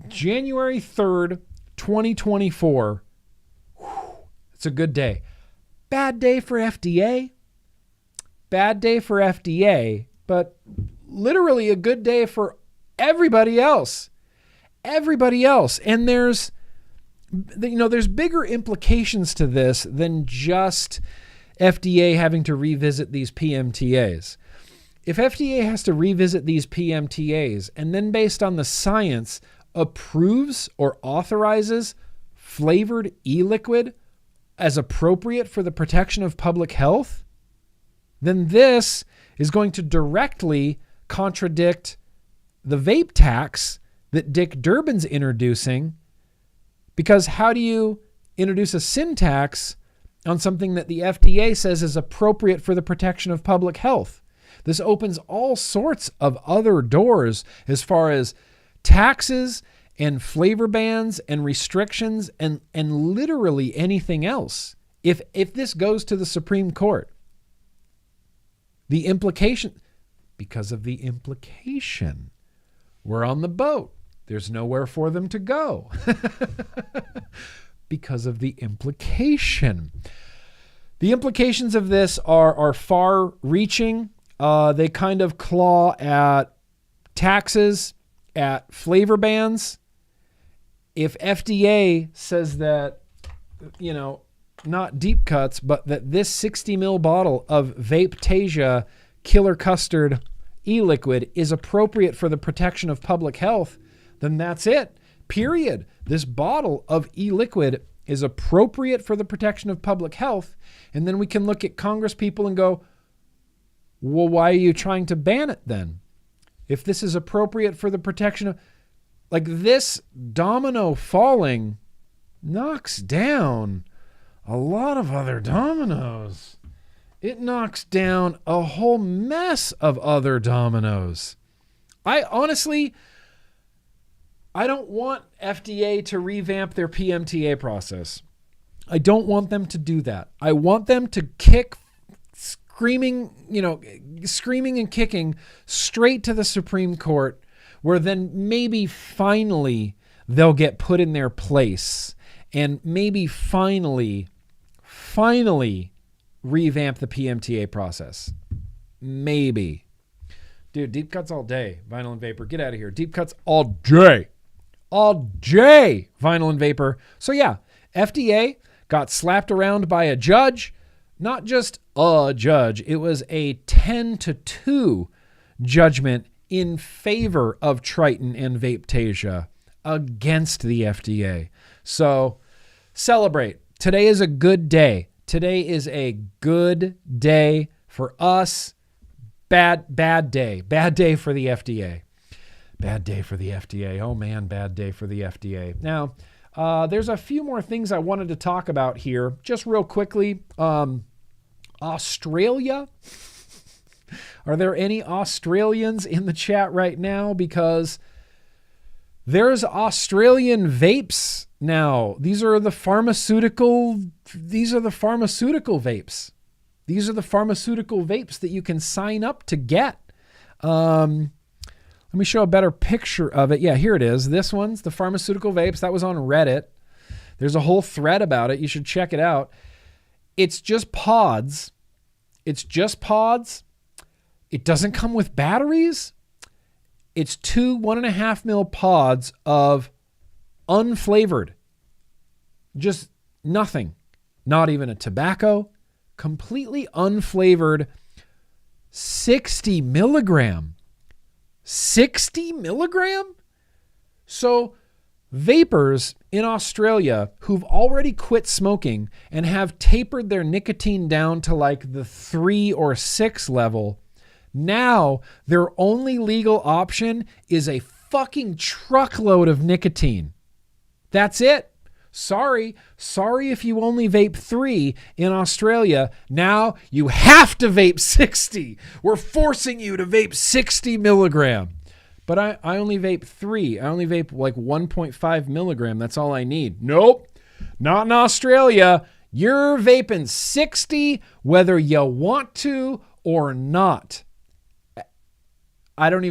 January 3rd, 2024. It's a good day. Bad day for FDA. Bad day for FDA, but literally a good day for everybody else. Everybody else. And there's bigger implications to this than just FDA having to revisit these PMTAs. If FDA has to revisit these PMTAs and then based on the science approves or authorizes flavored e-liquid as appropriate for the protection of public health, then this is going to directly contradict the vape tax that Dick Durbin's introducing, because how do you introduce a sin tax on something that the FDA says is appropriate for the protection of public health? This opens all sorts of other doors as far as taxes and flavor bans and restrictions and literally anything else. If this goes to the Supreme Court, the implication, because of the implication, we're on the boat. There's nowhere for them to go. Because of the implication. The implications of this are far-reaching. They kind of claw at taxes, at flavor bans. If FDA says that, not deep cuts, but that this 60 ml bottle of Vape-Tasia Killer Custard e-liquid is appropriate for the protection of public health, then that's it. Period. This bottle of e-liquid is appropriate for the protection of public health. And then we can look at Congress people and go, well, why are you trying to ban it then? If this is appropriate for the protection of, like, this domino falling knocks down a lot of other dominoes. It knocks down a whole mess of other dominoes. I don't want FDA to revamp their PMTA process. I don't want them to do that. I want them to kick screaming and kicking straight to the Supreme Court, where then maybe finally they'll get put in their place and maybe finally revamp the PMTA process. Maybe. Dude, deep cuts all day. Vinyl and vapor. Get out of here. Deep cuts all day. All day. Vinyl and vapor. So yeah, FDA got slapped around by a judge. Not just a judge. It was a 10-2 judgment in favor of Triton and Vape-Tasia against the FDA. So celebrate. Today is a good day. Today is a good day for us. Bad day. Bad day for the FDA. Bad day for the FDA. Oh man, bad day for the FDA. Now, there's a few more things I wanted to talk about here, just real quickly. Australia. Are there any Australians in the chat right now? Because there's Australian vapes now. These are the pharmaceutical vapes. These are the pharmaceutical vapes that you can sign up to get. Let me show a better picture of it. Yeah, here it is. This one's the pharmaceutical vapes. That was on Reddit. There's a whole thread about it. You should check it out. It's just pods. It doesn't come with batteries. It's 2 1.5 mil pods of unflavored. Just nothing. Not even a tobacco. Completely unflavored. 60 milligram. 60 milligram? So vapors in Australia who've already quit smoking and have tapered their nicotine down to like the 3 or 6 level, now their only legal option is a fucking truckload of nicotine. That's it. Sorry if you only vape 3 in Australia. Now you have to vape 60. We're forcing you to vape 60 milligram. But I only vape 3. I only vape like 1.5 milligram. That's all I need. Nope, not in Australia. You're vaping 60 whether you want to or not. It's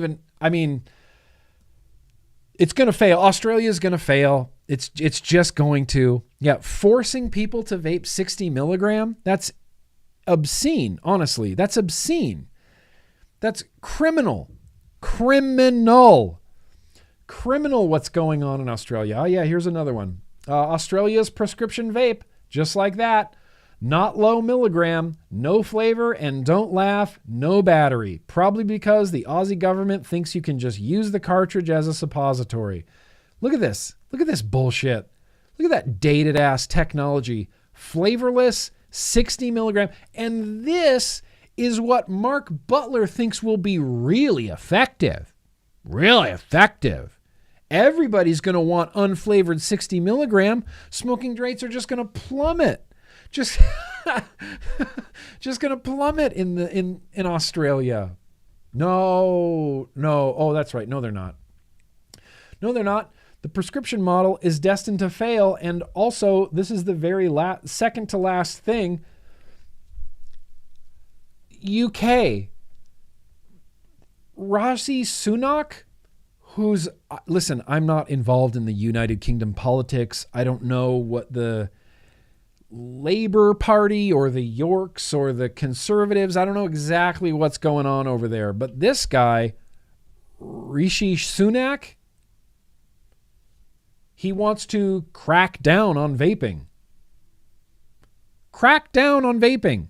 going to fail. Australia's going to fail. It's just going to. Yeah, forcing people to vape 60 milligram, that's obscene, honestly. That's obscene. That's criminal. Criminal what's going on in Australia. Oh yeah, here's another one. Australia's prescription vape, just like that. Not low milligram, no flavor, and don't laugh, no battery. Probably because the Aussie government thinks you can just use the cartridge as a suppository. Look at this. Look at this bullshit. Look at that dated ass technology. Flavorless, 60 milligram. And this is what Mark Butler thinks will be really effective. Really effective. Everybody's going to want unflavored 60 milligram. Smoking rates are just going to plummet. Just going to plummet in Australia. No. Oh, that's right. No, they're not. The prescription model is destined to fail. And also, this is the very second to last thing. UK. Rishi Sunak, who's, listen, I'm not involved in the United Kingdom politics. I don't know what the Labour Party or the Yorks or the Conservatives, I don't know exactly what's going on over there. But this guy, Rishi Sunak, he wants to crack down on vaping. Crack down on vaping.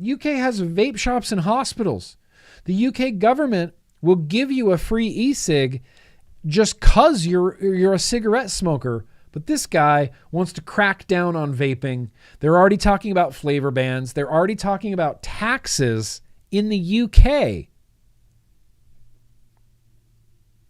UK has vape shops in hospitals. The UK government will give you a free e-cig just because you're a cigarette smoker. But this guy wants to crack down on vaping. They're already talking about flavor bans. They're already talking about taxes in the UK.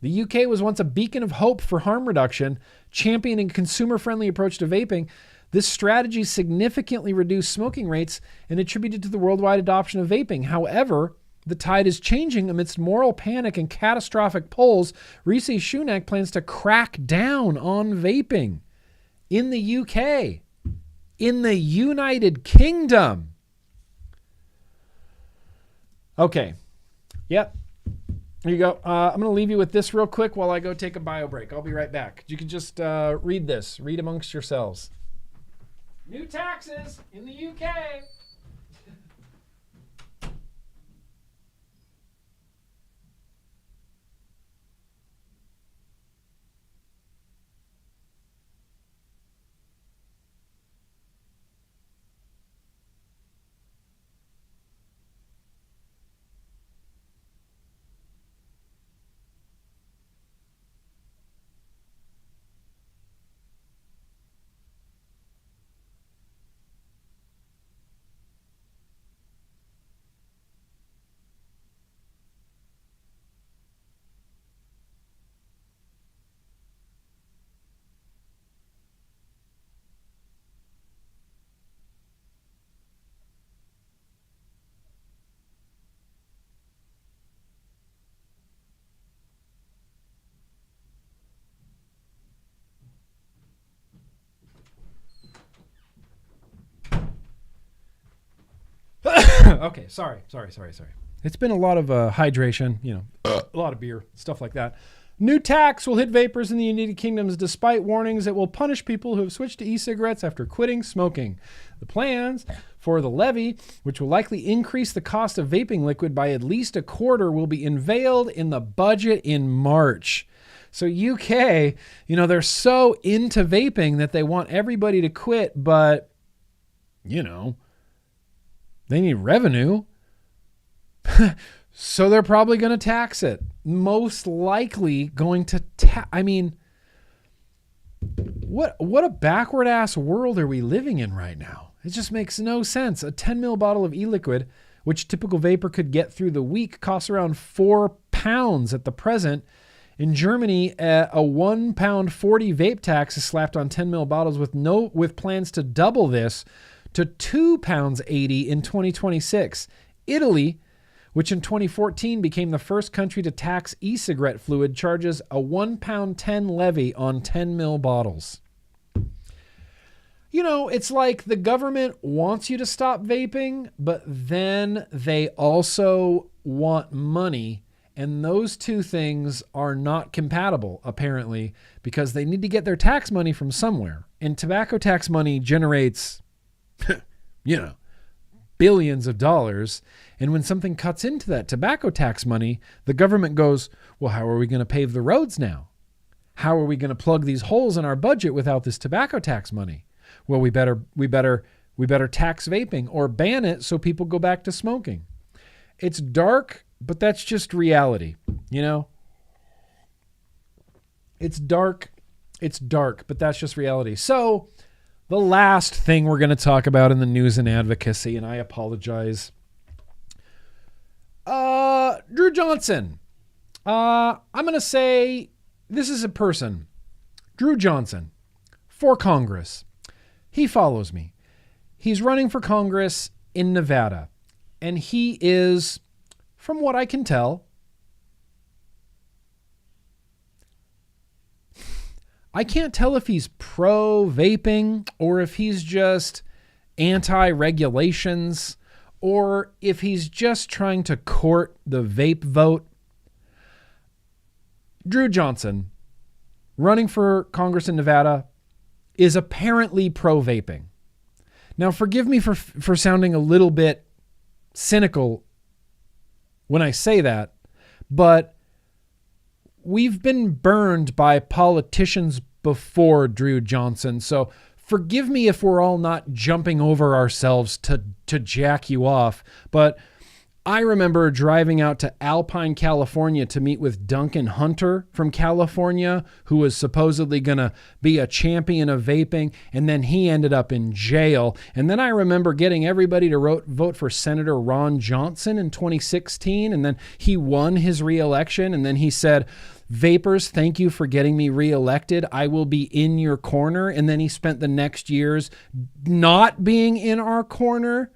The UK was once a beacon of hope for harm reduction, championing a consumer-friendly approach to vaping. This strategy significantly reduced smoking rates and attributed to the worldwide adoption of vaping. However, the tide is changing amidst moral panic and catastrophic polls. Rishi Sunak plans to crack down on vaping in the UK, in the United Kingdom. Okay. Yep. Here you go. I'm going to leave you with this real quick while I go take a bio break. I'll be right back. You can just read this. Read amongst yourselves. New taxes in the UK. Okay, sorry. It's been a lot of hydration, a lot of beer, stuff like that. New tax will hit vapors in the United Kingdom despite warnings it will punish people who have switched to e-cigarettes after quitting smoking. The plans for the levy, which will likely increase the cost of vaping liquid by at least a quarter, will be unveiled in the budget in March. So UK, they're so into vaping that they want everybody to quit, but, they need revenue. So they're probably going to tax it. Most likely going to what a backward ass world are we living in right now? It just makes no sense. A 10 ml bottle of e-liquid, which typical vapor could get through the week, costs around £4 at the present. In Germany, a £1.40 vape tax is slapped on 10 ml bottles with plans to double this to £2.80 in 2026. Italy, which in 2014 became the first country to tax e-cigarette fluid, charges a £1.10 levy on 10 ml bottles. It's like the government wants you to stop vaping, but then they also want money. And those two things are not compatible, apparently, because they need to get their tax money from somewhere. And tobacco tax money generates, billions of dollars. And when something cuts into that tobacco tax money, the government goes, well, how are we going to pave the roads now? How are we going to plug these holes in our budget without this tobacco tax money? Well, we better tax vaping or ban it so people go back to smoking. It's dark, but that's just reality, It's dark, but that's just reality. So the last thing we're going to talk about in the news and advocacy, and I apologize. Drew Johnson. I'm going to say this is a person. Drew Johnson for Congress. He follows me. He's running for Congress in Nevada. And he is, from what I can tell, I can't tell if he's pro-vaping or if he's just anti-regulations or if he's just trying to court the vape vote. Drew Johnson, running for Congress in Nevada, is apparently pro-vaping. Now, forgive me for sounding a little bit cynical when I say that, but we've been burned by politicians before Drew Johnson. So forgive me if we're all not jumping over ourselves to jack you off. But I remember driving out to Alpine, California to meet with Duncan Hunter from California, who was supposedly going to be a champion of vaping, and then he ended up in jail. And then I remember getting everybody to vote for Senator Ron Johnson in 2016, and then he won his re-election, and then he said, "Vapers, thank you for getting me reelected. I will be in your corner." And then he spent the next years not being in our corner.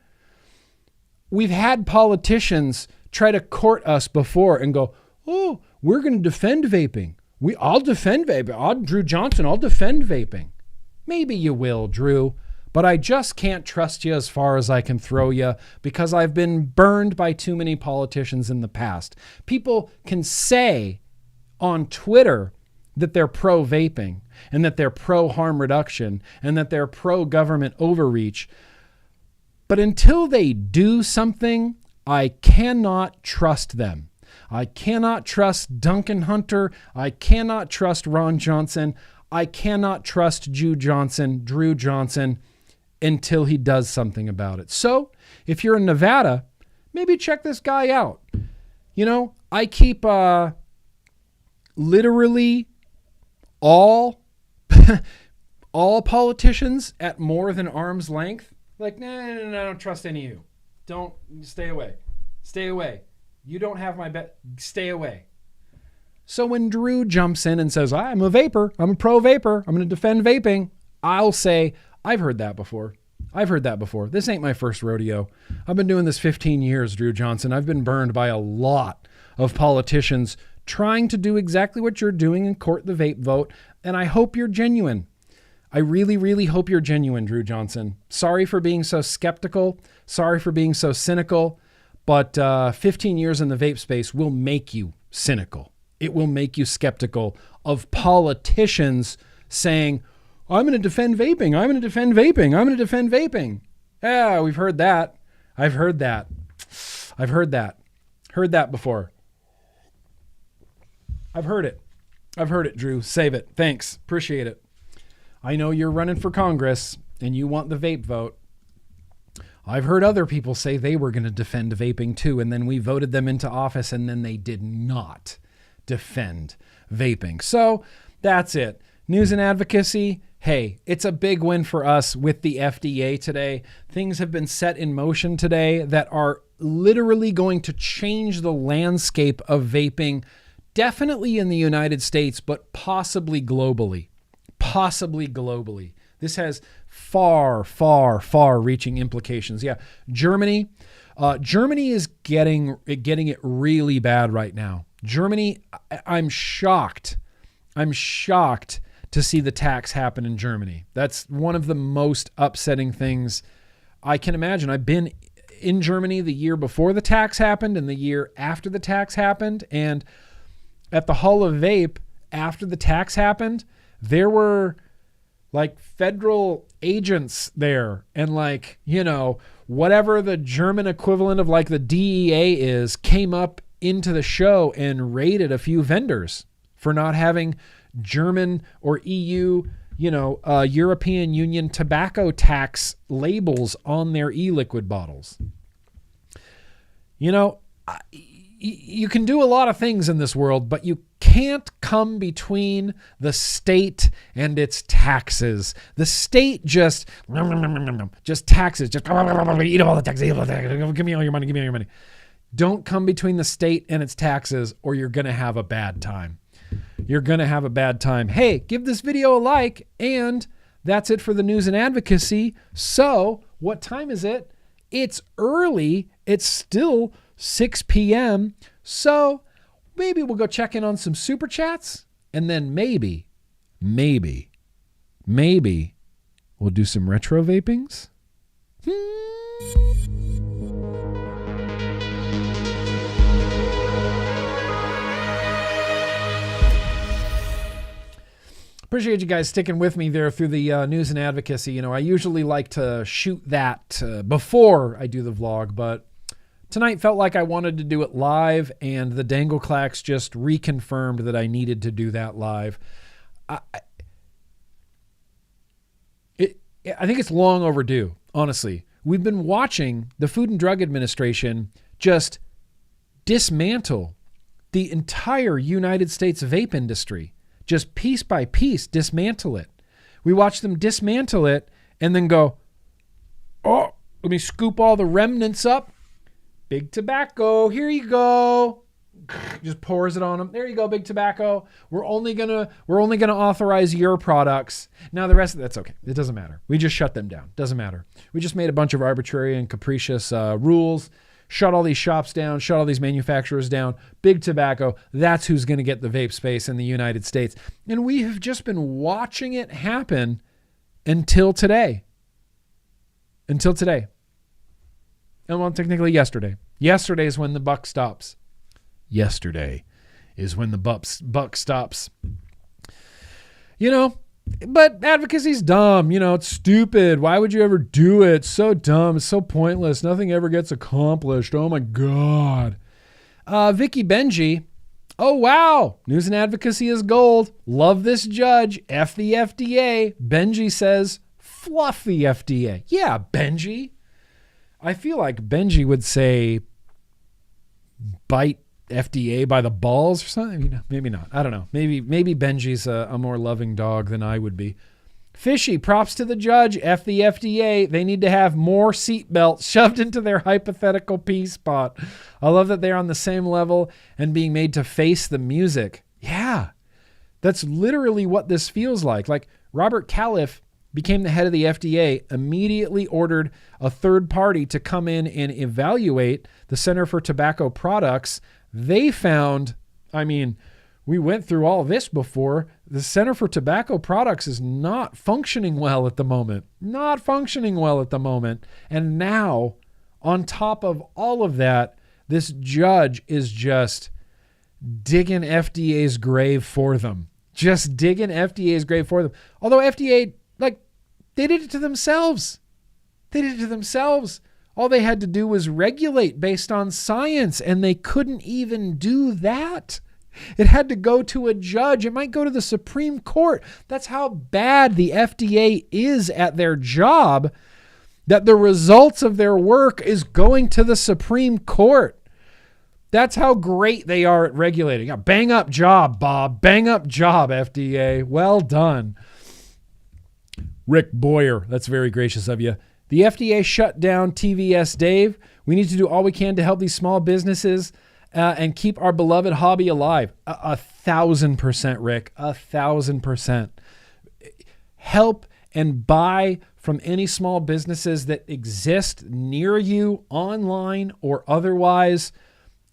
We've had politicians try to court us before and go, "Oh, we're going to defend vaping. I'll defend vaping. Drew Johnson, I'll defend vaping." Maybe you will, Drew, but I just can't trust you as far as I can throw you because I've been burned by too many politicians in the past. People can say on Twitter that they're pro-vaping and that they're pro-harm reduction and that they're pro-government overreach. But until they do something, I cannot trust them. I cannot trust Duncan Hunter. I cannot trust Ron Johnson. I cannot trust Drew Johnson until he does something about it. So if you're in Nevada, maybe check this guy out. I keep literally all politicians at more than arm's length. Like, no, I don't trust any of you. Don't, stay away. Stay away. You don't have my bet. Stay away. So when Drew jumps in and says, I'm a vapor, I'm a pro-vapor, I'm going to defend vaping, I'll say, I've heard that before. This ain't my first rodeo. I've been doing this 15 years, Drew Johnson. I've been burned by a lot of politicians trying to do exactly what you're doing and court the vape vote, and I hope you're genuine. I really, really hope you're genuine, Drew Johnson. Sorry for being so skeptical. Sorry for being so cynical, but 15 years in the vape space will make you cynical. It will make you skeptical of politicians saying, I'm going to defend vaping. I'm going to defend vaping. I'm going to defend vaping. Yeah, we've heard that. I've heard that. I've heard that. Heard that before. I've heard it. I've heard it, Drew. Save it. Thanks. Appreciate it. I know you're running for Congress and you want the vape vote. I've heard other people say they were going to defend vaping too, and then we voted them into office and then they did not defend vaping. So that's it. News and advocacy. Hey, it's a big win for us with the FDA today. Things have been set in motion today that are literally going to change the landscape of vaping, definitely in the United States, but possibly globally. Possibly globally. This has far, far, far reaching implications. Yeah, Germany is getting it really bad right now. Germany, I'm shocked. I'm shocked to see the tax happen in Germany. That's one of the most upsetting things I can imagine. I've been in Germany the year before the tax happened and the year after the tax happened. And at the Hall of Vape, after the tax happened, there were like federal agents there and like, you know, whatever the German equivalent of like the DEA is, came up into the show and raided a few vendors for not having German or EU, European Union tobacco tax labels on their e-liquid bottles. You know, you can do a lot of things in this world, but you can't come between the state and its taxes. The state just taxes, just eat all the taxes. Give me all your money. Give me all your money. Don't come between the state and its taxes, or you're going to have a bad time. You're going to have a bad time. Hey, give this video a like, and that's it for the news and advocacy. So, what time is it? It's early. It's still 6 p.m. So, maybe we'll go check in on some super chats, and then maybe we'll do some retro vapings. Appreciate you guys sticking with me there through the news and advocacy. You know, I usually like to shoot that before I do the vlog, but tonight felt like I wanted to do it live, and the Dangle Clacks just reconfirmed that I needed to do that live. I think it's long overdue, honestly. We've been watching the Food and Drug Administration just dismantle the entire United States vape industry. Just piece by piece, dismantle it. We watch them dismantle it and then go, oh, let me scoop all the remnants up. Big Tobacco, here you go. Just pours it on them. There you go, Big Tobacco. We're only gonna authorize your products. Now the rest of that's okay. It doesn't matter. We just shut them down. Doesn't matter. We just made a bunch of arbitrary and capricious rules. Shut all these shops down, shut all these manufacturers down. Big Tobacco, that's who's going to get the vape space in the United States. And we have just been watching it happen until today. Until today. And well, technically yesterday. Yesterday is when the buck stops. Yesterday is when the buck stops. You know, but advocacy's dumb. You know, it's stupid. Why would you ever do it? It's so dumb. It's so pointless. Nothing ever gets accomplished. Oh my God. Vicky Benji. Oh, wow. News and advocacy is gold. Love this judge. F the FDA. Benji says, fluff the FDA. Yeah, Benji. I feel like Benji would say, bite FDA by the balls or something. You know, maybe not. I don't know. Maybe Benji's a more loving dog than I would be. Fishy, props to the judge. F the FDA. They need to have more seatbelts shoved into their hypothetical pee spot. I love that they're on the same level and being made to face the music. Yeah, that's literally what this feels like. Like Robert Califf became the head of the FDA, immediately ordered a third party to come in and evaluate the Center for Tobacco Products. They found, we went through all this before. The Center for Tobacco Products is not functioning well at the moment. Not functioning well at the moment. And now On top of all of that, this judge is just digging FDA's grave for them. Just digging FDA's grave for them. Although FDA, like, they did it to themselves. They did it to themselves. All they had to do was regulate based on science, and they couldn't even do that. It had to go to a judge. It might go to the Supreme Court. That's how bad the FDA is at their job, that the results of their work is going to the Supreme Court. That's how great they are at regulating. Yeah, bang up job, Bob. Bang up job, FDA. Well done. Rick Boyer, that's very gracious of you. The FDA shut down TVS Dave. We need to do all we can to help these small businesses and keep our beloved hobby alive. 1,000%, Rick. 1,000%. Help and buy from any small businesses that exist near you, online or otherwise.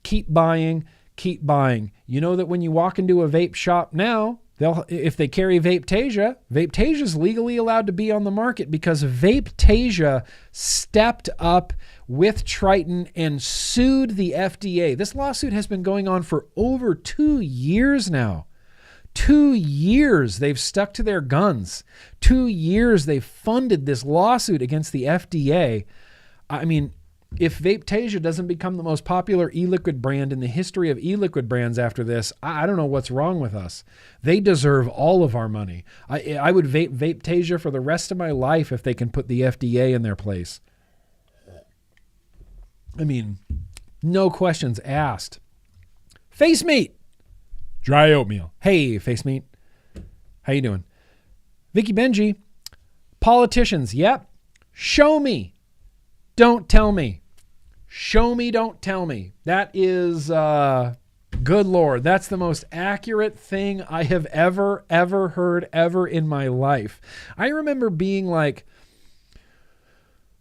Keep buying, keep buying. You know that when you walk into a vape shop now, if they carry Vapetasia, Vapetasia is legally allowed to be on the market because Vapetasia stepped up with Triton and sued the FDA. This lawsuit has been going on for over 2 years now. 2 years they've stuck to their guns. 2 years they've funded this lawsuit against the FDA. I mean, if Vapetasia doesn't become the most popular e-liquid brand in the history of e-liquid brands after this, I don't know what's wrong with us. They deserve all of our money. I would vape Vapetasia for the rest of my life if they can put the FDA in their place. I mean, no questions asked. Face meat. Dry oatmeal. Hey, face meat. How you doing? Vicky Benji. Politicians. Yep. Show me. Don't tell me. Show me, don't tell me. That is, good Lord, that's the most accurate thing I have ever heard ever in my life. I remember being like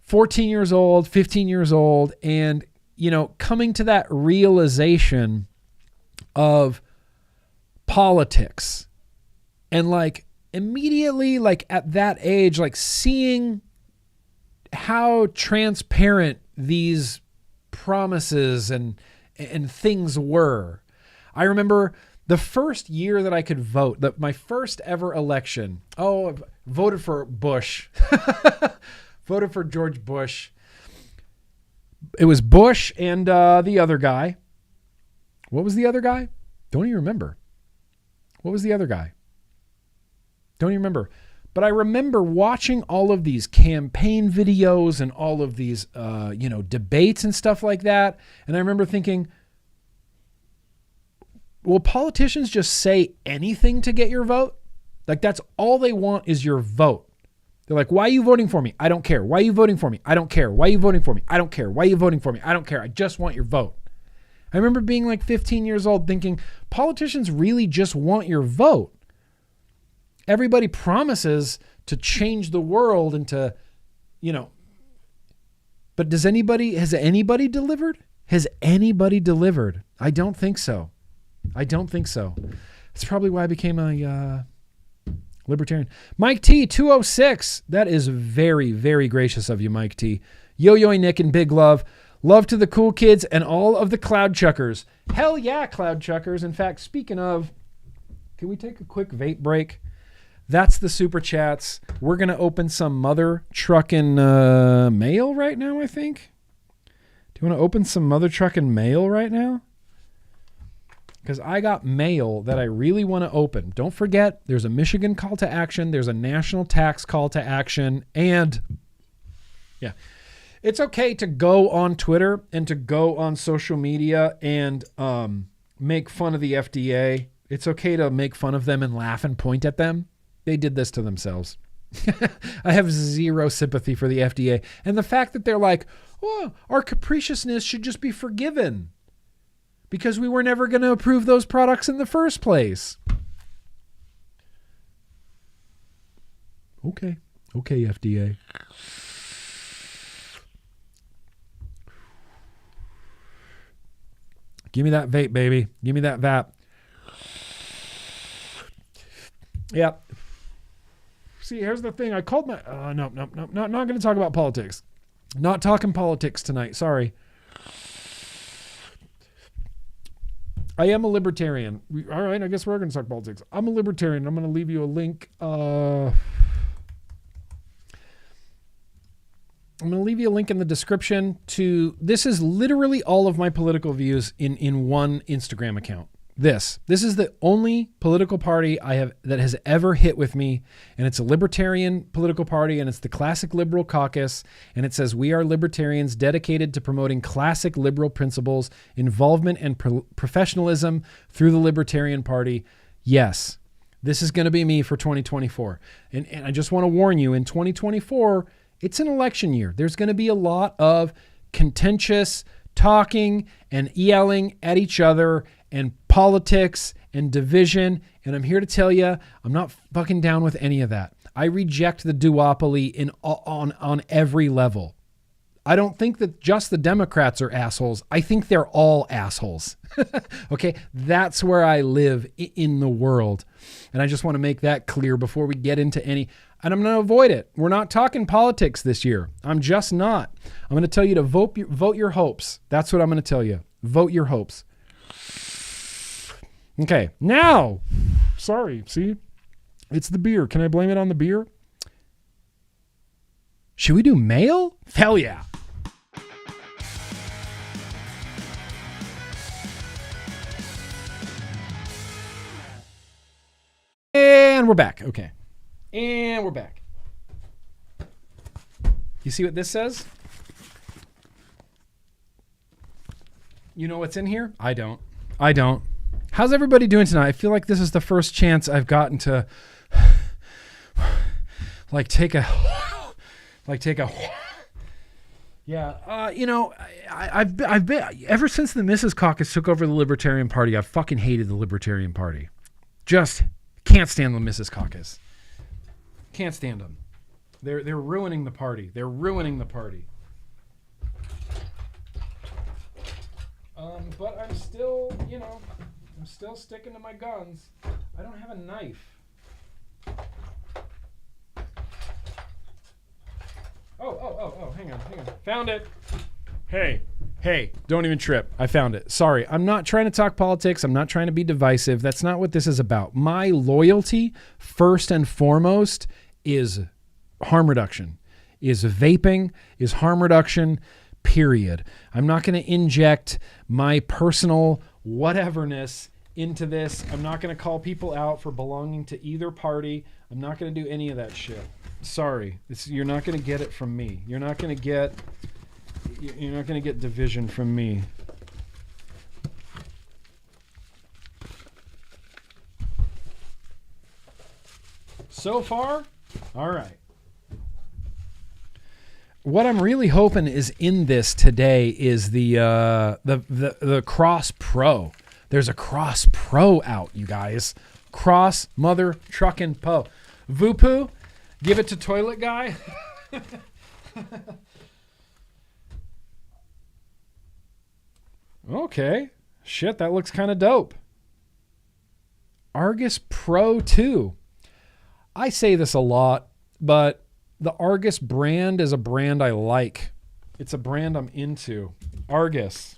14 years old, 15 years old, and, you know, coming to that realization of politics and like immediately, like at that age, like seeing how transparent these promises and things were. I remember the first year that I could vote, my first ever election. Oh, I voted for Bush. Voted for George Bush. It was Bush and the other guy. What was the other guy? Don't even remember. What was the other guy? Don't even remember. But I remember watching all of these campaign videos and all of these, debates and stuff like that. And I remember thinking, will politicians just say anything to get your vote? Like, that's all they want is your vote. They're like, why are you voting for me? I don't care. Why are you voting for me? I don't care. Why are you voting for me? I don't care. Why are you voting for me? I don't care. I just want your vote. I remember being like 15 years old thinking, politicians really just want your vote. Everybody promises to change the world and to, but has anybody delivered? Has anybody delivered? I don't think so. That's probably why I became a libertarian. Mike T, 206. That is very, very gracious of you, Mike T. Yo-Yo Nick and Big Love. Love to the cool kids and all of the cloud chuckers. Hell yeah, cloud chuckers. In fact, speaking of, can we take a quick vape break? That's the super chats. We're going to open some mother trucking mail right now, I think. Do you want to open some mother trucking mail right now? Because I got mail that I really want to open. Don't forget, there's a Michigan call to action. There's a national tax call to action. And yeah, it's okay to go on Twitter and to go on social media and make fun of the FDA. It's okay to make fun of them and laugh and point at them. They did this to themselves. I have zero sympathy for the FDA. And the fact that they're like, oh, our capriciousness should just be forgiven because we were never going to approve those products in the first place. Okay, FDA. Give me that vape, baby. Give me that vap. Yeah. See, here's the thing. I called my... no, not going to talk about politics. Not talking politics tonight. Sorry. I am a libertarian. All right, I guess we're going to talk politics. I'm a libertarian. I'm going to leave you a link. I'm going to leave you a link in the description to, this is literally all of my political views in one Instagram account. This is the only political party I have that has ever hit with me, and it's a libertarian political party, and it's the Classic Liberal Caucus, and it says, we are libertarians dedicated to promoting classic liberal principles, involvement, and professionalism through the Libertarian Party. Yes, this is going to be me for 2024. And I just want to warn you, in 2024, it's an election year. There's going to be a lot of contentious talking and yelling at each other and politics and division. And I'm here to tell you, I'm not fucking down with any of that. I reject the duopoly on every level. I don't think that just the Democrats are assholes. I think they're all assholes. Okay, that's where I live in the world. And I just want to make that clear before we get into any, and I'm going to avoid it. We're not talking politics this year. I'm just not. I'm going to tell you to vote your hopes. That's what I'm going to tell you. Vote your hopes. Okay, now, sorry, see, it's the beer. Can I blame it on the beer? Should we do mail? Hell yeah. And we're back. Okay. And we're back. You see what this says? You know what's in here? I don't. How's everybody doing tonight? I feel like this is the first chance I've gotten to take a yeah. I've been ever since the Mrs. Caucus took over the Libertarian Party. I've fucking hated the Libertarian Party. Just can't stand the Mrs. Caucus. Can't stand them. They're ruining the party. They're ruining the party. But I'm still, I'm still sticking to my guns. I don't have a knife. Oh, hang on. Found it. Hey, don't even trip. I found it. Sorry, I'm not trying to talk politics. I'm not trying to be divisive. That's not what this is about. My loyalty, first and foremost, is harm reduction, is vaping, is harm reduction, period. I'm not going to inject my personal whateverness into this. I'm not going to call people out for belonging to either party. I'm not going to do any of that shit. Sorry. You're not going to get it from me. You're not going to get division from me. So far, all right. What I'm really hoping is in this today is the Cross Pro. There's a Cross Pro out, you guys. Cross mother truckin' po. Voopoo, give it to toilet guy. Okay. Shit, that looks kind of dope. Argus Pro 2. I say this a lot, but the Argus brand is a brand I like. It's a brand I'm into. Argus.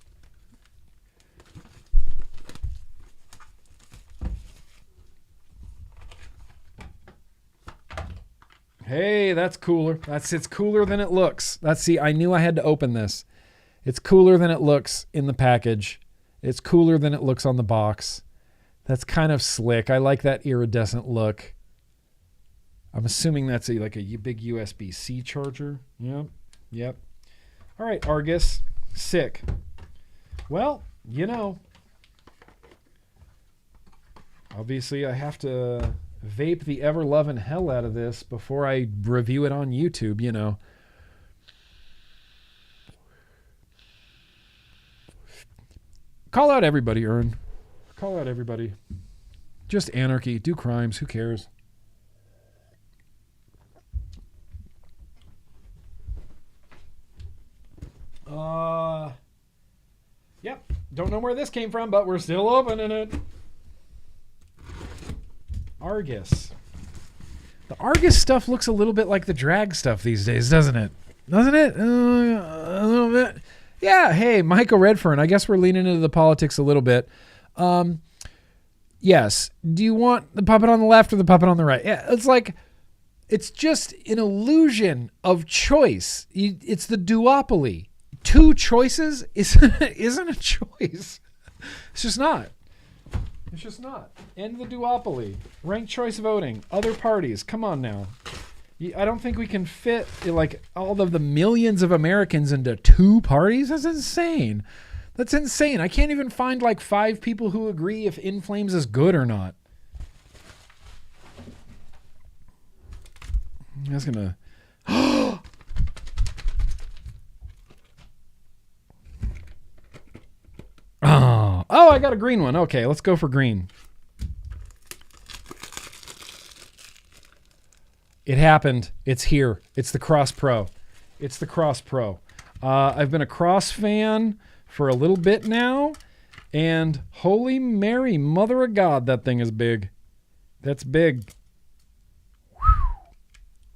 Hey, that's cooler. It's cooler than it looks. I knew I had to open this. It's cooler than it looks in the package. It's cooler than it looks on the box. That's kind of slick. I like that iridescent look. I'm assuming that's a big USB-C charger. Yep. All right, Argus. Sick. Well, obviously I have to vape the ever-loving hell out of this before I review it on YouTube, Call out everybody, Ern. Call out everybody. Just anarchy. Do crimes. Who cares? Yep. Don't know where this came from, but we're still opening it. Argus. The Argus stuff looks a little bit like the drag stuff these days, doesn't it? doesn't it? A little bit. Yeah. Hey, Michael Redfern. I guess we're leaning into the politics a little bit. Yes. Do you want the puppet on the left or the puppet on the right? Yeah. It's like, it's just an illusion of choice. It's the duopoly. Two choices isn't a choice. It's just not. It's just not. End the duopoly. Ranked choice voting. Other parties. Come on now. I don't think we can fit like all of the millions of Americans into two parties. That's insane. That's insane. I can't even find like 5 people who agree if In Flames is good or not. That's gonna. Oh, I got a green one. Okay, let's go for green. It happened. It's here. It's the Cross Pro. It's the Cross Pro. I've been a Cross fan for a little bit now, and holy Mary, mother of God, that thing is big. That's big.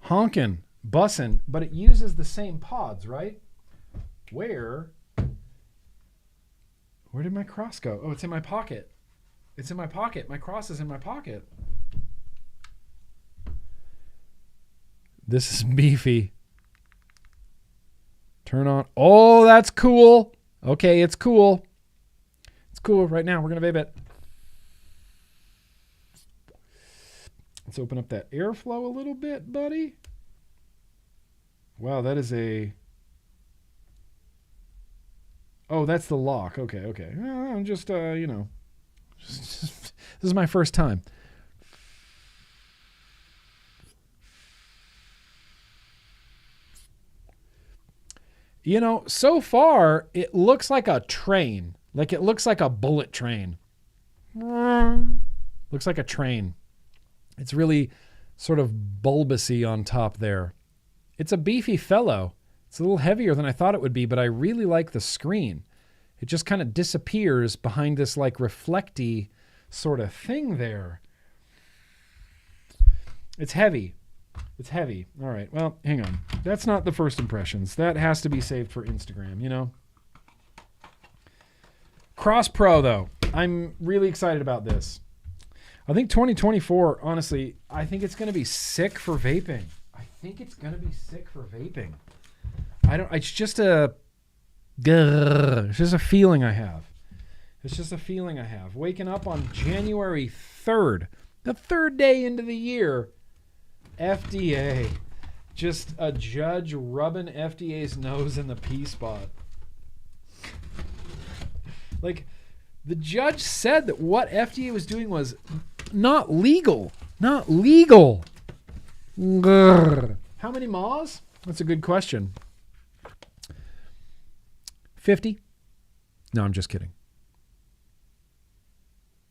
Honkin', bussin', but it uses the same pods, right? Where did my cross go? Oh, it's in my pocket. It's in my pocket. My cross is in my pocket. This is beefy. Turn on. Oh, that's cool. Okay, it's cool. It's cool. Right now, we're going to vape it. Let's open up that airflow a little bit, buddy. Wow, that is a... Oh, that's the lock. Okay. I'm just, you know, this is my first time. You know, so far, it looks like a train. Like it looks like a bullet train. Looks like a train. It's really sort of bulbousy on top there. It's a beefy fellow. It's a little heavier than I thought it would be, but I really like the screen. It just kind of disappears behind this like reflecty sort of thing there. It's heavy. It's heavy. All right. Well, hang on. That's not the first impressions. That has to be saved for Instagram, you know? Cross Pro, though. I'm really excited about this. I think 2024, honestly, I think it's going to be sick for vaping. It's just a feeling I have. Waking up on January 3rd, the third day into the year, FDA. Just a judge rubbing FDA's nose in the P spot. Like, the judge said that what FDA was doing was not legal. Not legal. Grr. How many maws? That's a good question. 50? No, I'm just kidding.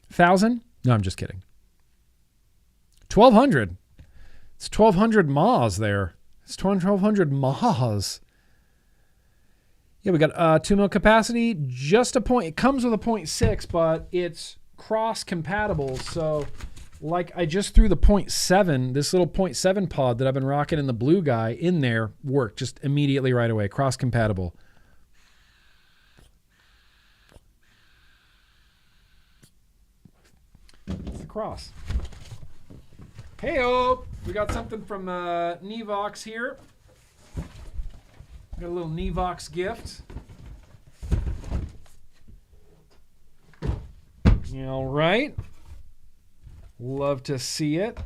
1,000? No, I'm just kidding. 1,200. It's 1,200 maws there. It's 1,200 maws. Yeah, we got 2 mil capacity. Just a point. It comes with a 0.6, but it's cross compatible. So, like, I just threw the 0.7, this little 0.7 pod that I've been rocking in the blue guy in there, worked just immediately right away. Cross compatible. It's the cross. Hey-o! We got something from Nevox here. Got a little Nevox gift. All right. Love to see it.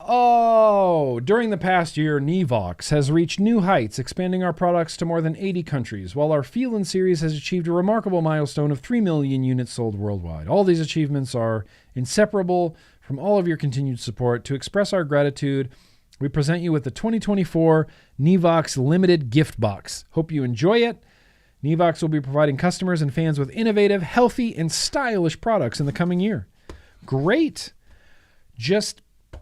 Oh, during the past year, Nevox has reached new heights, expanding our products to more than 80 countries, while our Feelin' series has achieved a remarkable milestone of 3 million units sold worldwide. All these achievements are inseparable from all of your continued support. To express our gratitude, we present you with the 2024 Nevox Limited Gift Box. Hope you enjoy it. Nevox will be providing customers and fans with innovative, healthy, and stylish products in the coming year. Great. Just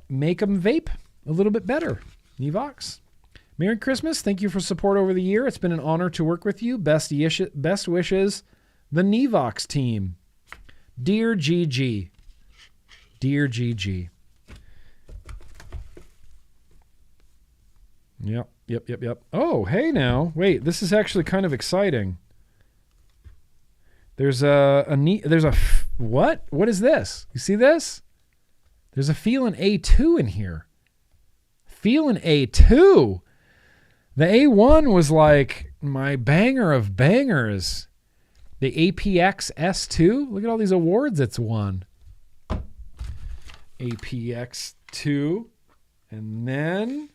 make them vape a little bit better. Nevox. Merry Christmas. Thank you for support over the year. It's been an honor to work with you. Best wishes, the Nevox team. Dear GG. Dear GG. Yep. Yep. Oh, hey now. Wait, this is actually kind of exciting. There's what? What is this? You see this? There's a Feelin' A2 in here. Feelin' A2. The A1 was like my banger of bangers. The APX S2. Look at all these awards it's won. APX 2. And then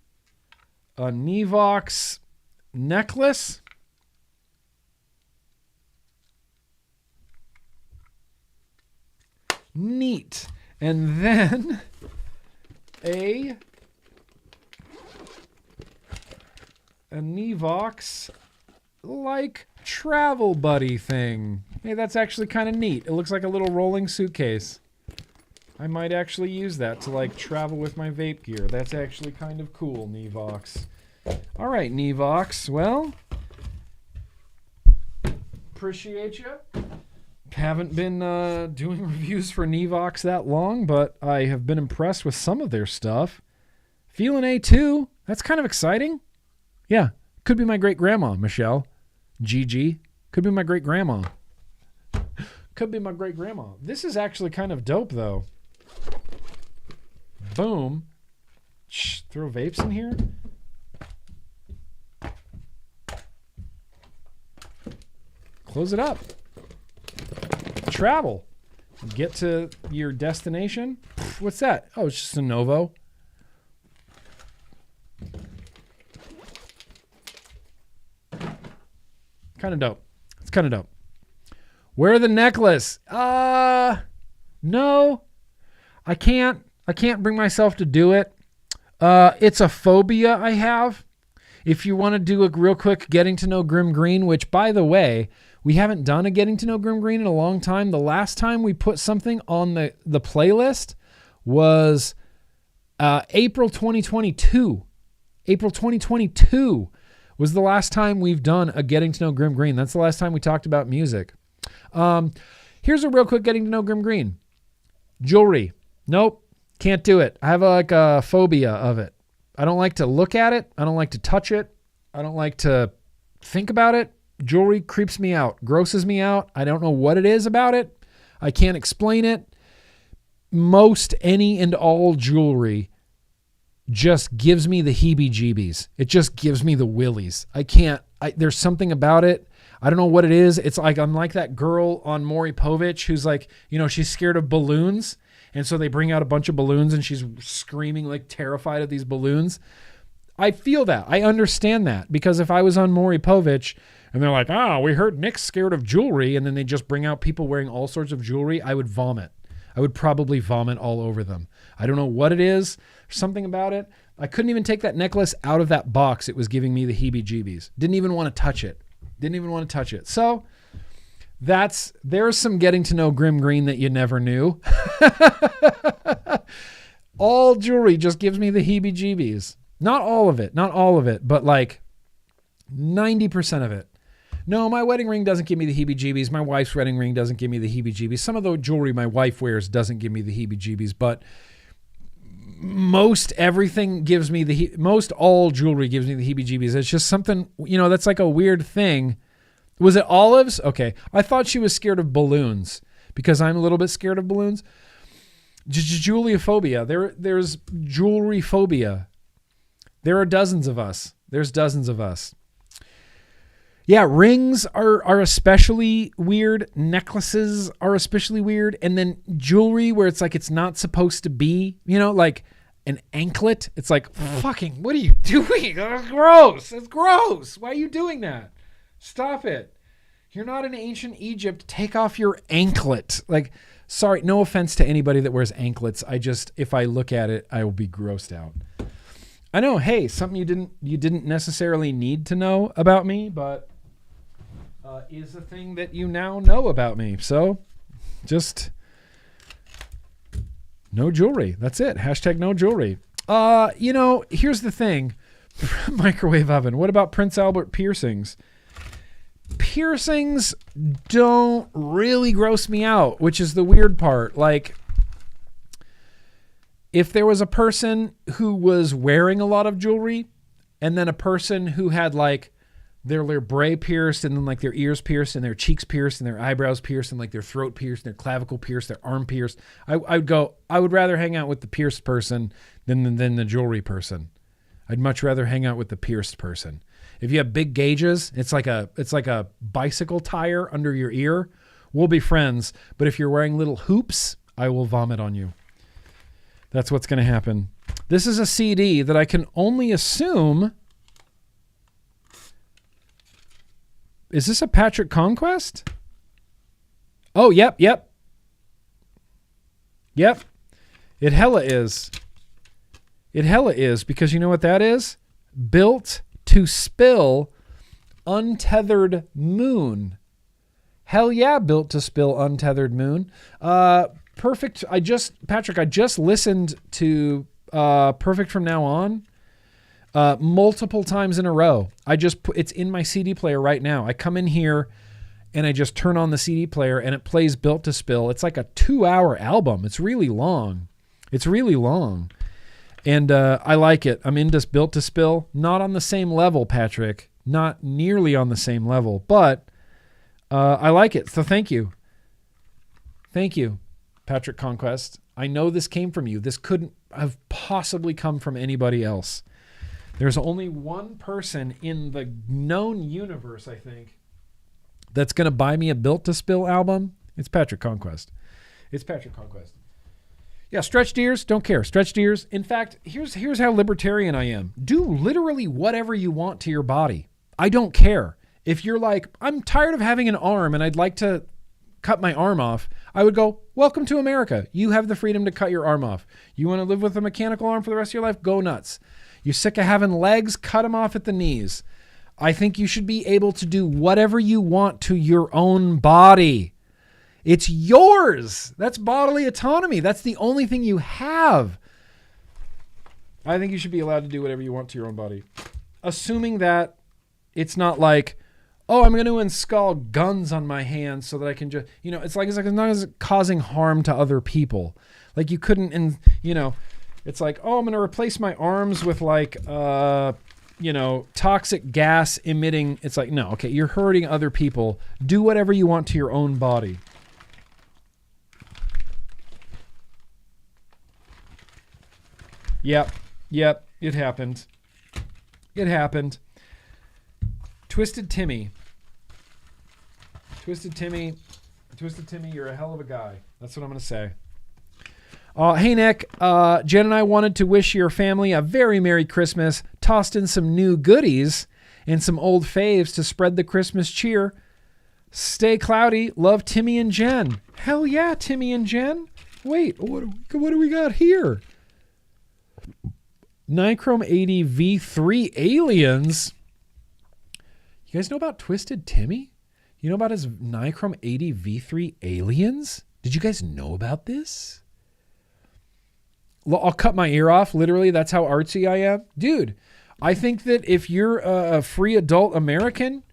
a Nevox necklace. Neat. And then a Nevox like travel buddy thing. Hey, that's actually kind of neat. It looks like a little rolling suitcase. I might actually use that to like travel with my vape gear. That's actually kind of cool, Nevox. All right, Nevox. Well, appreciate you. Haven't been doing reviews for Nevox that long, but I have been impressed with some of their stuff. Feelin' A2. That's kind of exciting. Yeah, could be my great-grandma, Michelle. GG. Could be my great-grandma. Could be my great-grandma. This is actually kind of dope, though. Boom. Shh, throw vapes in here. Close it up. Travel. Get to your destination. What's that? Oh, it's just a Novo. Kind of dope. It's kind of dope. Wear the necklace. No. I can't bring myself to do it. It's a phobia I have. If you want to do a real quick getting to know GrimmGreen, which by the way, we haven't done a getting to know GrimmGreen in a long time. The last time we put something on the playlist was April 2022. April 2022 was the last time we've done a getting to know GrimmGreen. That's the last time we talked about music. Here's a real quick getting to know GrimmGreen. Jewelry. Nope. Can't do it. I have a phobia of it. I don't like to look at it. I don't like to touch it. I don't like to think about it. Jewelry creeps me out, grosses me out. I don't know what it is about it. I can't explain it. Most any and all jewelry just gives me the heebie-jeebies. It just gives me the willies. There's something about it. I don't know what it is. It's like I'm like that girl on Maury Povich who's like, she's scared of balloons. And so they bring out a bunch of balloons and she's screaming like terrified of these balloons. I feel that. I understand that because if I was on Maury Povich and they're like, we heard Nick's scared of jewelry, and then they just bring out people wearing all sorts of jewelry, I would vomit. I would probably vomit all over them. I don't know what it is. There's something about it. I couldn't even take that necklace out of that box. It was giving me the heebie-jeebies. Didn't even want to touch it. So there's some getting to know GrimmGreen that you never knew. All jewelry just gives me the heebie-jeebies. Not all of it, but like 90% of it. No, my wedding ring doesn't give me the heebie-jeebies. My wife's wedding ring doesn't give me the heebie-jeebies. Some of the jewelry my wife wears doesn't give me the heebie-jeebies, but most everything gives me most all jewelry gives me the heebie-jeebies. It's just something, that's like a weird thing. Was it olives? Okay. I thought she was scared of balloons because I'm a little bit scared of balloons. Juliophobia. There's jewelry phobia. There are dozens of us. There's dozens of us. Yeah, rings are especially weird. Necklaces are especially weird. And then jewelry where it's like it's not supposed to be, like an anklet. It's like, fucking, what are you doing? That's gross. That's gross. Why are you doing that? Stop it. You're not in ancient Egypt. Take off your anklet. Like, sorry, no offense to anybody that wears anklets. If I look at it, I will be grossed out. I know, hey, something you didn't necessarily need to know about me, but is a thing that you now know about me. So just no jewelry. That's it. Hashtag no jewelry. Here's the thing. Microwave oven. What about Prince Albert piercings? Piercings don't really gross me out, which is the weird part. Like, if there was a person who was wearing a lot of jewelry, and then a person who had like their bray pierced and then like their ears pierced and their cheeks pierced and their eyebrows pierced and like their throat pierced and their clavicle pierced, their arm pierced, I would rather hang out with the pierced person than the jewelry person. I'd much rather hang out with the pierced person. If you have big gauges, it's like a bicycle tire under your ear. We'll be friends. But if you're wearing little hoops, I will vomit on you. That's what's going to happen. This is a CD that I can only assume. Is this a Patrick Conquest? Oh, yep. It hella is. It hella is, because you know what that is? Built to Spill Untethered Moon. Hell yeah, Built to Spill Untethered Moon. Perfect. I just listened to Perfect From Now On multiple times in a row. It's in my CD player right now. I come in here and I just turn on the CD player and it plays Built to Spill. It's like a 2-hour album. It's really long. And I like it. I'm into Built to Spill. Not on the same level, Patrick. Not nearly on the same level, but I like it. So thank you. Thank you, Patrick Conquest. I know this came from you. This couldn't have possibly come from anybody else. There's only one person in the known universe, I think, that's going to buy me a Built to Spill album. It's Patrick Conquest. Yeah, stretched ears, don't care. Stretched ears. In fact, here's how libertarian I am. Do literally whatever you want to your body. I don't care. If you're like, I'm tired of having an arm and I'd like to cut my arm off, I would go, welcome to America. You have the freedom to cut your arm off. You want to live with a mechanical arm for the rest of your life? Go nuts. You're sick of having legs? Cut them off at the knees. I think you should be able to do whatever you want to your own body. It's yours. That's bodily autonomy. That's the only thing you have. I think you should be allowed to do whatever you want to your own body. Assuming that it's not like, oh, I'm going to install guns on my hands so that I can just, it's like as long as it's causing harm to other people. Like you couldn't, it's like, oh, I'm going to replace my arms with like, toxic gas emitting. It's like, no, okay, you're hurting other people. Do whatever you want to your own body. Yep, it happened. Twisted Timmy, you're a hell of a guy. That's what I'm going to say. Hey, Nick, Jen and I wanted to wish your family a very Merry Christmas, tossed in some new goodies and some old faves to spread the Christmas cheer. Stay cloudy. Love, Timmy and Jen. Hell yeah, Timmy and Jen. Wait, what do we got here? Nichrome 80 V3 aliens. You guys know about Twisted Timmy? You know about his Nichrome 80 V3 aliens? Did you guys know about this? I'll cut my ear off. Literally, that's how artsy I am. Dude, I think that if you're a free adult American,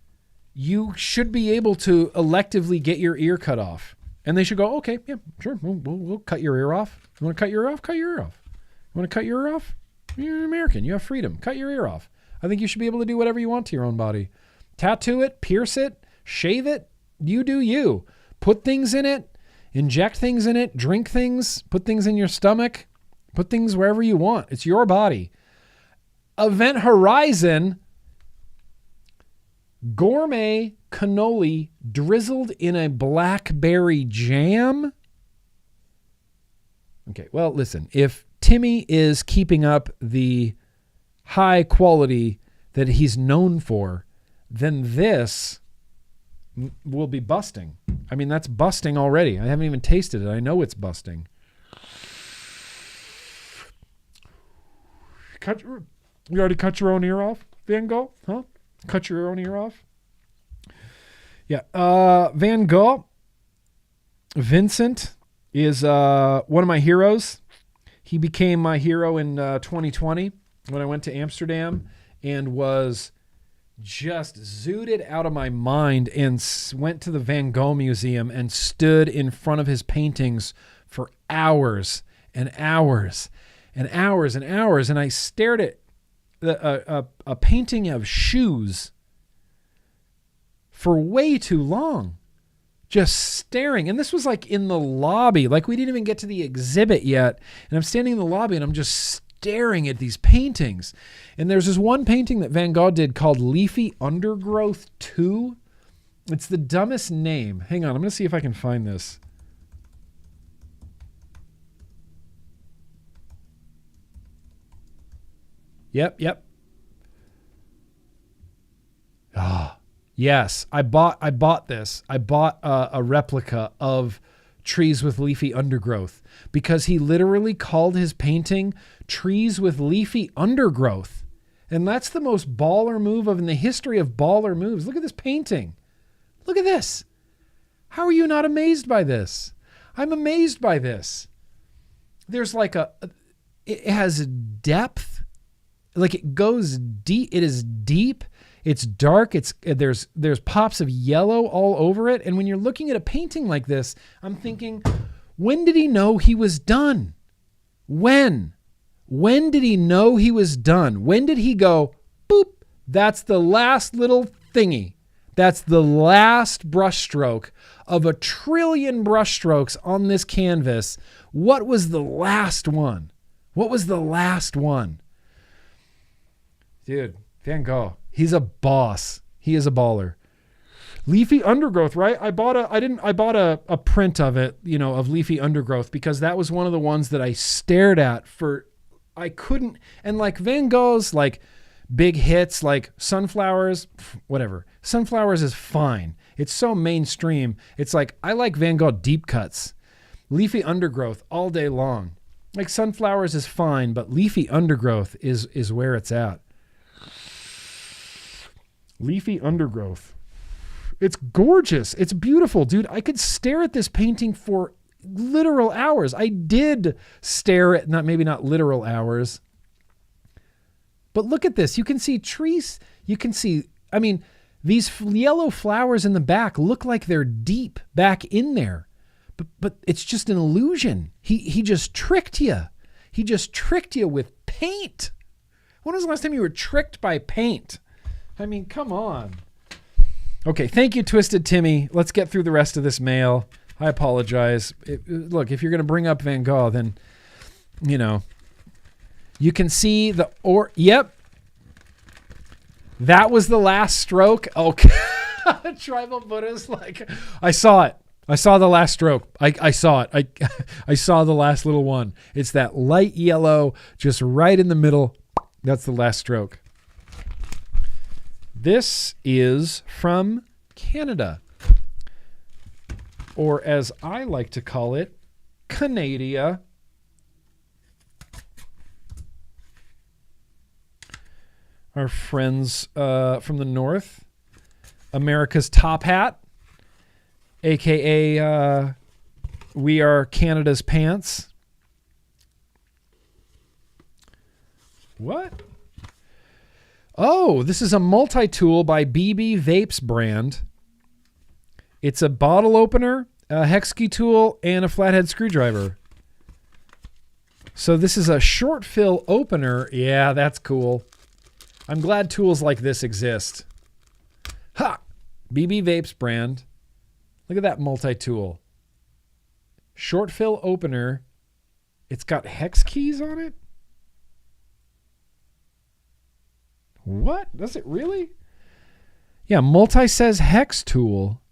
you should be able to electively get your ear cut off. And they should go, okay, yeah, sure, we'll cut your ear off. You want to cut your ear off? Cut your ear off. You want to cut your ear off? You're an American. You have freedom. Cut your ear off. I think you should be able to do whatever you want to your own body. Tattoo it, pierce it, shave it. You do you. Put things in it, inject things in it, drink things, put things in your stomach, put things wherever you want. It's your body. Event Horizon, gourmet cannoli drizzled in a blackberry jam. Okay, well, listen, if Timmy is keeping up the high quality that he's known for, then this will be busting. I mean, that's busting already. I haven't even tasted it. I know it's busting. You already cut your own ear off, Van Gogh? Huh? Cut your own ear off? Yeah. Van Gogh, Vincent, is one of my heroes. He became my hero in 2020 when I went to Amsterdam and was just zooted out of my mind and went to the Van Gogh Museum and stood in front of his paintings for hours and hours and hours and hours. And I stared at a painting of shoes for way too long, just staring. And this was like in the lobby, like we didn't even get to the exhibit yet. And I'm standing in the lobby and I'm just staring at these paintings. And there's this one painting that Van Gogh did called Leafy Undergrowth 2. It's the dumbest name. Hang on, I'm going to see if I can find this. Yep. Ah, yes. I bought this. I bought a replica of Trees with Leafy Undergrowth because he literally called his painting Trees with Leafy Undergrowth. And that's the most baller move in the history of baller moves. Look at this painting. Look at this. How are you not amazed by this? I'm amazed by this. There's like it has depth. Like it goes deep. It is deep. It's dark. There's pops of yellow all over it. And when you're looking at a painting like this, I'm thinking, when did he know he was done? When did he know he was done? When did he go, boop, that's the last little thingy. That's the last brushstroke of a trillion brushstrokes on this canvas. What was the last one? What was the last one? Dude, Van Gogh, he's a boss. He is a baller. Leafy Undergrowth, right? I bought a print of it, of Leafy Undergrowth because that was one of the ones that I stared at I couldn't, and like Van Gogh's like big hits like Sunflowers, whatever. Sunflowers is fine. It's so mainstream. It's like, I like Van Gogh deep cuts. Leafy Undergrowth all day long. Like Sunflowers is fine, but Leafy Undergrowth is where it's at. Leafy Undergrowth. It's gorgeous. It's beautiful, dude. I could stare at this painting for literal hours. I did stare at, maybe not literal hours. But look at this. You can see trees. You can see, these yellow flowers in the back look like they're deep back in there. But it's just an illusion. He just tricked you. He just tricked you with paint. When was the last time you were tricked by paint? Come on. Okay, thank you, Twisted Timmy. Let's get through the rest of this mail. I apologize. Look, if you're going to bring up Van Gogh, then, you can see yep. That was the last stroke. Okay. Tribal Buddha's like, I saw it. I saw the last stroke. I saw it. I saw the last little one. It's that light yellow, just right in the middle. That's the last stroke. This is from Canada, or as I like to call it, Canada. Our friends from the north, America's top hat, aka we are Canada's pants. What? Oh, this is a multi-tool by BB Vapes brand. It's a bottle opener, a hex key tool, and a flathead screwdriver. So this is a short fill opener. Yeah, that's cool. I'm glad tools like this exist. Ha! BB Vapes brand. Look at that multi-tool. Short fill opener. It's got hex keys on it? What? Does it really? Yeah, multi-says hex tool.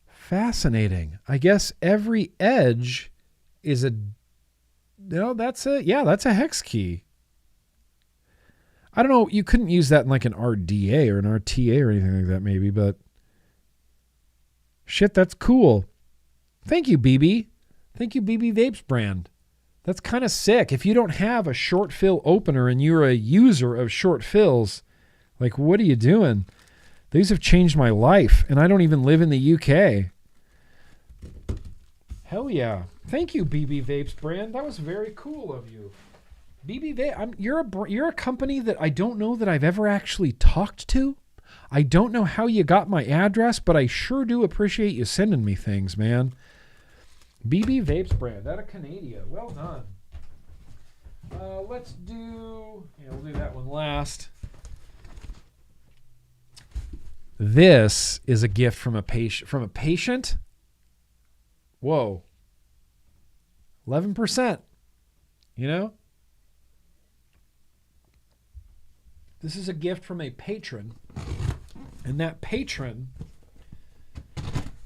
Fascinating. I guess every edge is that's a hex key. I don't know, you couldn't use that in like an RDA or an RTA or anything like that maybe, but shit, that's cool. Thank you, BB. Thank you, BB Vapes brand. That's kind of sick. If you don't have a short fill opener and you're a user of short fills, like, what are you doing? These have changed my life, and I don't even live in the UK. Hell yeah. Thank you, BB Vapes brand. That was very cool of you. BB Vape, you're a company that I don't know that I've ever actually talked to. I don't know how you got my address, but I sure do appreciate you sending me things, man. BB Vapes brand out of Canada. Well done. Let's do... Yeah, we'll do that one last. This is a gift from a patient. From a patient? Whoa. 11%. You know? This is a gift from a patron. And that patron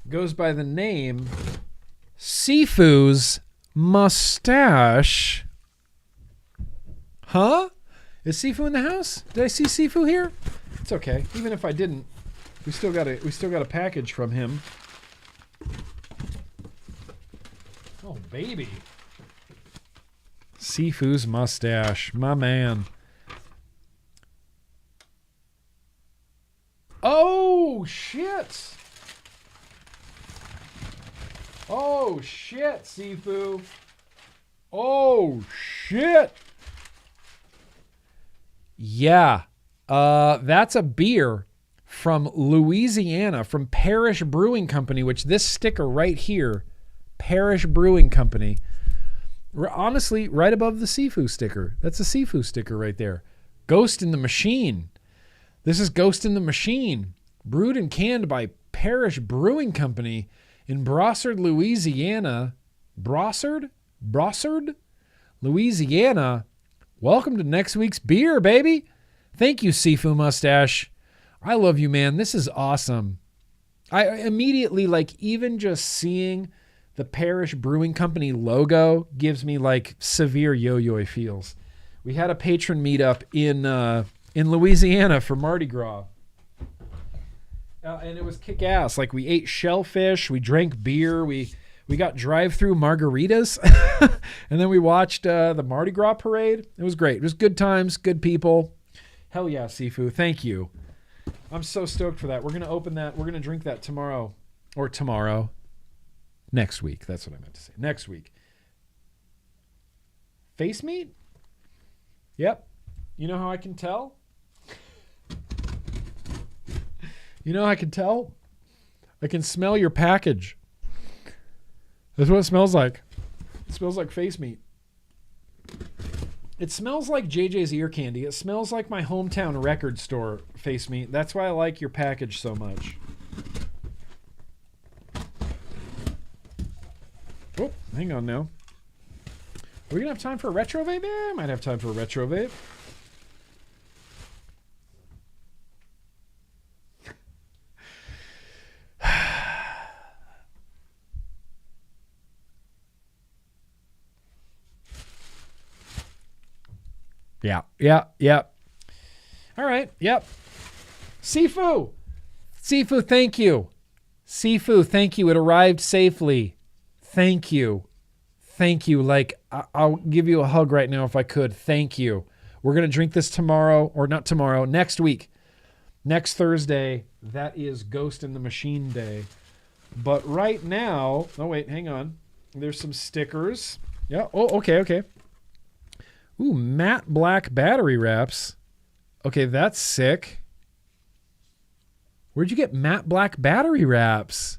goes by the name Sifu's Mustache. Huh? Is Sifu in the house? Did I see Sifu here? It's okay. Even if I didn't, we still got a package from him. Oh, baby. Sifu's Mustache. My man. Oh, shit. Oh, shit, Sifu. Oh, shit. Yeah. That's a beer from Louisiana, from Parish Brewing Company, which this sticker right here, Parish Brewing Company, honestly, right above the Sifu sticker. That's a Sifu sticker right there. Ghost in the Machine. This is Ghost in the Machine, brewed and canned by Parish Brewing Company in Brossard, Louisiana. Brossard, Louisiana. Welcome to next week's beer, baby. Thank you, Sifu Mustache. I love you, man. This is awesome. I immediately, like, even just seeing the Parish Brewing Company logo gives me, like, severe yo-yo feels. We had a patron meetup in Louisiana for Mardi Gras. And it was kick-ass. Like, we ate shellfish, we drank beer, we got drive-through margaritas, and then we watched the Mardi Gras parade. It was great. It was good times, good people. Hell yeah, Sifu. Thank you. I'm so stoked for that. We're going to open that. We're going to drink that tomorrow. Or tomorrow. Next week. That's what I meant to say. Next week. Face meat? Yep. You know how I can tell? You know how I can tell? I can smell your package. That's what it smells like. It smells like face meat. It smells like JJ's ear candy. It smells like my hometown record store face meat. That's why I like your package so much. Oh, hang on now. Are we going to have time for a retro vape? Yeah, I might have time for a retro vape. Yeah. All right, yep. Sifu, thank you. Sifu, thank you. It arrived safely. Thank you. Like, I'll give you a hug right now if I could. Thank you. We're going to drink this tomorrow, or not tomorrow, next week. Next Thursday, that is Ghost in the Machine Day. But right now, oh wait, hang on. There's some stickers. Yeah, oh, okay. Ooh, matte black battery wraps. Okay, that's sick. Where'd you get matte black battery wraps?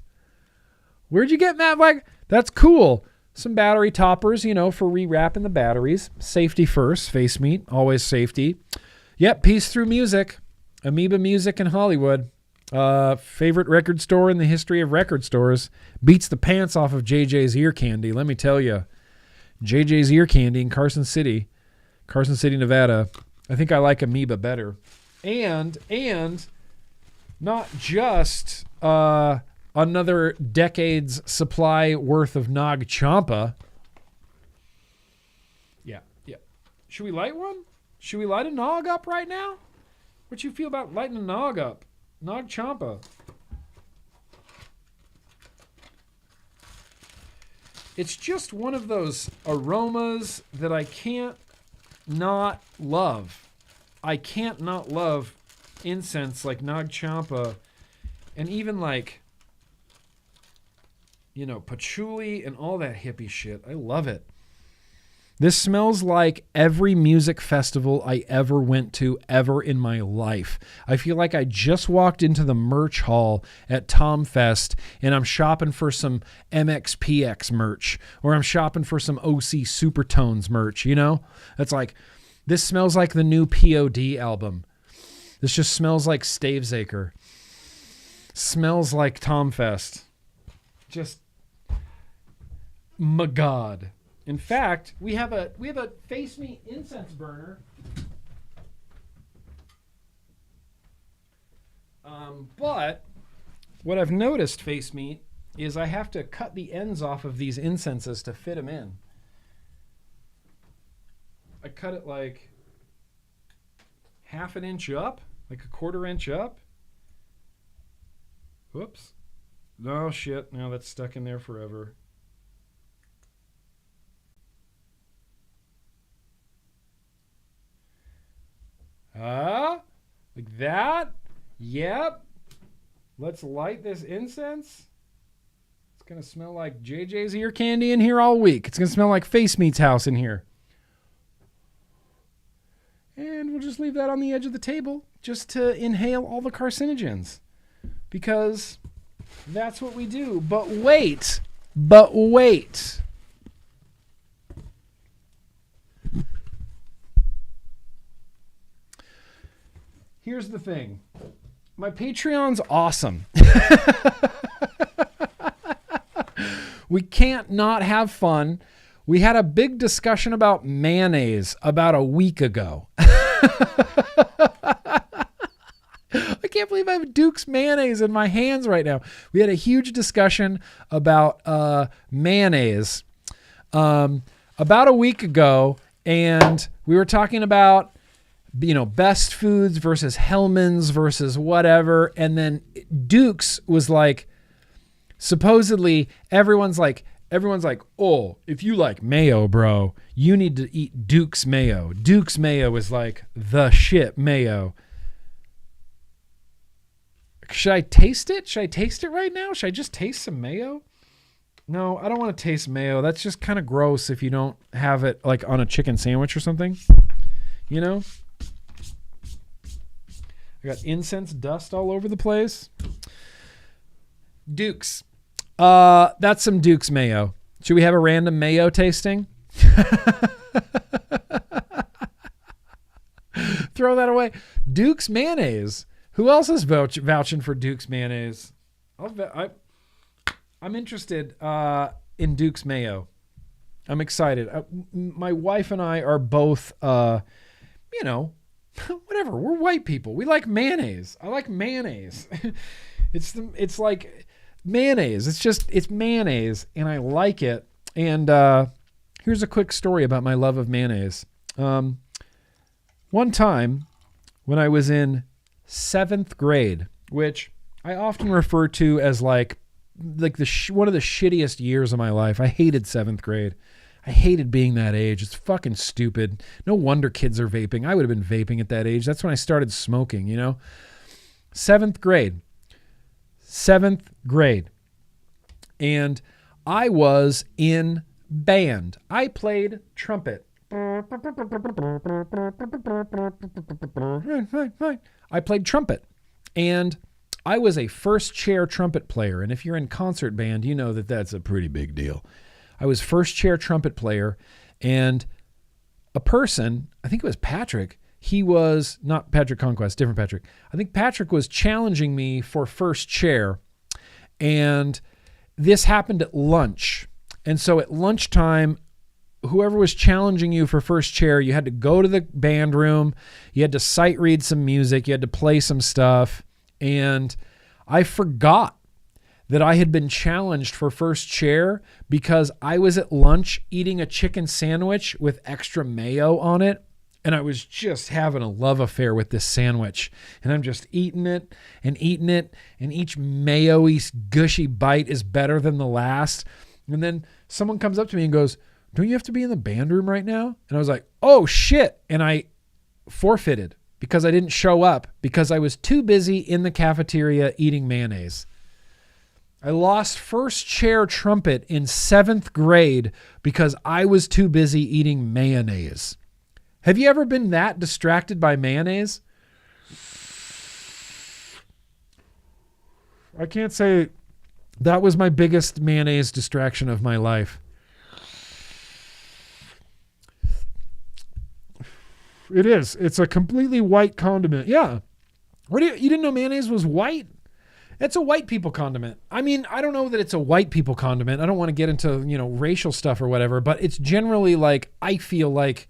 That's cool. Some battery toppers, you know, for rewrapping the batteries. Safety first, face meat, always safety. Yep, Peace Through Music. Amoeba Music in Hollywood. Favorite record store in the history of record stores. Beats the pants off of JJ's ear candy, let me tell you. JJ's ear candy in Carson City, Nevada. I think I like Amoeba better. And not just another decade's supply worth of Nag Champa. Yeah. Should we light one? Should we light a Nog up right now? What you feel about lighting a Nog up? Nag Champa. It's just one of those aromas that I can't not love. I can't not love incense like Nag Champa, and even like, you know, patchouli and all that hippie shit. I love it. This smells like every music festival I ever went to ever in my life. I feel like I just walked into the merch hall at Tomfest and I'm shopping for some MXPX merch, or I'm shopping for some OC Supertones merch, you know? It's like, this smells like the new POD album. This just smells like Stavesacre. Smells like Tomfest. Just, my God. In fact, we have a Face Me incense burner. But what I've noticed, Face Me, is I have to cut the ends off of these incenses to fit them in. I cut it like half an inch up, like a quarter inch up. Whoops. Oh shit, now that's stuck in there forever. Like that? Yep. Let's light this incense. It's going to smell like JJ's ear candy in here all week. It's going to smell like Face Meat's house in here. And we'll just leave that on the edge of the table just to inhale all the carcinogens. Because that's what we do. But wait. Here's the thing. My Patreon's awesome. We can't not have fun. We had a big discussion about mayonnaise about a week ago. I can't believe I have Duke's mayonnaise in my hands right now. We had a huge discussion about mayonnaise about a week ago, and we were talking about, you know, best foods versus Hellman's versus whatever. And then Duke's was like, supposedly everyone's like, oh, if you like mayo, bro, you need to eat Duke's mayo. Duke's mayo is like the shit mayo. Should I taste it? Should I taste it right now? Should I just taste some mayo? No, I don't want to taste mayo. That's just kind of gross if you don't have it like on a chicken sandwich or something, you know? I got incense dust all over the place. Duke's. That's some Duke's mayo. Should we have a random mayo tasting? Throw that away. Duke's mayonnaise. Who else is vouching for Duke's mayonnaise? I'm interested in Duke's mayo. I'm excited. My wife and I are both, you know, whatever. We're white people. We like mayonnaise. I like mayonnaise. It's like mayonnaise. It's mayonnaise, and I like it. And here's a quick story about my love of mayonnaise. One time when I was in 7th grade, which I often refer to as like one of the shittiest years of my life. I hated 7th grade. I hated being that age. It's fucking stupid. No wonder kids are vaping. I would have been vaping at that age. That's when I started smoking, you know? 7th grade. And I was in band. I played trumpet. I played trumpet. And I was a first chair trumpet player. And if you're in concert band, you know that that's a pretty big deal. I was first chair trumpet player, and a person, I think it was Patrick, he was, not Patrick Conquest, different Patrick. I think Patrick was challenging me for first chair, and this happened at lunch. And so at lunchtime, whoever was challenging you for first chair, you had to go to the band room, you had to sight read some music, you had to play some stuff, and I forgot that I had been challenged for first chair because I was at lunch eating a chicken sandwich with extra mayo on it. And I was just having a love affair with this sandwich. And I'm just eating it. And each mayo-y, gushy bite is better than the last. And then someone comes up to me and goes, "Don't you have to be in the band room right now?" And I was like, "Oh shit." And I forfeited because I didn't show up because I was too busy in the cafeteria eating mayonnaise. I lost first chair trumpet in 7th grade because I was too busy eating mayonnaise. Have you ever been that distracted by mayonnaise? I can't say that was my biggest mayonnaise distraction of my life. It is. It's a completely white condiment. Yeah. You didn't know mayonnaise was white? It's a white people condiment. I mean, I don't know that it's a white people condiment. I don't want to get into, racial stuff or whatever, but it's generally like, I feel like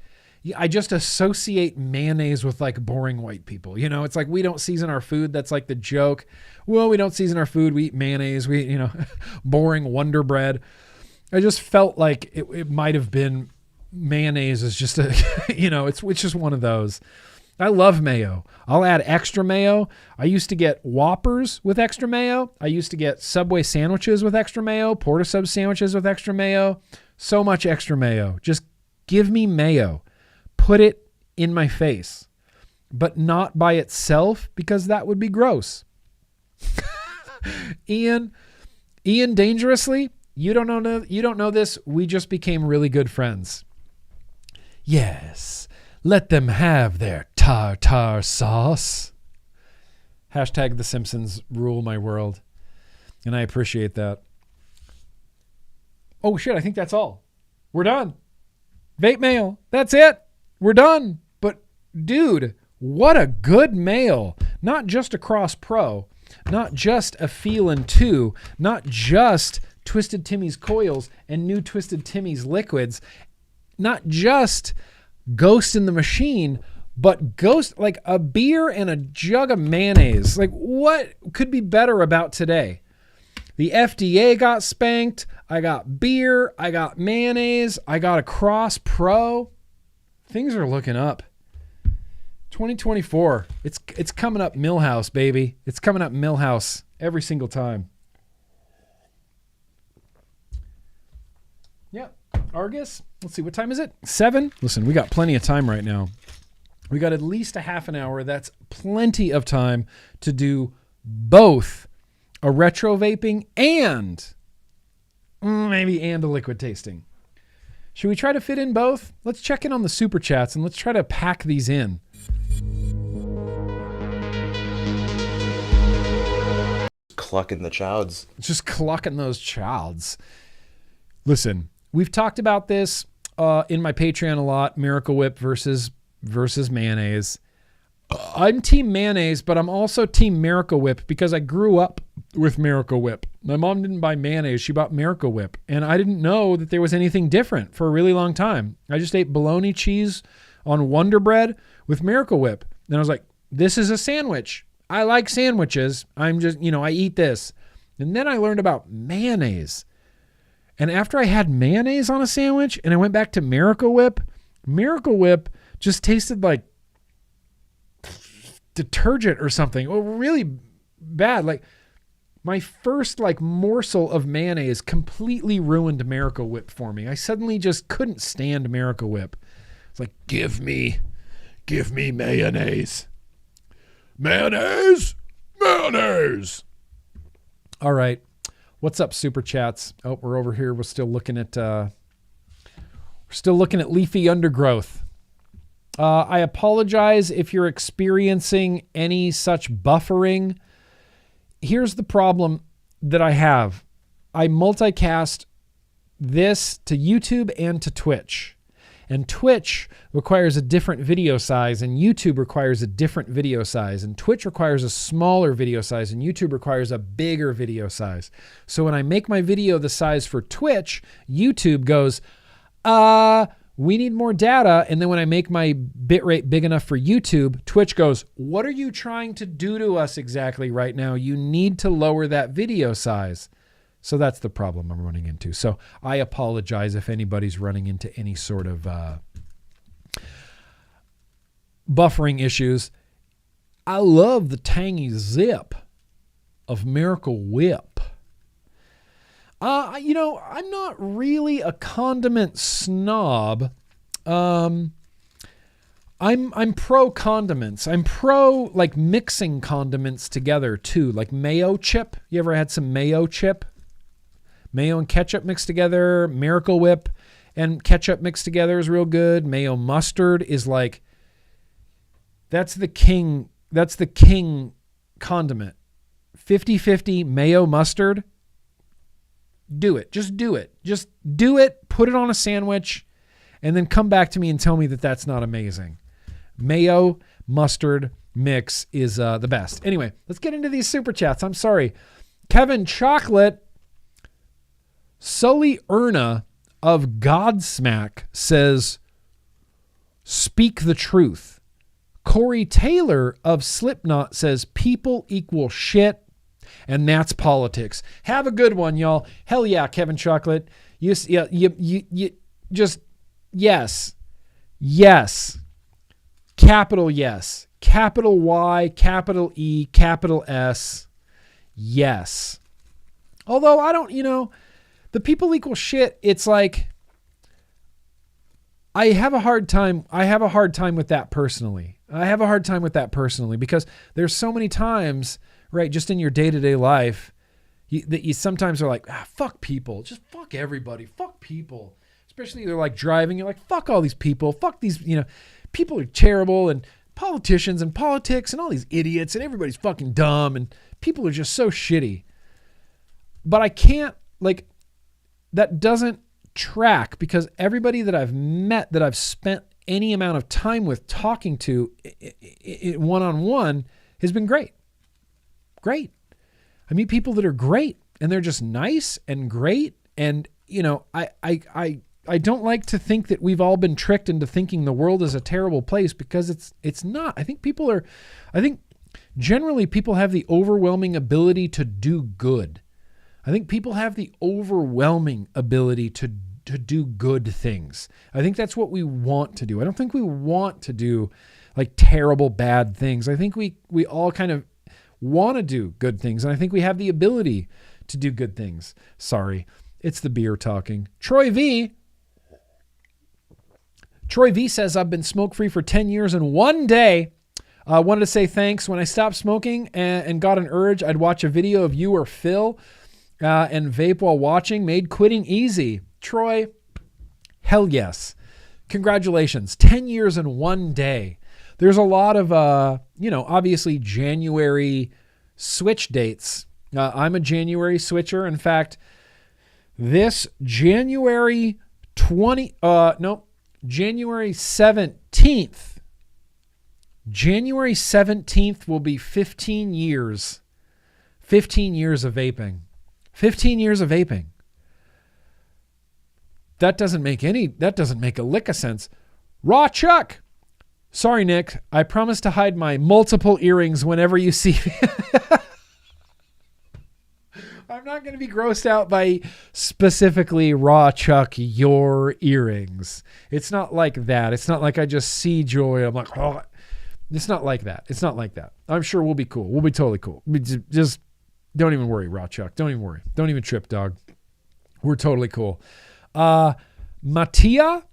I just associate mayonnaise with like boring white people. It's like we don't season our food. That's like the joke. Well, we don't season our food. We eat mayonnaise. We eat, boring Wonder Bread. I just felt like it might have been mayonnaise is just a, it's just one of those. I love mayo. I'll add extra mayo. I used to get Whoppers with extra mayo. I used to get Subway sandwiches with extra mayo, Porter Sub sandwiches with extra mayo. So much extra mayo. Just give me mayo. Put it in my face, but not by itself because that would be gross. Ian Dangerously, you don't know this. We just became really good friends. Yes. Let them have their tartar sauce. Hashtag The Simpsons rule my world. And I appreciate that. Oh shit, I think that's all. We're done. Vape mail. That's it. We're done. But dude, what a good mail. Not just a Cross Pro. Not just a Feelin' 2. Not just Twisted Timmy's coils and new Twisted Timmy's liquids. Not just Ghost in the Machine, but Ghost, like a beer and a jug of mayonnaise. Like, what could be better about today? The FDA got spanked. I got beer. I got mayonnaise. I got a Cross Pro. Things are looking up. 2024. It's coming up Millhouse, baby. It's coming up Millhouse every single time. Yeah. Argus. Let's see. What time is it? 7? Listen, we got plenty of time right now. We got at least a half an hour. That's plenty of time to do both a retro vaping and a liquid tasting. Should we try to fit in both? Let's check in on the super chats and let's try to pack these in. Clucking the chowds. Just clucking those childs. Listen, we've talked about this in my Patreon a lot. Miracle Whip versus mayonnaise. I'm team mayonnaise, but I'm also team Miracle Whip because I grew up with Miracle Whip. My mom didn't buy mayonnaise. She bought Miracle Whip. And I didn't know that there was anything different for a really long time. I just ate bologna cheese on Wonder Bread with Miracle Whip. And I was like, this is a sandwich. I like sandwiches. I'm just, I eat this. And then I learned about mayonnaise. And after I had mayonnaise on a sandwich and I went back to Miracle Whip just tasted like detergent or something. Oh, really bad. Like my first morsel of mayonnaise completely ruined Miracle Whip for me. I suddenly just couldn't stand Miracle Whip. It's like, give me mayonnaise. Mayonnaise. All right. What's up, super chats? Oh, we're over here. We're still looking at leafy undergrowth. I apologize if you're experiencing any such buffering. Here's the problem that I have. I multicast this to YouTube and to Twitch. And Twitch requires a different video size, and YouTube requires a different video size, and Twitch requires a smaller video size, and YouTube requires a bigger video size. So when I make my video the size for Twitch, YouTube goes, we need more data. And then when I make my bitrate big enough for YouTube, Twitch goes, what are you trying to do to us exactly right now? You need to lower that video size. So that's the problem I'm running into. So I apologize if anybody's running into any sort of buffering issues. I love the tangy zip of Miracle Whip. I'm not really a condiment snob. I I'm pro condiments. I'm pro like mixing condiments together too, like mayo chip. You ever had some mayo chip? Mayo and ketchup mixed together. Miracle Whip and ketchup mixed together is real good. Mayo mustard is like, that's the king condiment. 50-50 mayo mustard. Do it. Just do it. Just do it. Put it on a sandwich and then come back to me and tell me that that's not amazing. Mayo mustard mix is the best. Anyway, let's get into these super chats. I'm sorry. Kevin Chocolate, Sully Erna of Godsmack says, speak the truth. Corey Taylor of Slipknot says, people equal shit, and that's politics. Have a good one, y'all. Hell yeah, Kevin Chocolate. You just, yes. Yes. Capital yes. Capital Y, capital E, capital S. Yes. Although I don't, the people equal shit, it's like, I have a hard time with that personally. Because there's so many times, right, just in your day-to-day life, that you sometimes are like, fuck people, just fuck everybody, fuck people. Especially they're like driving, you're like, fuck all these people, fuck these, people are terrible, and politicians and politics and all these idiots, and everybody's fucking dumb, and people are just so shitty. But I can't, that doesn't track, because everybody that I've met, that I've spent any amount of time with talking to one-on-one has been great. Great. I meet people that are great, and they're just nice and great. And, I don't like to think that we've all been tricked into thinking the world is a terrible place, because it's not. I think generally people have the overwhelming ability to do good. I think people have the overwhelming ability to do good things. I think that's what we want to do. I don't think we want to do like terrible bad things. I think we all kind of want to do good things, and I think we have the ability to do good things. Sorry, it's the beer talking. Troy V says, I've been smoke-free for 10 years and one day. Wanted to say thanks. When I stopped smoking and got an urge, I'd watch a video of you or Phil and vape while watching. Made quitting easy. Troy, hell yes. Congratulations. 10 years and one day. There's a lot of, obviously January switch dates. I'm a January switcher. In fact, this January 17th. January 17th will be 15 years. 15 years of vaping. 15 years of vaping. That doesn't make a lick of sense. Raw Chuck. Sorry, Nick. I promise to hide my multiple earrings whenever you see me. I'm not going to be grossed out by specifically Raw Chuck, your earrings. It's not like that. It's not like I just see joy. I'm like, oh, it's not like that. It's not like that. I'm sure we'll be cool. We'll be totally cool. Just don't even worry, Raw Chuck. Don't even worry. Don't even trip, dog. We're totally cool. Mattia,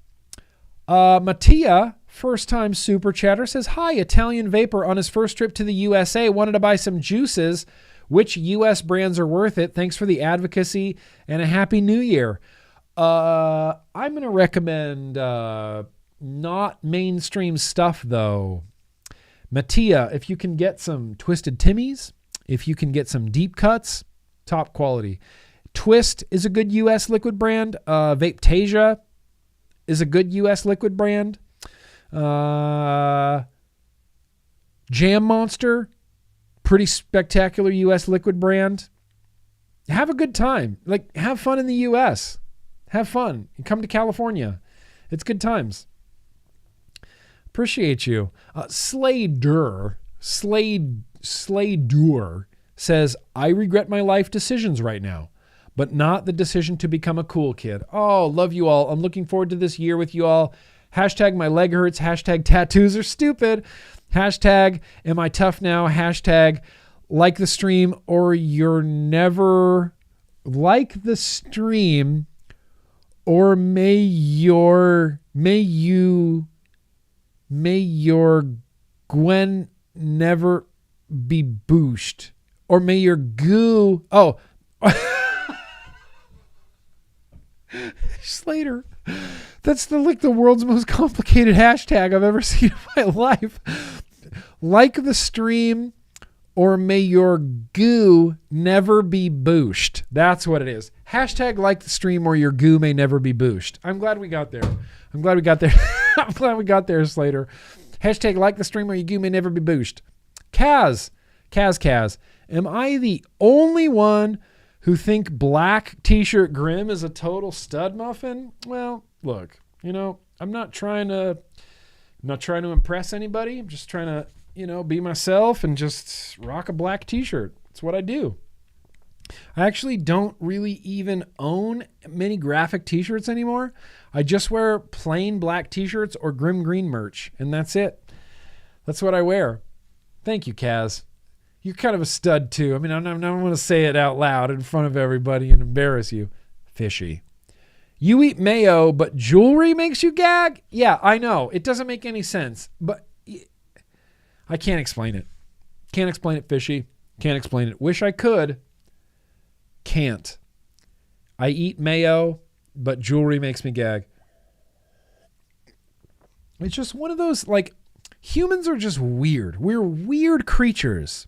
first time super chatter, says, hi, Italian vapor on his first trip to the USA. Wanted to buy some juices. Which US brands are worth it? Thanks for the advocacy and a happy new year. I'm going to recommend not mainstream stuff though. Mattia, if you can get some Twisted Timmy's, if you can get some deep cuts, top quality. Twist is a good US liquid brand. Vapetasia is a good US liquid brand. Jam Monster, pretty spectacular US liquid brand. Have a good time. Have fun in the US. Have fun. And come to California. It's good times. Appreciate you. Sladur says, I regret my life decisions right now, but not the decision to become a cool kid. Oh, love you all. I'm looking forward to this year with you all. Hashtag my leg hurts. Hashtag tattoos are stupid. Hashtag am I tough now? Hashtag like the stream or you're never like the stream, or may you May your Gwen never be booshed. Or may your goo... Oh. Slater. That's the world's most complicated hashtag I've ever seen in my life. Like the stream, or may your goo never be booshed. That's what it is. Hashtag like the stream, or your goo may never be booshed. I'm glad we got there. I'm glad we got there, Slater. Hashtag like the stream, or your goo may never be booshed. Kaz. Am I the only one who think black t-shirt Grimm is a total stud muffin? Well, look, I'm not trying to impress anybody. I'm just trying to, be myself and just rock a black t-shirt. It's what I do. I actually don't really even own many graphic t-shirts anymore. I just wear plain black t-shirts or GrimmGreen merch, and that's it. That's what I wear. Thank you, Kaz. You're kind of a stud too. I mean, I'm not going to say it out loud in front of everybody and embarrass you. Fishy. You eat mayo, but jewelry makes you gag? Yeah, I know. It doesn't make any sense, but I can't explain it. Can't explain it, Fishy. Can't explain it. Wish I could. Can't. I eat mayo, but jewelry makes me gag. It's just one of those, humans are just weird. We're weird creatures.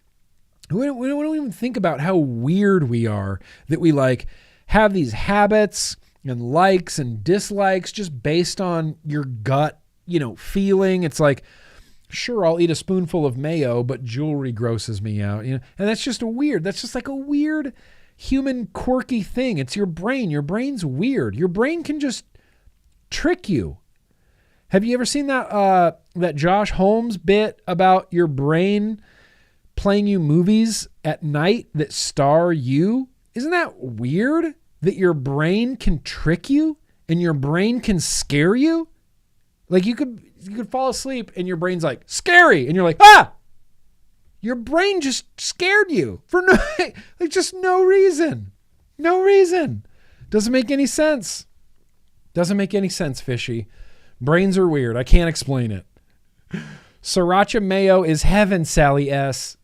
We don't even think about how weird we are, that we have these habits and likes and dislikes just based on your gut, feeling. It's like, sure, I'll eat a spoonful of mayo, but jewelry grosses me out. And that's just that's just like a weird human quirky thing. It's your brain. Your brain's weird. Your brain can just trick you. Have you ever seen that Josh Holmes bit about your brain playing you movies at night that star you? Isn't that weird that your brain can trick you and your brain can scare you? You could fall asleep and your brain's like, scary, and you're like, ah! Your brain just scared you for just no reason. No reason. Doesn't make any sense. Doesn't make any sense, Fishy. Brains are weird. I can't explain it. Sriracha mayo is heaven, Sally S.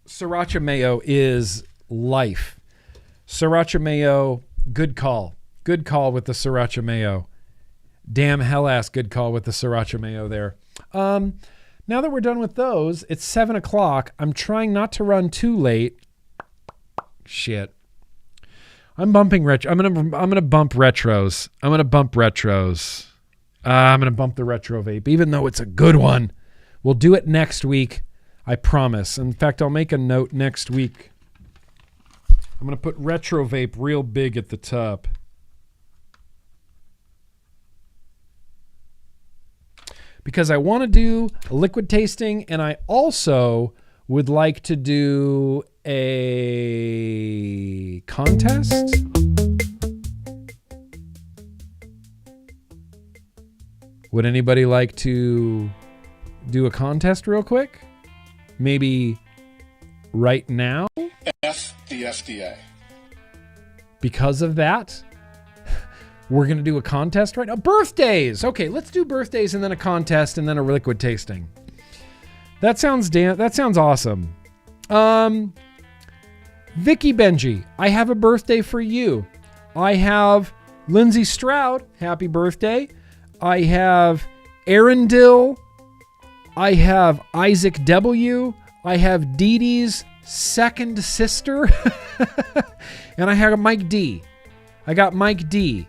Sriracha mayo is life. Sriracha mayo, good call. Good call with the sriracha mayo. Damn hell ass good call with the sriracha mayo there. Now that we're done with those, it's 7 o'clock. I'm trying not to run too late. Shit. I'm bumping retro. I'm gonna bump retros. I'm gonna bump the retro vape, even though it's a good one. We'll do it next week. I promise. In fact, I'll make a note next week. I'm gonna put retro vape real big at the top. Because I want to do a liquid tasting, and I also would like to do a contest. Would anybody like to do a contest real quick? Maybe right now? F the FDA. Because of that, we're going to do a contest right now. Birthdays! Okay, let's do birthdays and then a contest and then a liquid tasting. That sounds awesome. Vicky Benji, I have a birthday for you. I have Lindsay Stroud, happy birthday. I have Arundel. I have Isaac W. I have Dee Dee's second sister. And I have Mike D. I got Mike D.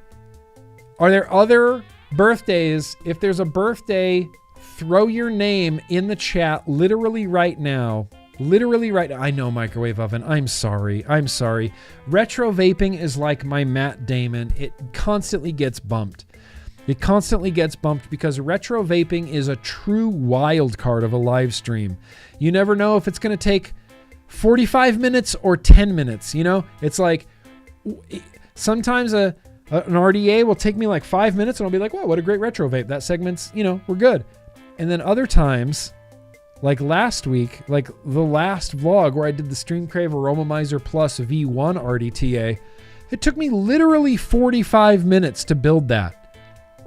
Are there other birthdays? If there's a birthday, throw your name in the chat literally right now. Literally right now. I know, microwave oven. I'm sorry. Retro vaping is like my Matt Damon. It constantly gets bumped. Because retro vaping is a true wild card of a live stream. You never know if it's going to take 45 minutes or 10 minutes. It's like sometimes an RDA will take me like 5 minutes and I'll be like, whoa, what a great retro vape. That segment's, we're good. And then other times, like last week, like the last vlog where I did the Stream Crave Aromomizer Plus V1 RDTA, it took me literally 45 minutes to build that.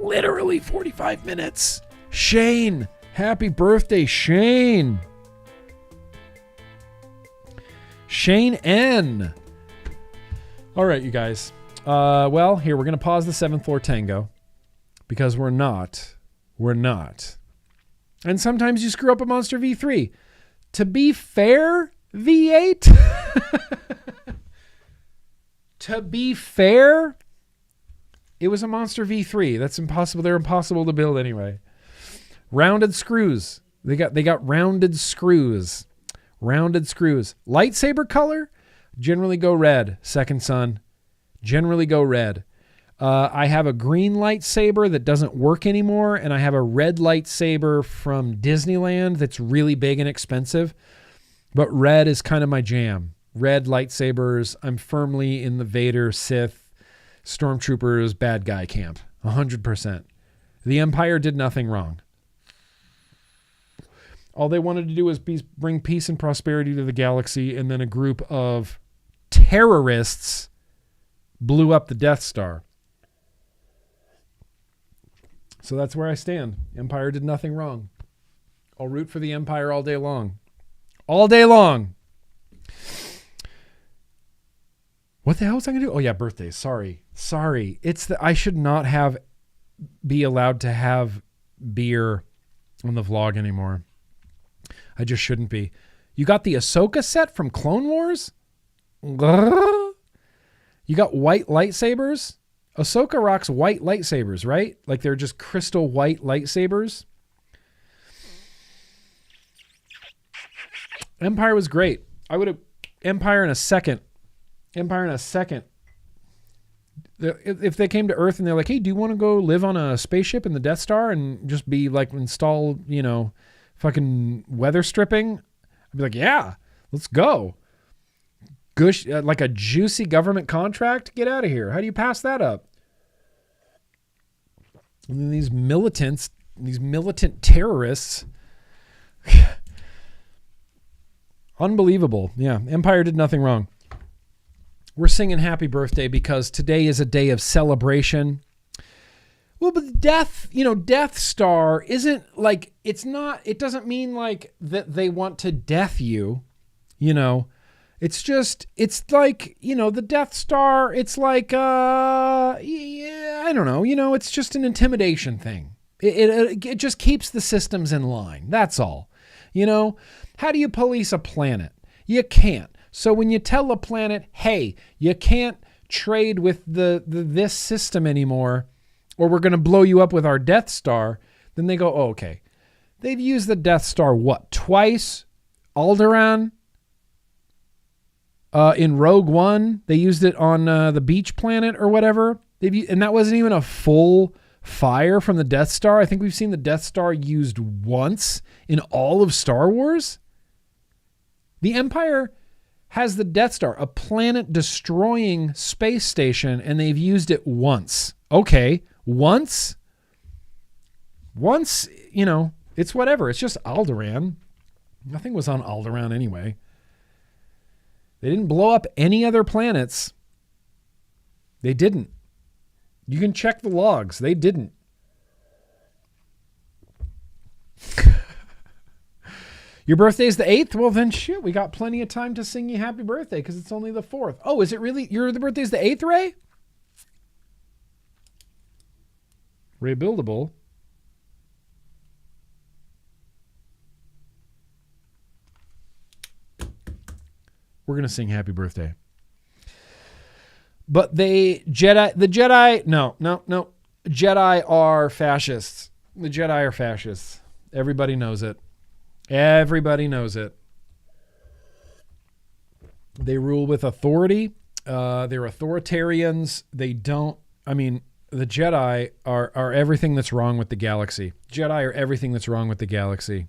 Literally 45 minutes. Shane, happy birthday, Shane. Shane N. All right, you guys. Well, here, we're going to pause the 7th floor tango because we're not. And sometimes you screw up a Monster V3. To be fair, V8. To be fair, it was a Monster V3. That's impossible. They're impossible to build anyway. Rounded screws. They got rounded screws. Rounded screws. Lightsaber color, generally go red. Second son, generally go red. I have a green lightsaber that doesn't work anymore, and I have a red lightsaber from Disneyland that's really big and expensive. But red is kind of my jam. Red lightsabers. I'm firmly in the Vader, Sith, Stormtroopers, bad guy camp. 100%. The Empire did nothing wrong. All they wanted to do was bring peace and prosperity to the galaxy, and then a group of terrorists blew up the Death Star. So that's where I stand. Empire did nothing wrong. I'll root for the Empire all day long. All day long. What the hell was I going to do? Oh, yeah, birthdays. Sorry. I should not be allowed to have beer on the vlog anymore. I just shouldn't be. You got the Ahsoka set from Clone Wars? You got white lightsabers? Ahsoka rocks white lightsabers, right? Like they're just crystal white lightsabers. Empire was great. I would have Empire in a second. If they came to Earth and they're like, hey, do you want to go live on a spaceship in the Death Star and just be like install, fucking weather stripping? I'd be like, yeah, let's go. Gush, like a juicy government contract? Get out of here. How do you pass that up? And then these militant terrorists. Unbelievable. Yeah, Empire did nothing wrong. We're singing happy birthday because today is a day of celebration. Well, but Death Star isn't like, it doesn't mean like that they want to death you, It's like, the Death Star, it's like, I don't know, it's just an intimidation thing. It just keeps the systems in line. That's all. How do you police a planet? You can't. So when you tell a planet, hey, you can't trade with this system anymore, or we're going to blow you up with our Death Star, then they go, oh, okay. They've used the Death Star, what, twice? Alderaan? In Rogue One, they used it on the beach planet or whatever. And that wasn't even a full fire from the Death Star. I think we've seen the Death Star used once in all of Star Wars. The Empire has the Death Star, a planet-destroying space station, and they've used it once. Okay, once, it's whatever. It's just Alderaan. Nothing was on Alderaan anyway. They didn't blow up any other planets. They didn't. You can check the logs. They didn't. Your birthday's the 8th? Well, then shit, we got plenty of time to sing you happy birthday because it's only the 4th. Oh, is it really? The birthday's the 8th, Ray? Ray Buildable. We're going to sing happy birthday. But no. Jedi are fascists. The Jedi are fascists. Everybody knows it. Everybody knows it. They rule with authority. They're authoritarians. The Jedi are everything that's wrong with the galaxy. Jedi are everything that's wrong with the galaxy.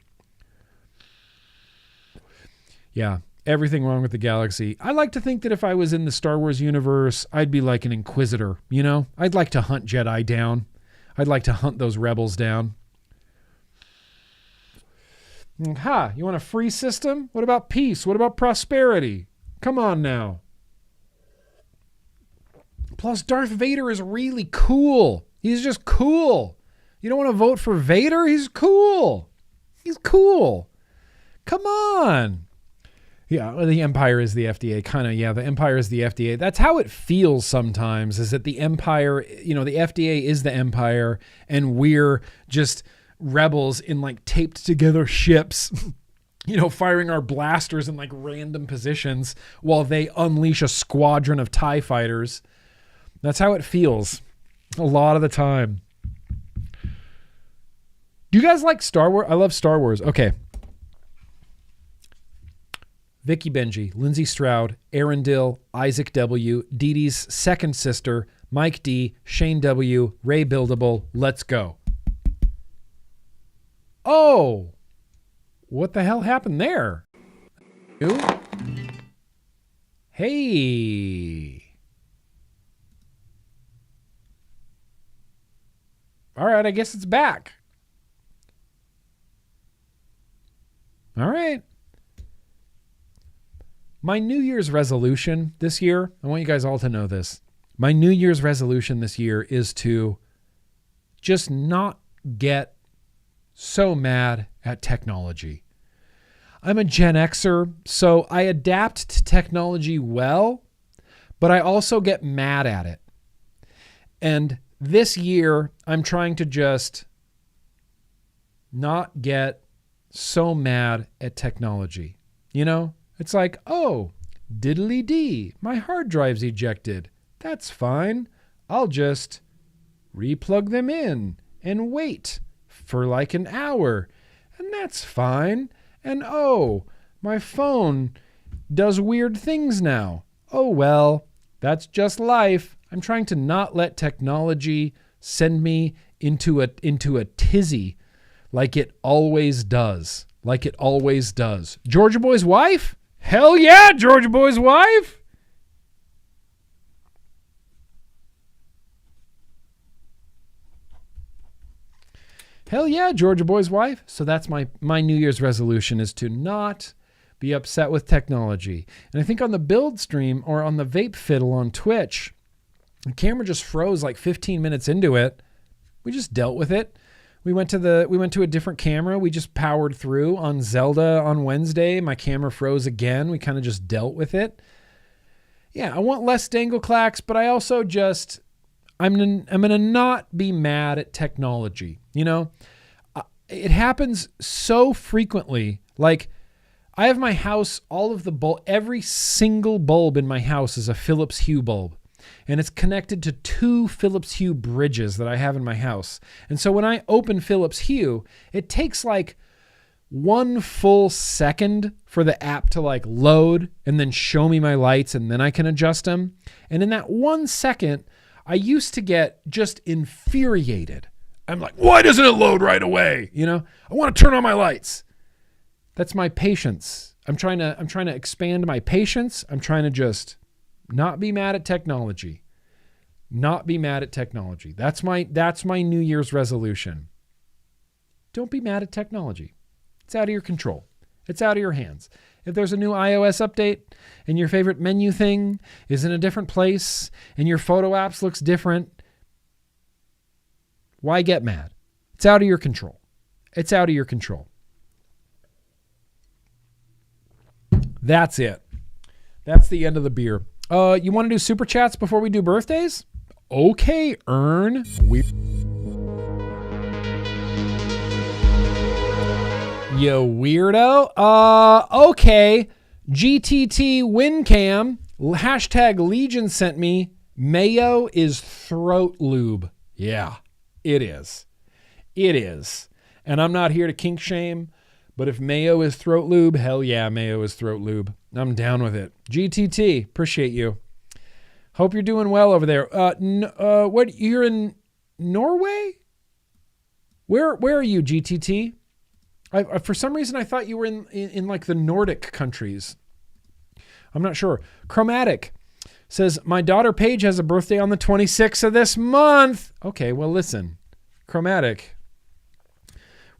Yeah, everything wrong with the galaxy. I like to think that if I was in the Star Wars universe, I'd be like an inquisitor, I'd like to hunt Jedi down. I'd like to hunt those rebels down. You want a free system? What about peace? What about prosperity? Come on now. Plus, Darth Vader is really cool. He's just cool. You don't want to vote for Vader? He's cool. He's cool. Come on. Yeah, the empire is the FDA. Kind of, yeah, the empire is the FDA. That's how it feels sometimes, is that the empire, the FDA is the empire, and we're just rebels in like taped together ships, firing our blasters in like random positions while they unleash a squadron of TIE fighters. That's how it feels a lot of the time. Do you guys like Star Wars? I love Star Wars. Okay. Vicky Benji, Lindsay Stroud, Aaron Dill, Isaac W., Dee Dee's second sister, Mike D., Shane W., Ray Buildable. Let's go. Oh, what the hell happened there? Who? Hey. All right, I guess it's back. All right. My New Year's resolution this year, I want you guys all to know this. My New Year's resolution this year is to just not get so mad at technology. I'm a Gen Xer, so I adapt to technology well, but I also get mad at it. And this year, I'm trying to just not get so mad at technology. It's like, oh, diddly-dee, my hard drive's ejected. That's fine. I'll just replug them in and wait for like an hour. And that's fine. And oh, my phone does weird things now. Oh, well, that's just life. I'm trying to not let technology send me into a tizzy like it always does. Like it always does. Georgia Boy's wife? Hell yeah, Georgia Boy's wife. Hell yeah, Georgia Boy's wife. So that's my New Year's resolution, is to not be upset with technology. And I think on the build stream or on the Vape Fiddle on Twitch, the camera just froze like 15 minutes into it. We just dealt with it. We went to a different camera. We just powered through. On Zelda on Wednesday, my camera froze again. We kind of just dealt with it. Yeah, I want less dangle clacks, but I also just, I'm going to not be mad at technology. It happens so frequently. Like, I have my house, every single bulb in my house is a Philips Hue bulb. And it's connected to 2 Philips Hue bridges that I have in my house. And so when I open Philips Hue, it takes like 1 full second for the app to like load and then show me my lights, and then I can adjust them. And in that 1 second, I used to get just infuriated. I'm like, why doesn't it load right away? I want to turn on my lights. That's my patience. I'm trying to expand my patience. I'm trying to just not be mad at technology. Not be mad at technology. That's my New Year's resolution. Don't be mad at technology. It's out of your control. It's out of your hands. If there's a new iOS update and your favorite menu thing is in a different place and your photo apps looks different, why get mad? It's out of your control. It's out of your control. That's it. That's the end of the beer. You want to do super chats before we do birthdays? Okay, Ern. You weirdo. Okay. GTT WinCam. Hashtag Legion sent me. Mayo is throat lube. Yeah, it is. It is. And I'm not here to kink shame, but if mayo is throat lube, hell yeah, mayo is throat lube. I'm down with it. GTT, appreciate you. Hope you're doing well over there. What, you're in Norway? Where are you, GTT? For some reason, I thought you were in like the Nordic countries. I'm not sure. Chromatic says, my daughter Paige has a birthday on the 26th of this month. Okay, well, listen. Chromatic,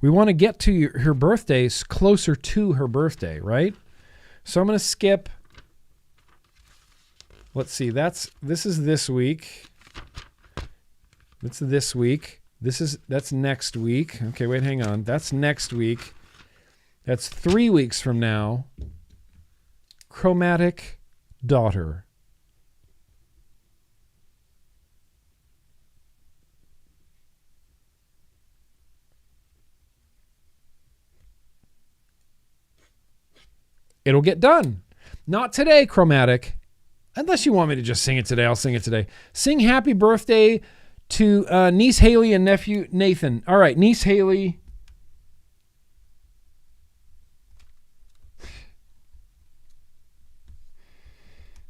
we want to get to her birthday closer to her birthday, right? So I'm going to skip. Let's see. This is this week. It's this week. That's next week. Okay, wait, hang on. That's next week. That's 3 weeks from now. Chromatic Daughter. It'll get done. Not today, Chromatic. Unless you want me to just sing it today, I'll sing it today. Sing happy birthday to niece Haley and nephew Nathan. All right, niece Haley.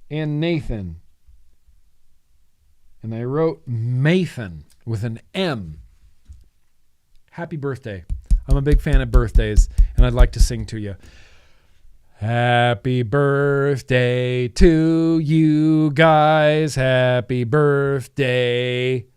And Nathan. And I wrote Mathan with an M. Happy birthday. I'm a big fan of birthdays, and I'd like to sing to you. Happy birthday to you guys. Happy birthday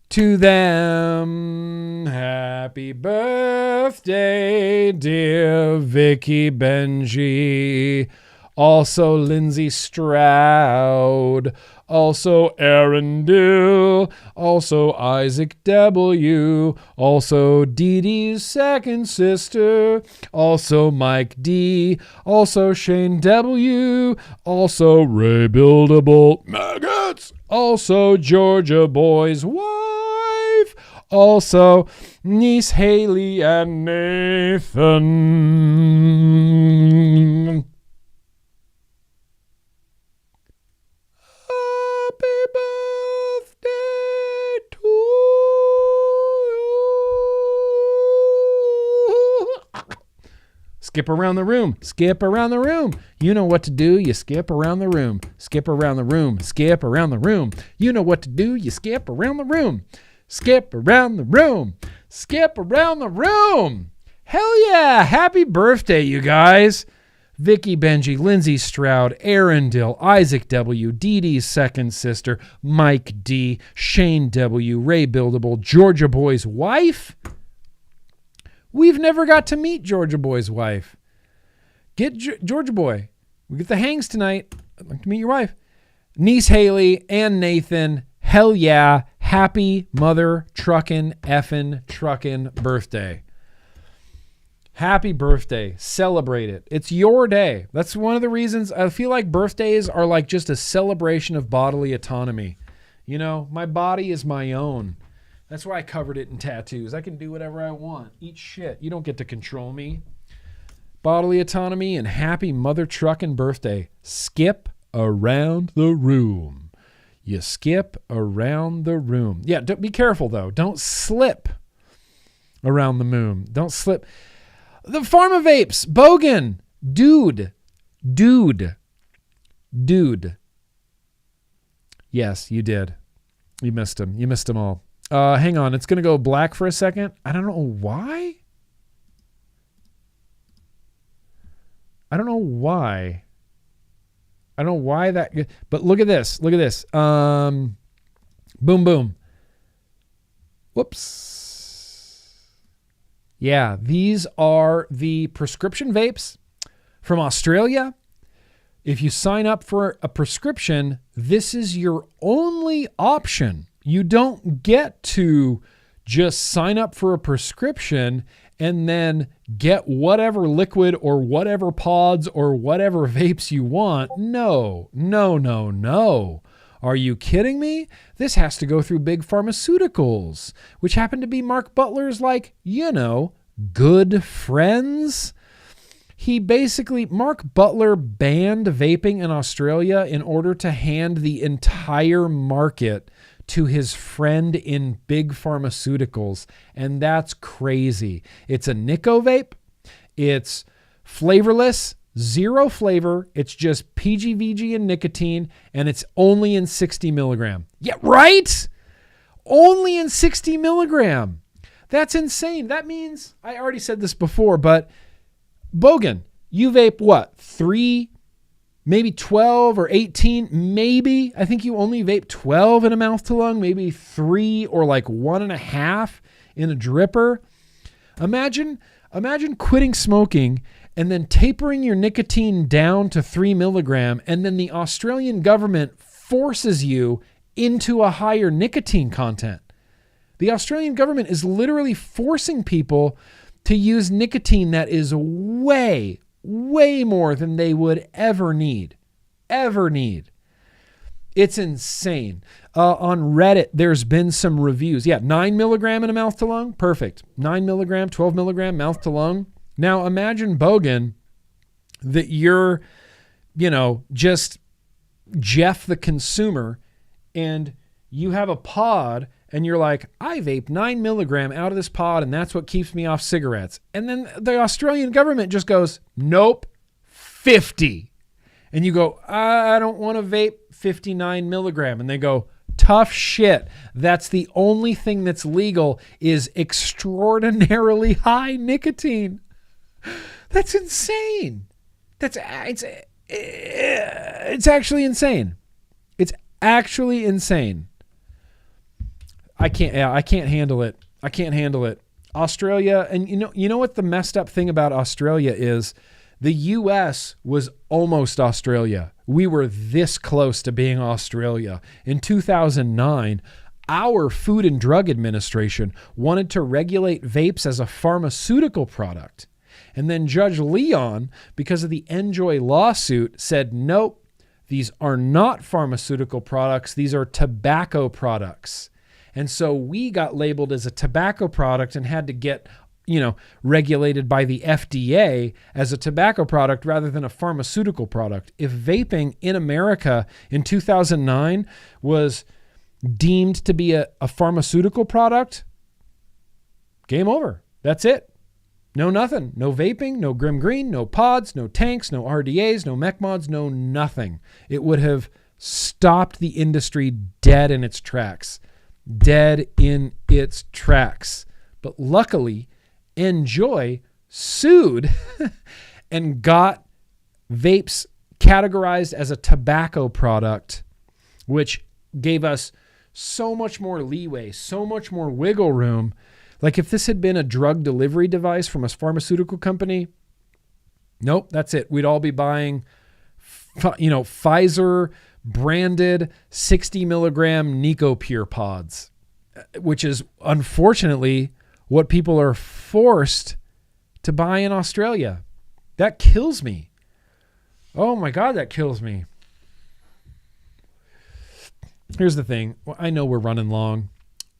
to them. Happy birthday, dear Vicky Benji. Also Lindsay Stroud. Also Aaron Dill. Also Isaac W. Also Dee Dee's second sister. Also Mike D. Also Shane W. Also Ray Buildable Maggots. Also Georgia Boy's wife. Also niece Haley and Nathan. Happy birthday to you. Skip around the room. Skip around the room. You know what to do. You skip around the room. Skip around the room. Skip around the room. You know what to do. You skip around the room. Skip around the room. Skip around the room. Hell yeah. Happy birthday, you guys. Vicky Benji, Lindsay Stroud, Aaron Dill, Isaac W, Dee Dee's second sister, Mike D, Shane W, Ray Buildable, Georgia Boy's wife. We've never got to meet Georgia Boy's wife. Get Georgia Boy. We get the hangs tonight. I'd like to meet your wife. Niece Haley and Nathan. Hell yeah. Happy mother truckin' birthday. Happy birthday. Celebrate it. It's your day. That's one of the reasons I feel like birthdays are like just a celebration of bodily autonomy. You know, my body is my own. That's why I covered it in tattoos. I can do whatever I want. Eat shit. You don't get to control me. Bodily autonomy and happy mother truckin' birthday. Skip around the room. You skip around the room. Yeah, be careful though. Don't slip around the moon. Don't slip. The Pharma Vapes, Bogan, dude. Yes, you did. You missed him. You missed them all. Hang on, it's going to go black for a second. I don't know why. I don't know why that, but look at this. Boom, boom. Whoops. Yeah, these are the prescription vapes from Australia. If you sign up for a prescription, this is your only option. You don't get to just sign up for a prescription and then get whatever liquid or whatever pods or whatever vapes you want. No. Are you kidding me? This has to go through big pharmaceuticals, which happen to be Mark Butler's, good friends. Mark Butler banned vaping in Australia in order to hand the entire market to his friend in big pharmaceuticals. And that's crazy. It's a Nico vape. It's flavorless. Zero flavor. It's just PGVG and nicotine, and it's only in 60 milligram. Yeah, right? Only in 60 milligram. That's insane. That means, I already said this before, but Bogan, you vape what? 3, maybe 12 or 18, maybe. I think you only vape 12 in a mouth to lung, maybe 3 or 1.5 in a dripper. Imagine quitting smoking and then tapering your nicotine down to 3 milligram, and then the Australian government forces you into a higher nicotine content. The Australian government is literally forcing people to use nicotine that is way, way more than they would ever need. It's insane. On Reddit, there's been some reviews. Yeah, 9 milligram in a mouth to lung. Perfect. 9 milligram, 12 milligram mouth to lung. Now imagine, Bogan, that you're, just Jeff the consumer, and you have a pod and you're like, I vape 9 milligram out of this pod and that's what keeps me off cigarettes. And then the Australian government just goes, nope, 50. And you go, I don't want to vape 59 milligram. And they go, tough shit. That's the only thing that's legal is extraordinarily high nicotine. That's insane. It's actually insane. It's actually insane. I can't handle it. I can't handle it. Australia, and you know what the messed up thing about Australia is? The US was almost Australia. We were this close to being Australia. In 2009, our Food and Drug Administration wanted to regulate vapes as a pharmaceutical product. And then Judge Leon, because of the Enjoy lawsuit, said, nope, these are not pharmaceutical products. These are tobacco products. And so we got labeled as a tobacco product and had to get, regulated by the FDA as a tobacco product rather than a pharmaceutical product. If vaping in America in 2009 was deemed to be a pharmaceutical product, game over. That's it. No nothing. No vaping, no GrimmGreen, no pods, no tanks, no RDAs, no mech mods, no nothing. It would have stopped the industry dead in its tracks. Dead in its tracks. But luckily, Enjoy sued and got vapes categorized as a tobacco product, which gave us so much more leeway, so much more wiggle room. Like if this had been a drug delivery device from a pharmaceutical company, nope, that's it. We'd all be buying, Pfizer branded 60 milligram Nicopure pods, which is unfortunately what people are forced to buy in Australia. That kills me. Oh my God, that kills me. Here's the thing. Well, I know we're running long.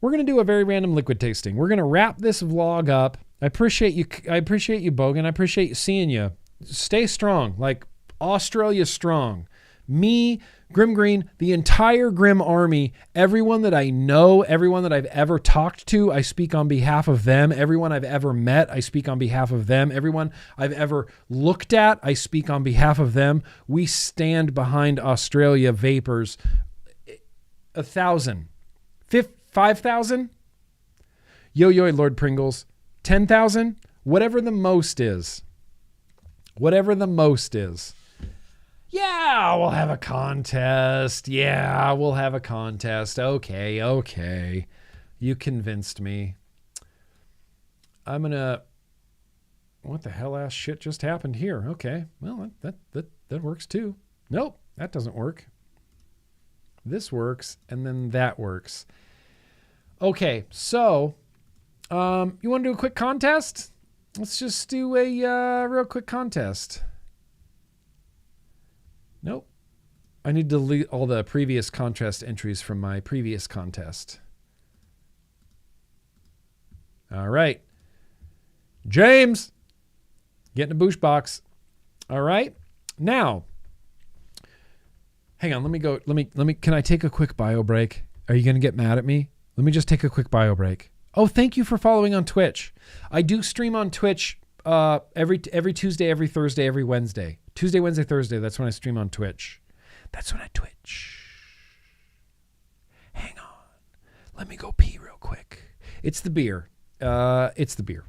We're going to do a very random liquid tasting. We're going to wrap this vlog up. I appreciate you, Bogan. I appreciate seeing you. Stay strong. Like Australia's strong. Me, GrimmGreen, the entire Grimm army, everyone that I know, everyone that I've ever talked to, I speak on behalf of them. Everyone I've ever met, I speak on behalf of them. Everyone I've ever looked at, I speak on behalf of them. We stand behind Australia vapors. 1,000. 5,000? Yo, Lord Pringles. 10,000? Whatever the most is. Whatever the most is. Yeah, we'll have a contest. Yeah, we'll have a contest. Okay. You convinced me. I'm going to... What the hell ass shit just happened here? Okay, well, that works too. Nope, that doesn't work. This works, and then that works. Okay, so you want to do a quick contest? Let's just do a real quick contest. Nope. I need to delete all the previous contest entries from my previous contest. All right. James, get in a boosh box. All right. Now, hang on. Let me, can I take a quick bio break? Are you going to get mad at me? Let me just take a quick bio break. Oh, thank you for following on Twitch. I do stream on Twitch every Tuesday, every Thursday, every Wednesday. Tuesday, Wednesday, Thursday. That's when I stream on Twitch. That's when I Twitch. Hang on. Let me go pee real quick. It's the beer. It's the beer.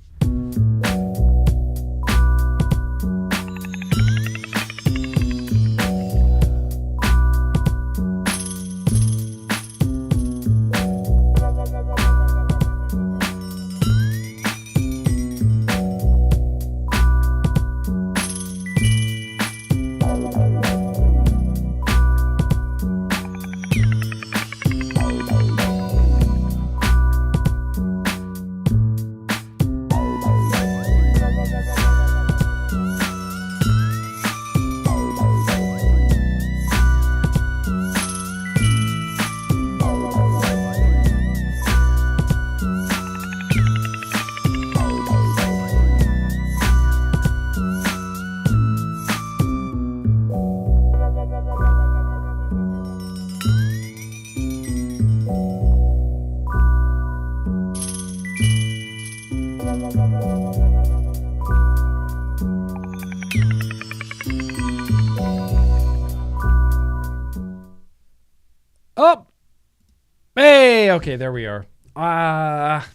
Hey, okay, there we are. I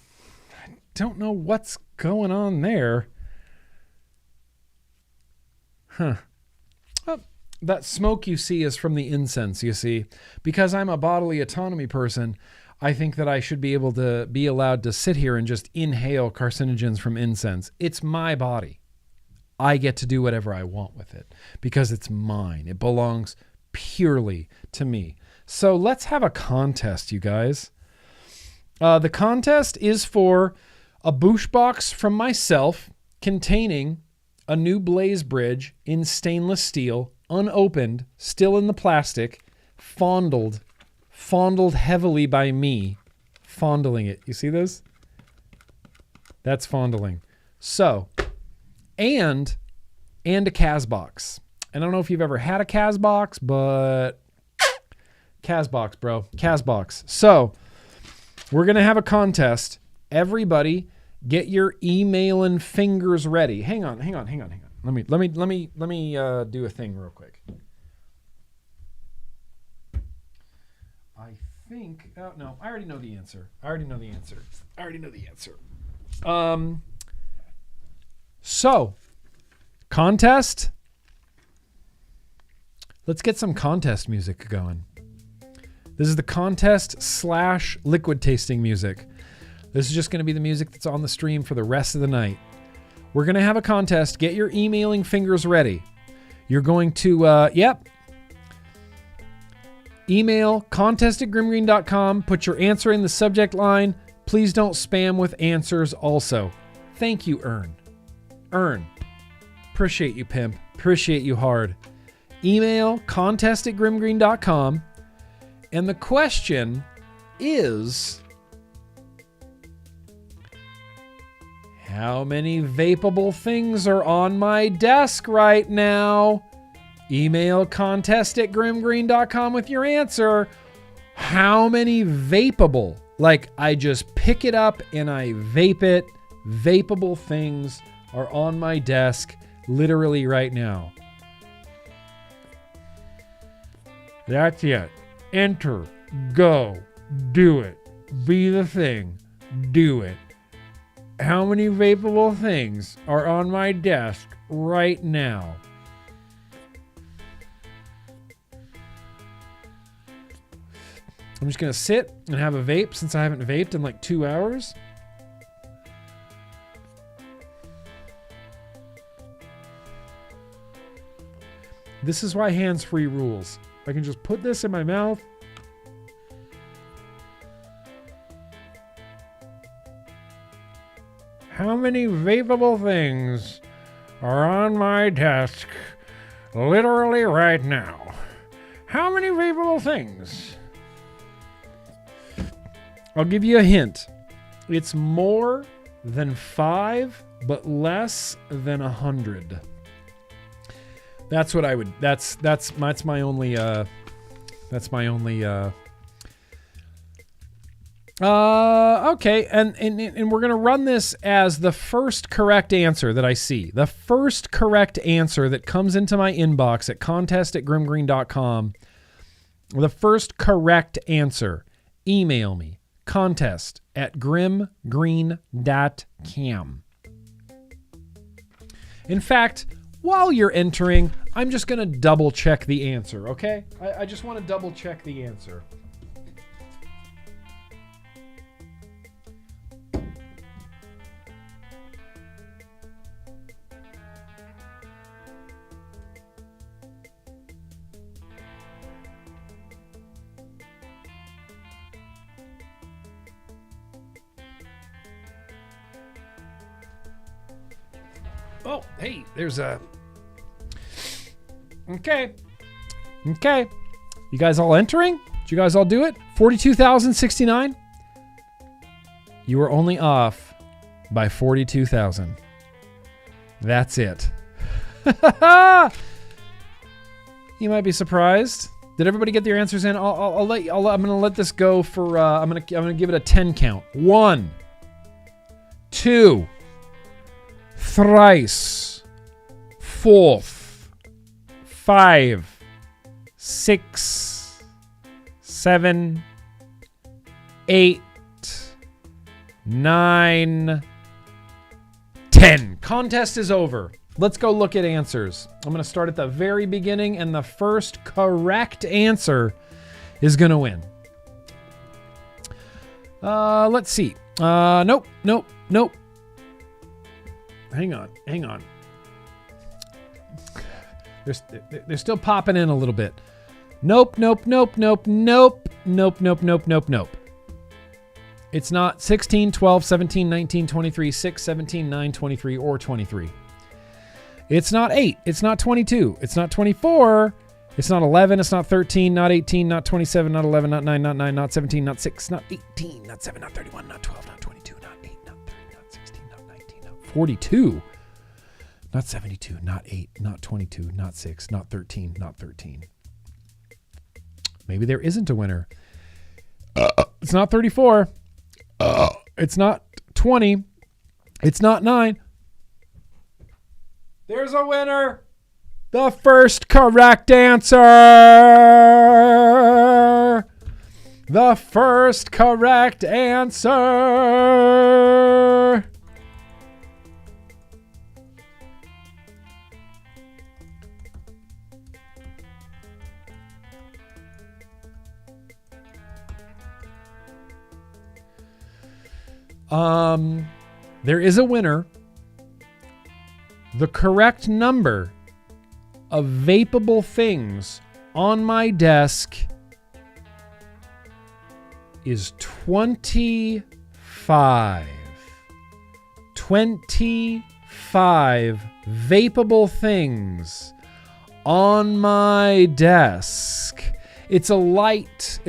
don't know what's going on there. Huh. Oh, that smoke you see is from the incense, you see. Because I'm a bodily autonomy person, I think that I should be able to be allowed to sit here and just inhale carcinogens from incense. It's my body. I get to do whatever I want with it because it's mine. It belongs purely to me. So let's have a contest, you guys. The contest is for a boosh box from myself containing a new Blaze Bridge in stainless steel, unopened, still in the plastic, fondled heavily by me, fondling it. You see this? That's fondling. So, and a CAS box. I don't know if you've ever had a CAS box, but CAS box, bro. CAS box. So, we're going to have a contest. Everybody get your emailing fingers ready. Hang on. Let me do a thing real quick. I think, oh no, I already know the answer. So, contest. Let's get some contest music going. This is the contest / liquid tasting music. This is just going to be the music that's on the stream for the rest of the night. We're going to have a contest. Get your emailing fingers ready. You're going to, email contest@grimmgreen.com. Put your answer in the subject line. Please don't spam with answers also. Thank you, Earn. Appreciate you, pimp. Appreciate you hard. Email contest@grimmgreen.com. And the question is, how many vapable things are on my desk right now? Email contest@grimmgreen.com with your answer. How many vapable, like I just pick it up and I vape it, vapable things are on my desk literally right now? That's it. Enter. Go. Do it. Be the thing. Do it. How many vapable things are on my desk right now? I'm just going to sit and have a vape since I haven't vaped in like 2 hours. This is why hands-free rules. I can just put this in my mouth. How many vapable things are on my desk literally right now? How many vapable things? I'll give you a hint. It's more than 5, but less than 100. That's what I would. That's my only. Okay, and we're gonna run this as the first correct answer that I see. The first correct answer that comes into my inbox at contest@grimmgreen.com. The first correct answer. Email me. contest@grimmgreen.com. In fact, while you're entering, I'm just going to double check the answer, okay? I just want to double check the answer. Oh, hey, there's a... Okay. You guys all entering? Did you guys all do it? 42,069? You were only off by 42,000. That's it. You might be surprised. Did everybody get their answers in? I'm gonna let this go for. I'm gonna give it a 10 count. 1, 2, thrice, 4th, 5, 6, 7, 8, 9, 10. Contest is over. Let's go look at answers. I'm going to start at the very beginning, and the first correct answer is going to win. Let's see. Nope. Hang on. They're still popping in a little bit. Nope. It's not 16, 12, 17, 19, 23, 6, 17, 9, 23, or 23. It's not 8. It's not 22. It's not 24. It's not 11. It's not 13. Not 18. Not 27. Not 11. Not 9. Not 9. Not 17. Not 6. Not 18. Not 7. Not 31. Not 12. Not 22. Not 8. Not 30. Not 16. Not 19. Not 42. Not 72. Not 8. Not 22. Not 6. Not 13. Not 13. Maybe there isn't a winner. It's not 34. It's not 20. It's not 9. There's a winner. The first correct answer. The first correct answer. There is a winner. The correct number of vapable things on my desk is 25. 25 vapable things on my desk. It's a light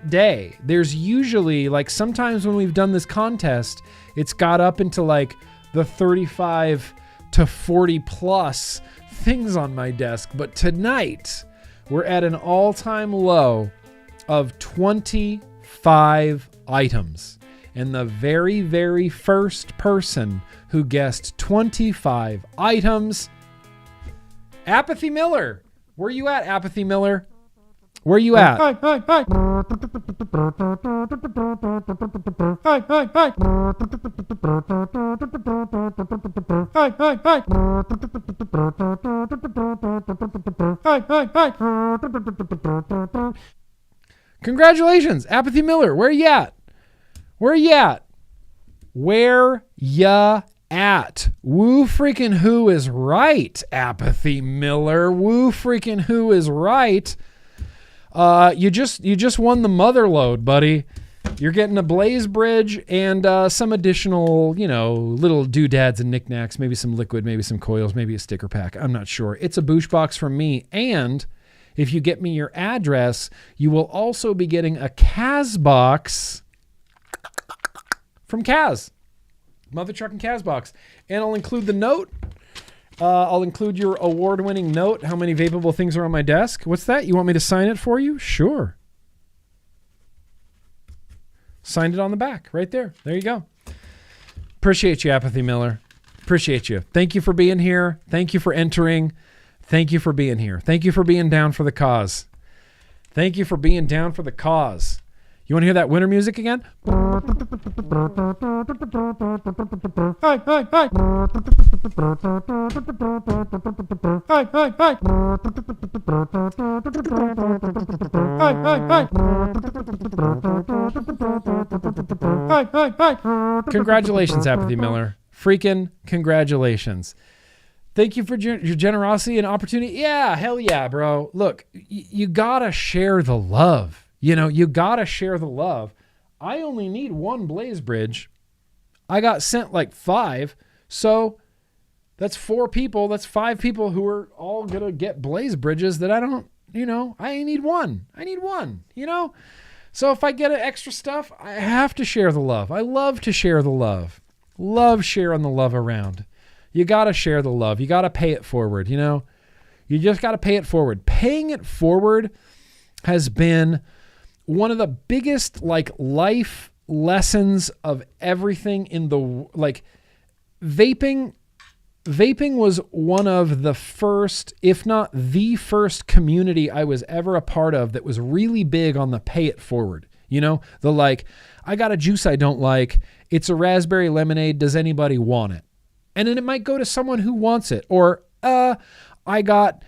day. There's usually, like, sometimes when we've done this contest, it's got up into like the 35 to 40 plus things on my desk. But tonight, we're at an all-time low of 25 items. And the very, very first person who guessed 25 items, Apathy Miller. Where you at, Apathy Miller? Where you at? Hi. Congratulations, Apathy Miller. Where you at? Where ya at? Woo freaking who is right, Apathy Miller. Woo freaking who is right. You just won the mother load, buddy. You're getting a Blaze Bridge and some additional, little doodads and knickknacks, maybe some liquid, maybe some coils, maybe a sticker pack. I'm not sure. It's a boosh box from me. And if you get me your address, you will also be getting a CAS box from CAS. Mother Trucking CAS box. And I'll include the note. I'll include your award-winning note. How many vapable things are on my desk? What's that? You want me to sign it for you? Sure. Signed it on the back right there. There you go. Appreciate you, Apathy Miller. Appreciate you. Thank you for being here. Thank you for entering. Thank you for being here. Thank you for being down for the cause. Thank you for being down for the cause. You want to hear that winter music again? Congratulations, Apathy Miller. Freaking congratulations. Thank you for your generosity and opportunity. Yeah, hell yeah, bro. Look, you gotta share the love. You gotta share the love. I only need one Blaze Bridge. I got sent like 5. So that's 4 people. That's 5 people who are all gonna get Blaze Bridges that I don't, I need one. So if I get extra stuff, I have to share the love. I love to share the love. Love sharing the love around. You gotta share the love. You gotta pay it forward, You just gotta pay it forward. Paying it forward has been one of the biggest life lessons of everything in the vaping. Vaping was one of the first, if not the first community I was ever a part of that was really big on the pay it forward. You know, the like, I got a juice I don't like. It's a raspberry lemonade. Does anybody want it? And then it might go to someone who wants it. Or, I bought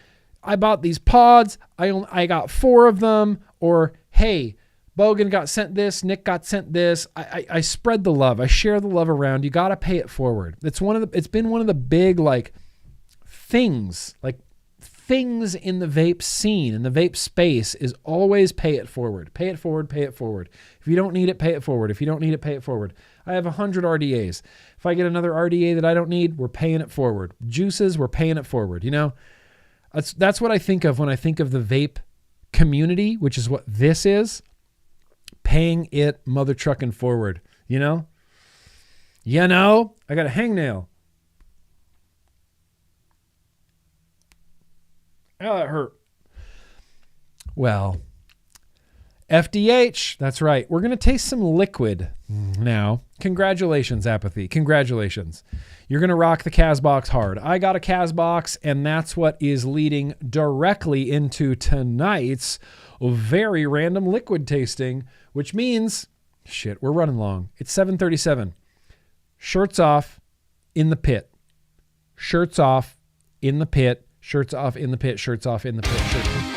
these pods. I got 4 of them. Or, hey, Bogan got sent this. Nick got sent this. I spread the love. I share the love around. You got to pay it forward. It's been one of the big things in the vape scene, in the vape space, is always pay it forward. Pay it forward, pay it forward. If you don't need it, pay it forward. If you don't need it, pay it forward. I have 100 RDAs. If I get another RDA that I don't need, we're paying it forward. Juices, we're paying it forward. You know, that's what I think of when I think of the vape community, which is what this is. Paying it mother trucking forward. You know? I got a hangnail. Oh, that hurt. Well, FDH, that's right. We're going to taste some liquid now. Congratulations, Apathy. Congratulations. You're going to rock the CAS box hard. I got a CAS box, and that's what is leading directly into tonight's very random liquid tasting, which means, shit, we're running long. It's 7:37. Shirts off in the pit. Shirts off in the pit. Shirts off in the pit, shirts off in the pit, shirts off.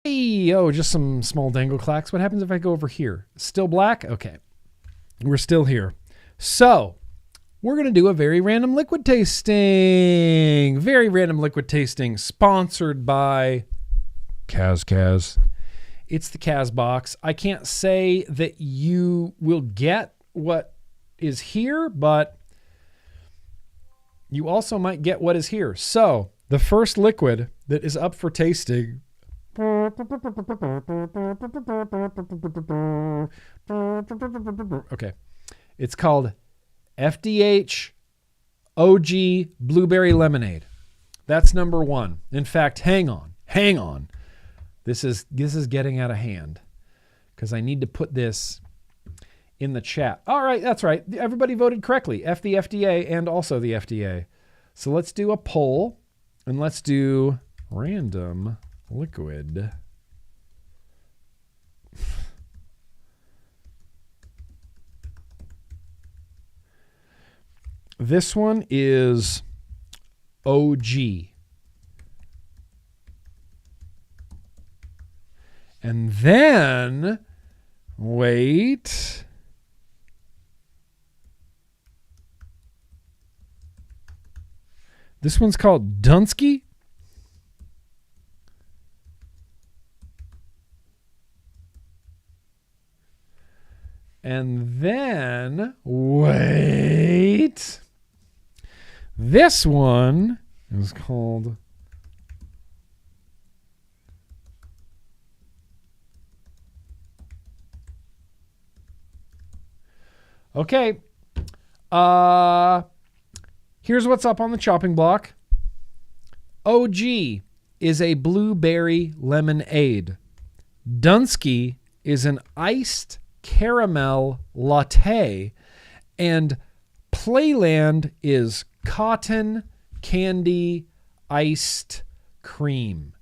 Hey, just some small dangle clacks. What happens if I go over here? Still black? Okay. We're still here. So, we're going to do a very random liquid tasting. Very random liquid tasting sponsored by CAS. It's the CAS box. I can't say that you will get what is here, but you also might get what is here. So the first liquid that is up for tasting. Okay. It's called FDH OG Blueberry Lemonade. That's number 1. In fact, hang on. This is getting out of hand because I need to put this in the chat. All right, that's right. Everybody voted correctly. F the FDA and also the FDA. So let's do a poll and let's do random liquid. This one is OG. And then, wait. This one's called Dunsky. And then, wait. This one is called okay. Here's what's up on the chopping block. OG is a blueberry lemonade. Dunsky is an iced caramel latte. And Playland is cotton candy iced cream.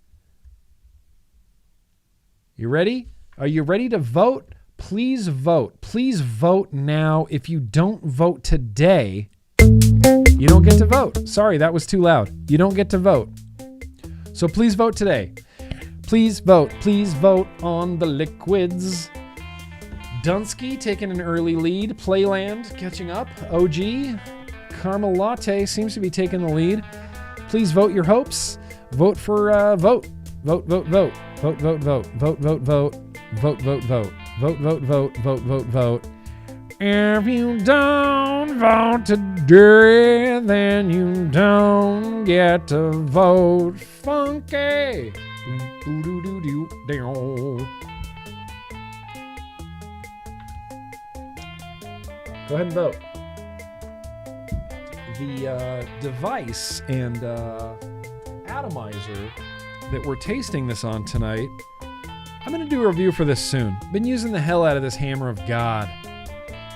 You ready? Are you ready to vote? Please vote. Please vote now. If you don't vote today, you don't get to vote. Sorry, that was too loud. You don't get to vote. So please vote today. Please vote. Please vote on the liquids. Dunsky taking an early lead. Playland catching up. OG Caramel Latte seems to be taking the lead. Please vote your hopes. Vote for vote. Vote, vote, vote. Vote, vote, vote. Vote, vote, vote. Vote, vote, vote. Vote, vote, vote. Vote, vote, vote. If you don't vote today, then you don't get to vote. Funky. Go ahead and vote. The device and atomizer that we're tasting this on tonight, I'm going to do a review for this soon. Been using the hell out of this Hammer of God.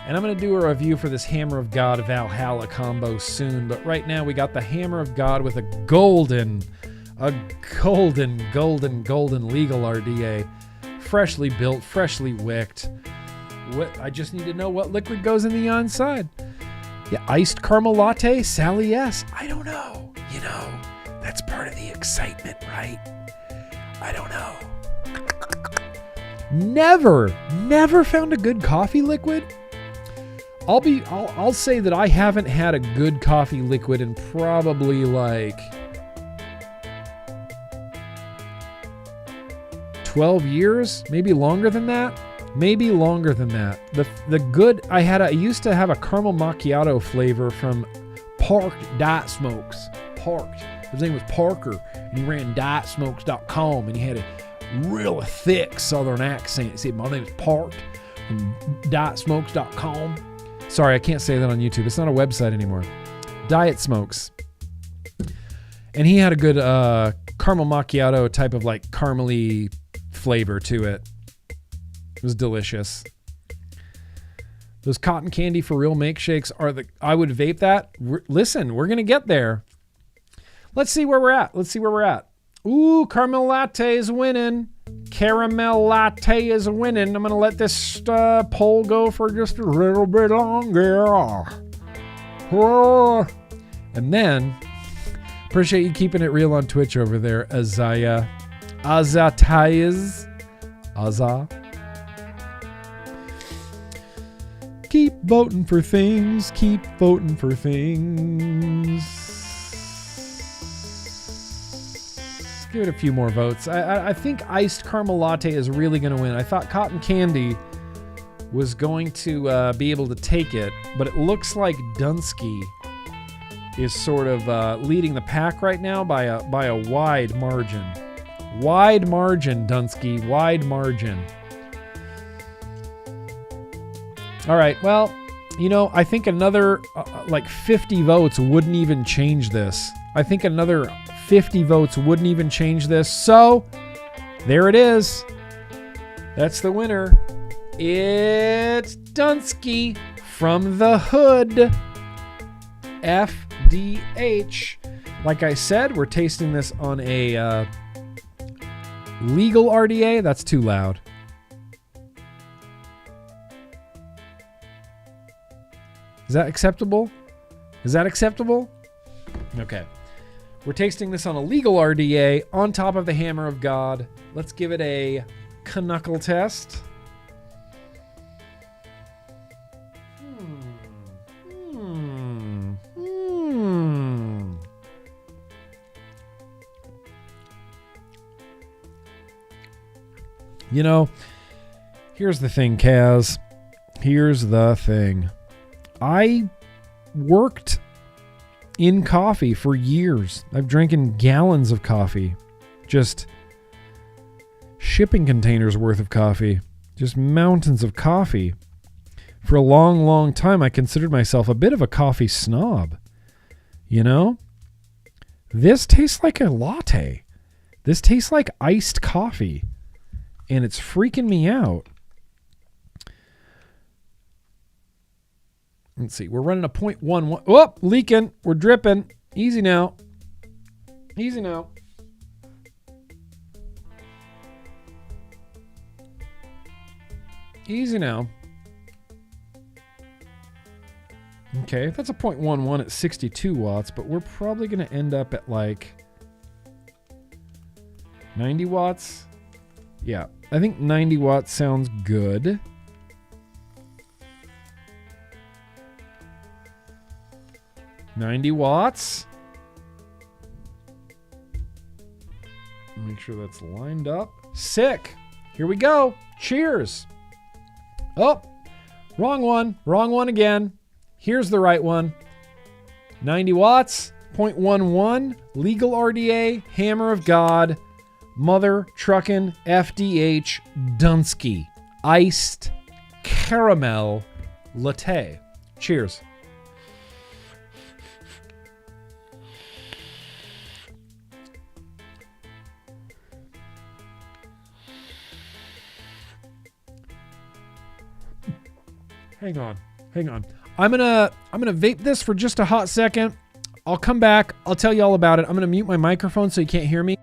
And I'm going to do a review for this Hammer of God Valhalla combo soon. But right now we got the Hammer of God with a golden legal RDA. Freshly built, freshly wicked. I just need to know what liquid goes in the inside. Yeah, iced caramel latte, Sally S. I don't know. You know, that's part of the excitement, right? I don't know. Never found a good coffee liquid. I'll say that I haven't had a good coffee liquid in probably like 12 years, maybe longer than that. The good I used to have a caramel macchiato flavor from Parked Diet Smokes. Parked. His name was Parker, and he ran dietsmokes.com, and he had a real thick southern accent. He said, "My name is Parked from dietsmokes.com." Sorry, I can't say that on YouTube. It's not a website anymore. Diet Smokes. And he had a good caramel macchiato type of like caramely flavor to it. It was delicious. Those cotton candy for real milkshakes I would vape that. Listen, we're going to get there. Let's see where we're at. Ooh, caramel latte is winning. Caramel latte is winning. I'm going to let this poll go for just a little bit longer. And then, appreciate you keeping it real on Twitch over there, Azaya. Azatayaz. Azza. Keep voting for things. Give it a few more votes. I think iced caramel latte is really going to win. I thought cotton candy was going to be able to take it, but it looks like Dunsky is sort of leading the pack right now by a wide margin. Wide margin, Dunsky. Wide margin. All right. Well, you know, I think another like 50 votes wouldn't even change this. So, there it is. That's the winner. It's Dunsky from the hood. FDH. Like I said, we're tasting this on a legal RDA. That's too loud. Is that acceptable? Okay. We're tasting this on a legal RDA on top of the Hammer of God. Let's give it a knuckle test. You know, here's the thing, Kaz. Here's the thing. I worked in coffee for years. I've drinking gallons of coffee. Just shipping containers worth of coffee. Just mountains of coffee. For a long, long time, I considered myself a bit of a coffee snob. You know? This tastes like a latte. This tastes like iced coffee. And it's freaking me out. Let's see. We're running a 0.11. Oh, leaking. We're dripping. Easy now. Okay, that's a 0.11 at 62 watts, but we're probably going to end up at like 90 watts. Yeah, I think 90 watts sounds good. $90 watts. Make sure that's lined up. Sick. Here we go. Cheers. Oh, wrong one. Wrong one again. Here's the right one. 90 watts, 0.11, legal RDA, Hammer of God, Mother Truckin' FDH Dunsky, iced caramel latte. Cheers. Hang on. Hang on. I'm gonna vape this for just a hot second. I'll come back. I'll tell you all about it. I'm gonna mute my microphone so you can't hear me.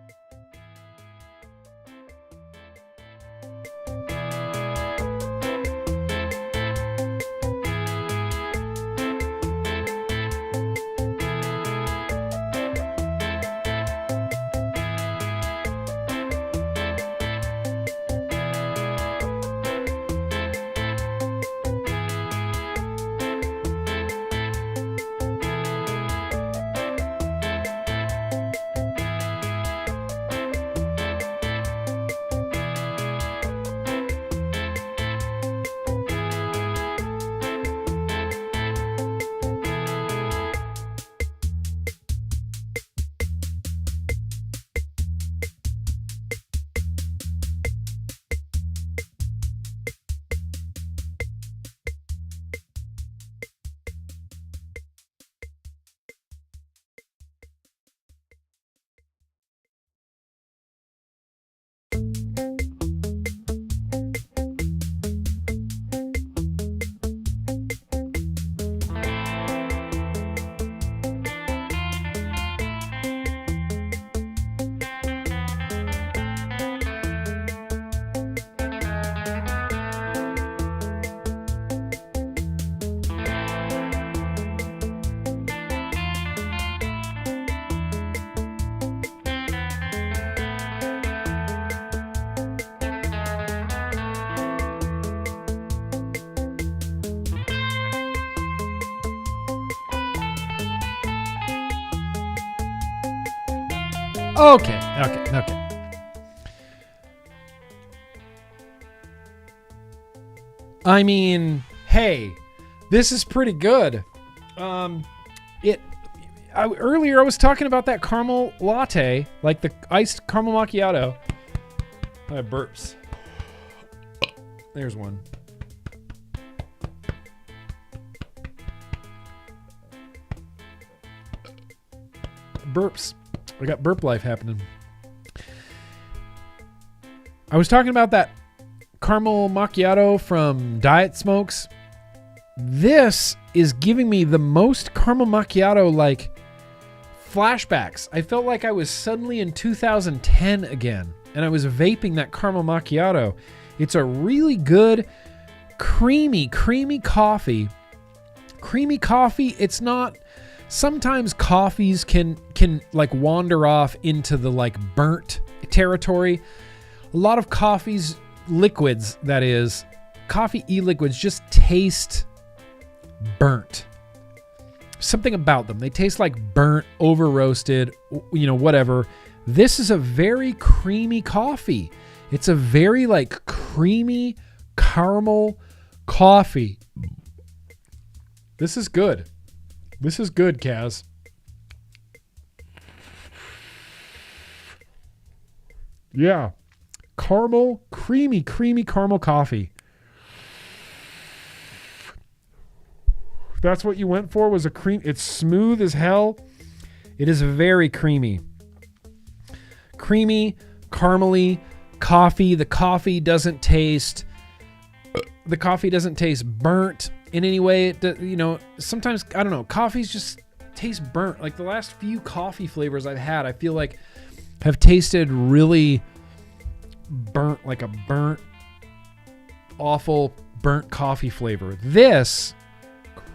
Okay. I mean, hey, this is pretty good. Earlier I was talking about that caramel latte, like the iced caramel macchiato. I have burps. There's one. Burps. I got burp life happening. I was talking about that caramel macchiato from Diet Smokes. This is giving me the most caramel macchiato like flashbacks. I felt like I was suddenly in 2010 again, and I was vaping that caramel macchiato. It's a really good creamy coffee. Creamy coffee, it's not... Sometimes coffees can like wander off into the like burnt territory. A lot of coffees, liquids that is, coffee e-liquids just taste burnt. Something about them. They taste like burnt, over roasted, whatever. This is a very creamy coffee. It's a very like creamy caramel coffee. This is good. This is good, Kaz. Yeah. Caramel, creamy caramel coffee. That's what you went for, was a cream. It's smooth as hell. It is very creamy. Creamy, caramely coffee. The coffee doesn't taste burnt in any way. Sometimes, I don't know, coffees just taste burnt. Like the last few coffee flavors I've had, I feel like have tasted really burnt, like a burnt, awful burnt coffee flavor. This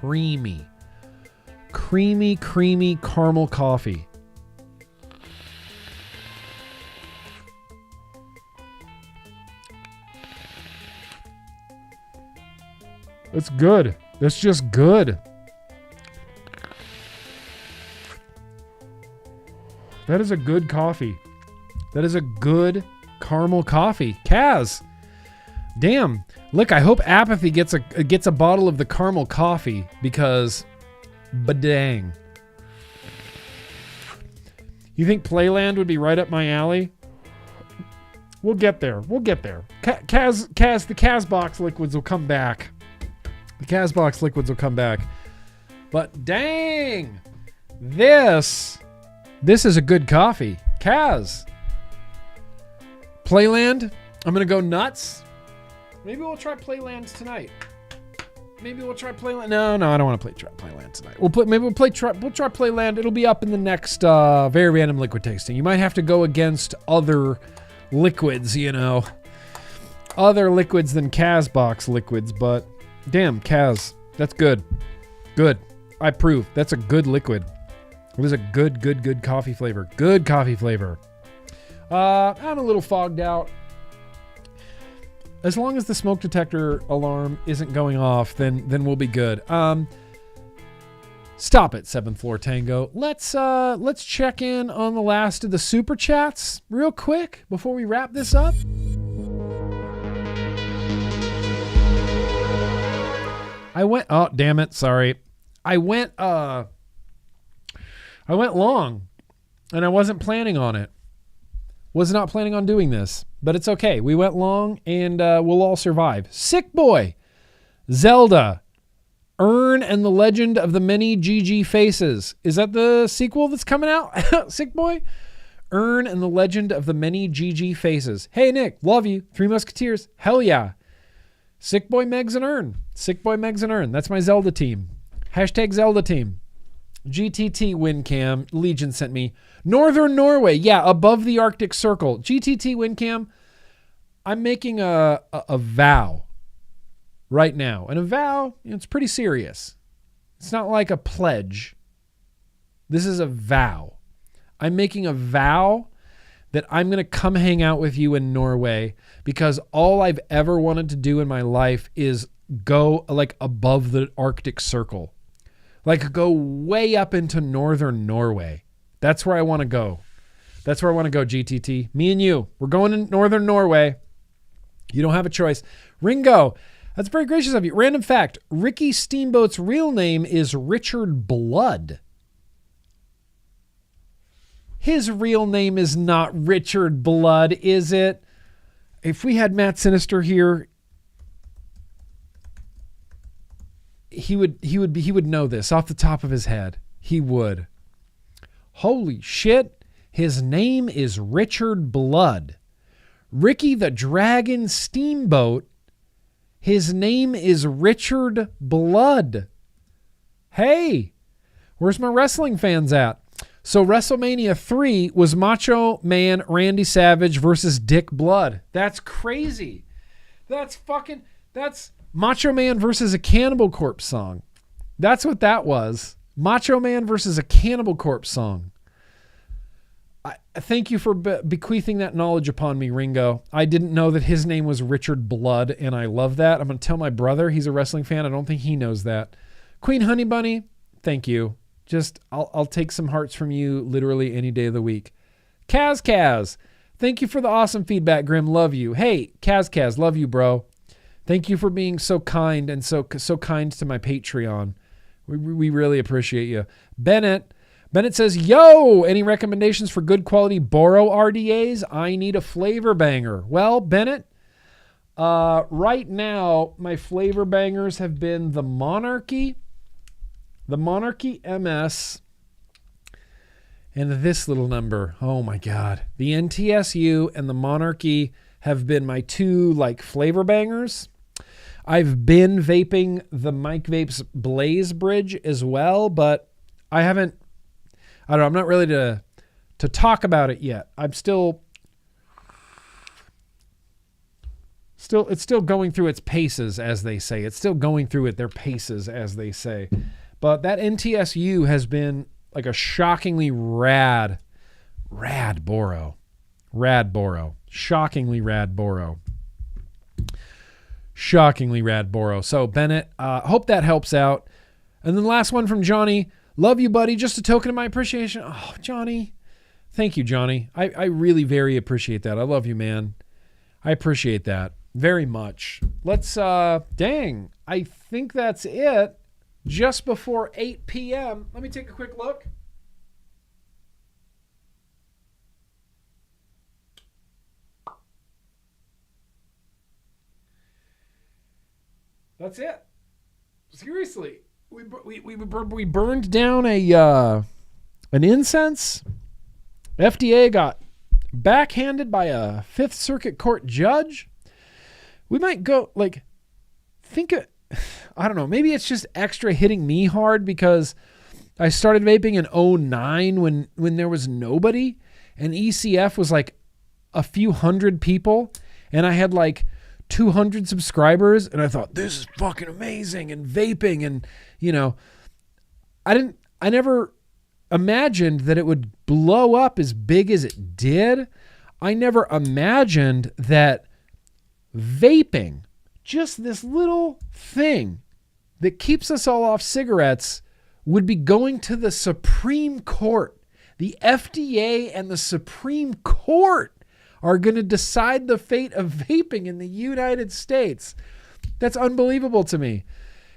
creamy caramel coffee. It's good. It's just good. That is a good coffee. That is a good caramel coffee. Kaz. Damn. Look, I hope Apathy gets a bottle of the caramel coffee because badang. You think Playland would be right up my alley? We'll get there. Kaz, the CasBox liquids will come back. The CasBox liquids will come back. But dang, this is a good coffee. Kaz. Playland, I'm going to go nuts. Maybe we'll try Playland tonight. Maybe we'll try Playland. No, I don't want to try Playland tonight. We'll try Playland. It'll be up in the next very random liquid tasting. You might have to go against other liquids, other liquids than CASAA box liquids, but damn, CASAA, that's good. Good. I approve. That's a good liquid. It was a good coffee flavor. Good coffee flavor. I'm a little fogged out. As long as the smoke detector alarm isn't going off, then we'll be good. Stop it, 7th Floor Tango. Let's check in on the last of the super chats real quick before we wrap this up. Oh, damn it, sorry. I went long, and I wasn't planning on it. Was not planning on doing this, but it's okay. We went long, and we'll all survive. Sick Boy, Zelda, Urn and the Legend of the Many GG Faces. Is that the sequel that's coming out? Sick Boy, Urn and the Legend of the Many GG Faces. Hey, Nick, love you. Three Musketeers, hell yeah. Sick Boy, Megs and Urn. Sick Boy, Megs and Urn. That's my Zelda team. Hashtag Zelda team. GTT WinCam, Legion sent me. Northern Norway, yeah, above the Arctic Circle. GTT WinCam, I'm making a vow right now. And a vow, it's pretty serious. It's not like a pledge. This is a vow. I'm making a vow that I'm going to come hang out with you in Norway because all I've ever wanted to do in my life is go like above the Arctic Circle. Like go way up into northern Norway. That's where I want to go. That's where I want to go, GTT. Me and you. We're going to northern Norway. You don't have a choice. Ringo, that's very gracious of you. Random fact, Ricky Steamboat's real name is Richard Blood. His real name is not Richard Blood, is it? If we had Matt Sinister here, he would know this off the top of his head. He would. Holy shit. His name is Richard Blood. Ricky the Dragon Steamboat. His name is Richard Blood. Hey, where's my wrestling fans at? So WrestleMania 3 was Macho Man Randy Savage versus Dick Blood. That's crazy. That's Macho Man versus a Cannibal Corpse song. That's what that was. Macho Man versus a Cannibal Corpse song. I thank you for bequeathing that knowledge upon me, Ringo. I didn't know that his name was Richard Blood, and I love that. I'm going to tell my brother. He's a wrestling fan. I don't think he knows that. Queen Honey Bunny, thank you. Just, I'll take some hearts from you literally any day of the week. Kaz, thank you for the awesome feedback, Grimm. Love you. Hey, Kaz, love you, bro. Thank you for being so kind and so kind to my Patreon. We really appreciate you. Bennett says, yo, any recommendations for good quality Boro RDAs? I need a flavor banger. Well, Bennett, right now, my flavor bangers have been the Monarchy MS, and this little number. Oh my God. The NTSU and the Monarchy have been my two flavor bangers. I've been vaping the Mike Vapes Blaze Bridge as well, but I'm not ready to talk about it yet. It's still going through its paces, as they say. It's still going through their paces, as they say. But that NTSU has been like a shockingly rad Boro. Shockingly rad Boro. So Bennett, hope that helps out. And then the last one from Johnny. Love you, buddy. Just a token of my appreciation. Oh, Johnny. Thank you, Johnny. I really very appreciate that. I love you, man. I appreciate that very much. Let's, I think that's it. Just before 8 p.m. Let me take a quick look. That's it. Seriously. We burned down an incense. FDA got backhanded by a Fifth Circuit Court judge. We might go, I don't know, maybe it's just extra hitting me hard because I started vaping in 2009 when there was nobody, and ECF was like a few hundred people, and I had like 200 subscribers, and I thought, this is fucking amazing, and vaping, and I never imagined that it would blow up as big as it did. I never imagined that vaping, just this little thing that keeps us all off cigarettes, would be going to the Supreme Court. The FDA and the Supreme Court are going to decide the fate of vaping in the United States. That's unbelievable to me.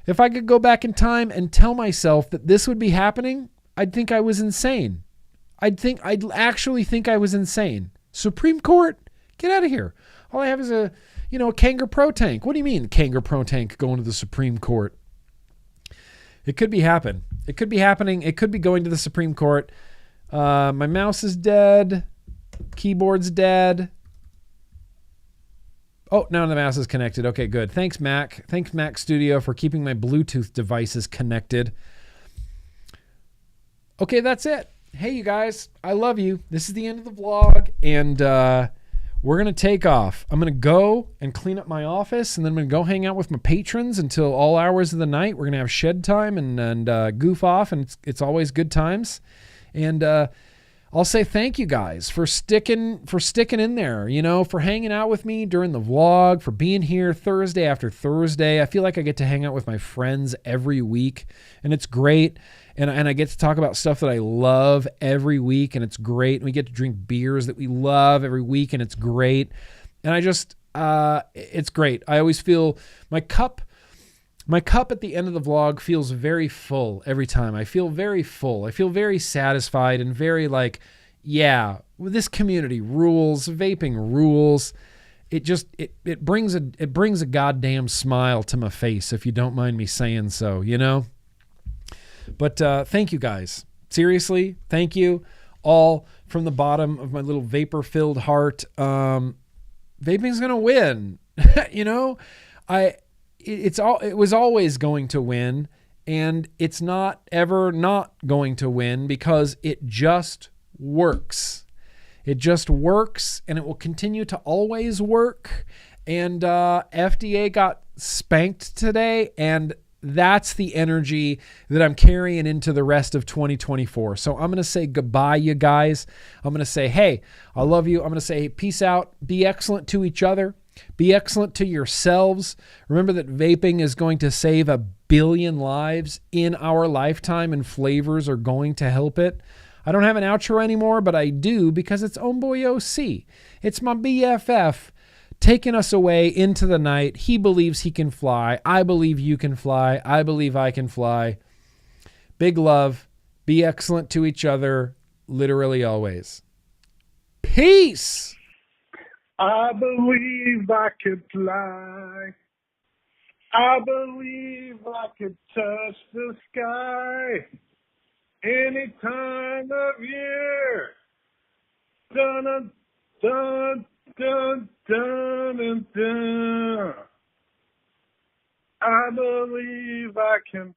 If I could go back in time and tell myself that this would be happening, I'd think I was insane. I'd actually think I was insane. Supreme Court? Get out of here. All I have is a Kangaroo Pro tank. What do you mean Kangaroo Pro tank going to the Supreme Court? It could be happening. It could be happening. It could be going to the Supreme Court. My mouse is dead. Keyboard's dead. Oh, now the mouse is connected. Okay, good. Thanks, Mac. Thanks, Mac Studio, for keeping my Bluetooth devices connected. Okay, that's it. Hey, you guys. I love you. This is the end of the vlog, and we're going to take off. I'm going to go and clean up my office, and then I'm going to go hang out with my patrons until all hours of the night. We're going to have shed time and goof off, and it's always good times. And I'll say thank you guys for sticking in there, for hanging out with me during the vlog, for being here Thursday after Thursday. I feel like I get to hang out with my friends every week, and it's great. And I get to talk about stuff that I love every week, and it's great. And we get to drink beers that we love every week, and it's great. And it's great. I always feel my cup at the end of the vlog feels very full every time. I feel very full. I feel very satisfied and very like, yeah, this community rules. Vaping rules. It brings a goddamn smile to my face, if you don't mind me saying so, But thank you guys. Seriously, thank you all from the bottom of my little vapor-filled heart. Vaping's gonna win. It was always going to win, and it's not ever not going to win because it just works. It just works, and it will continue to always work. And FDA got spanked today, and that's the energy that I'm carrying into the rest of 2024. So I'm going to say goodbye, you guys. I'm going to say, hey, I love you. I'm going to say peace out. Be excellent to each other. Be excellent to yourselves. Remember that vaping is going to save 1 billion lives in our lifetime, and flavors are going to help it. I don't have an outro anymore, but I do because it's Homeboy OC. It's my BFF taking us away into the night. He believes he can fly. I believe you can fly. I believe I can fly. Big love. Be excellent to each other. Literally always. Peace. I believe I could fly. I believe I could touch the sky any time of year. Dun dun dun dun dun dun. I believe I can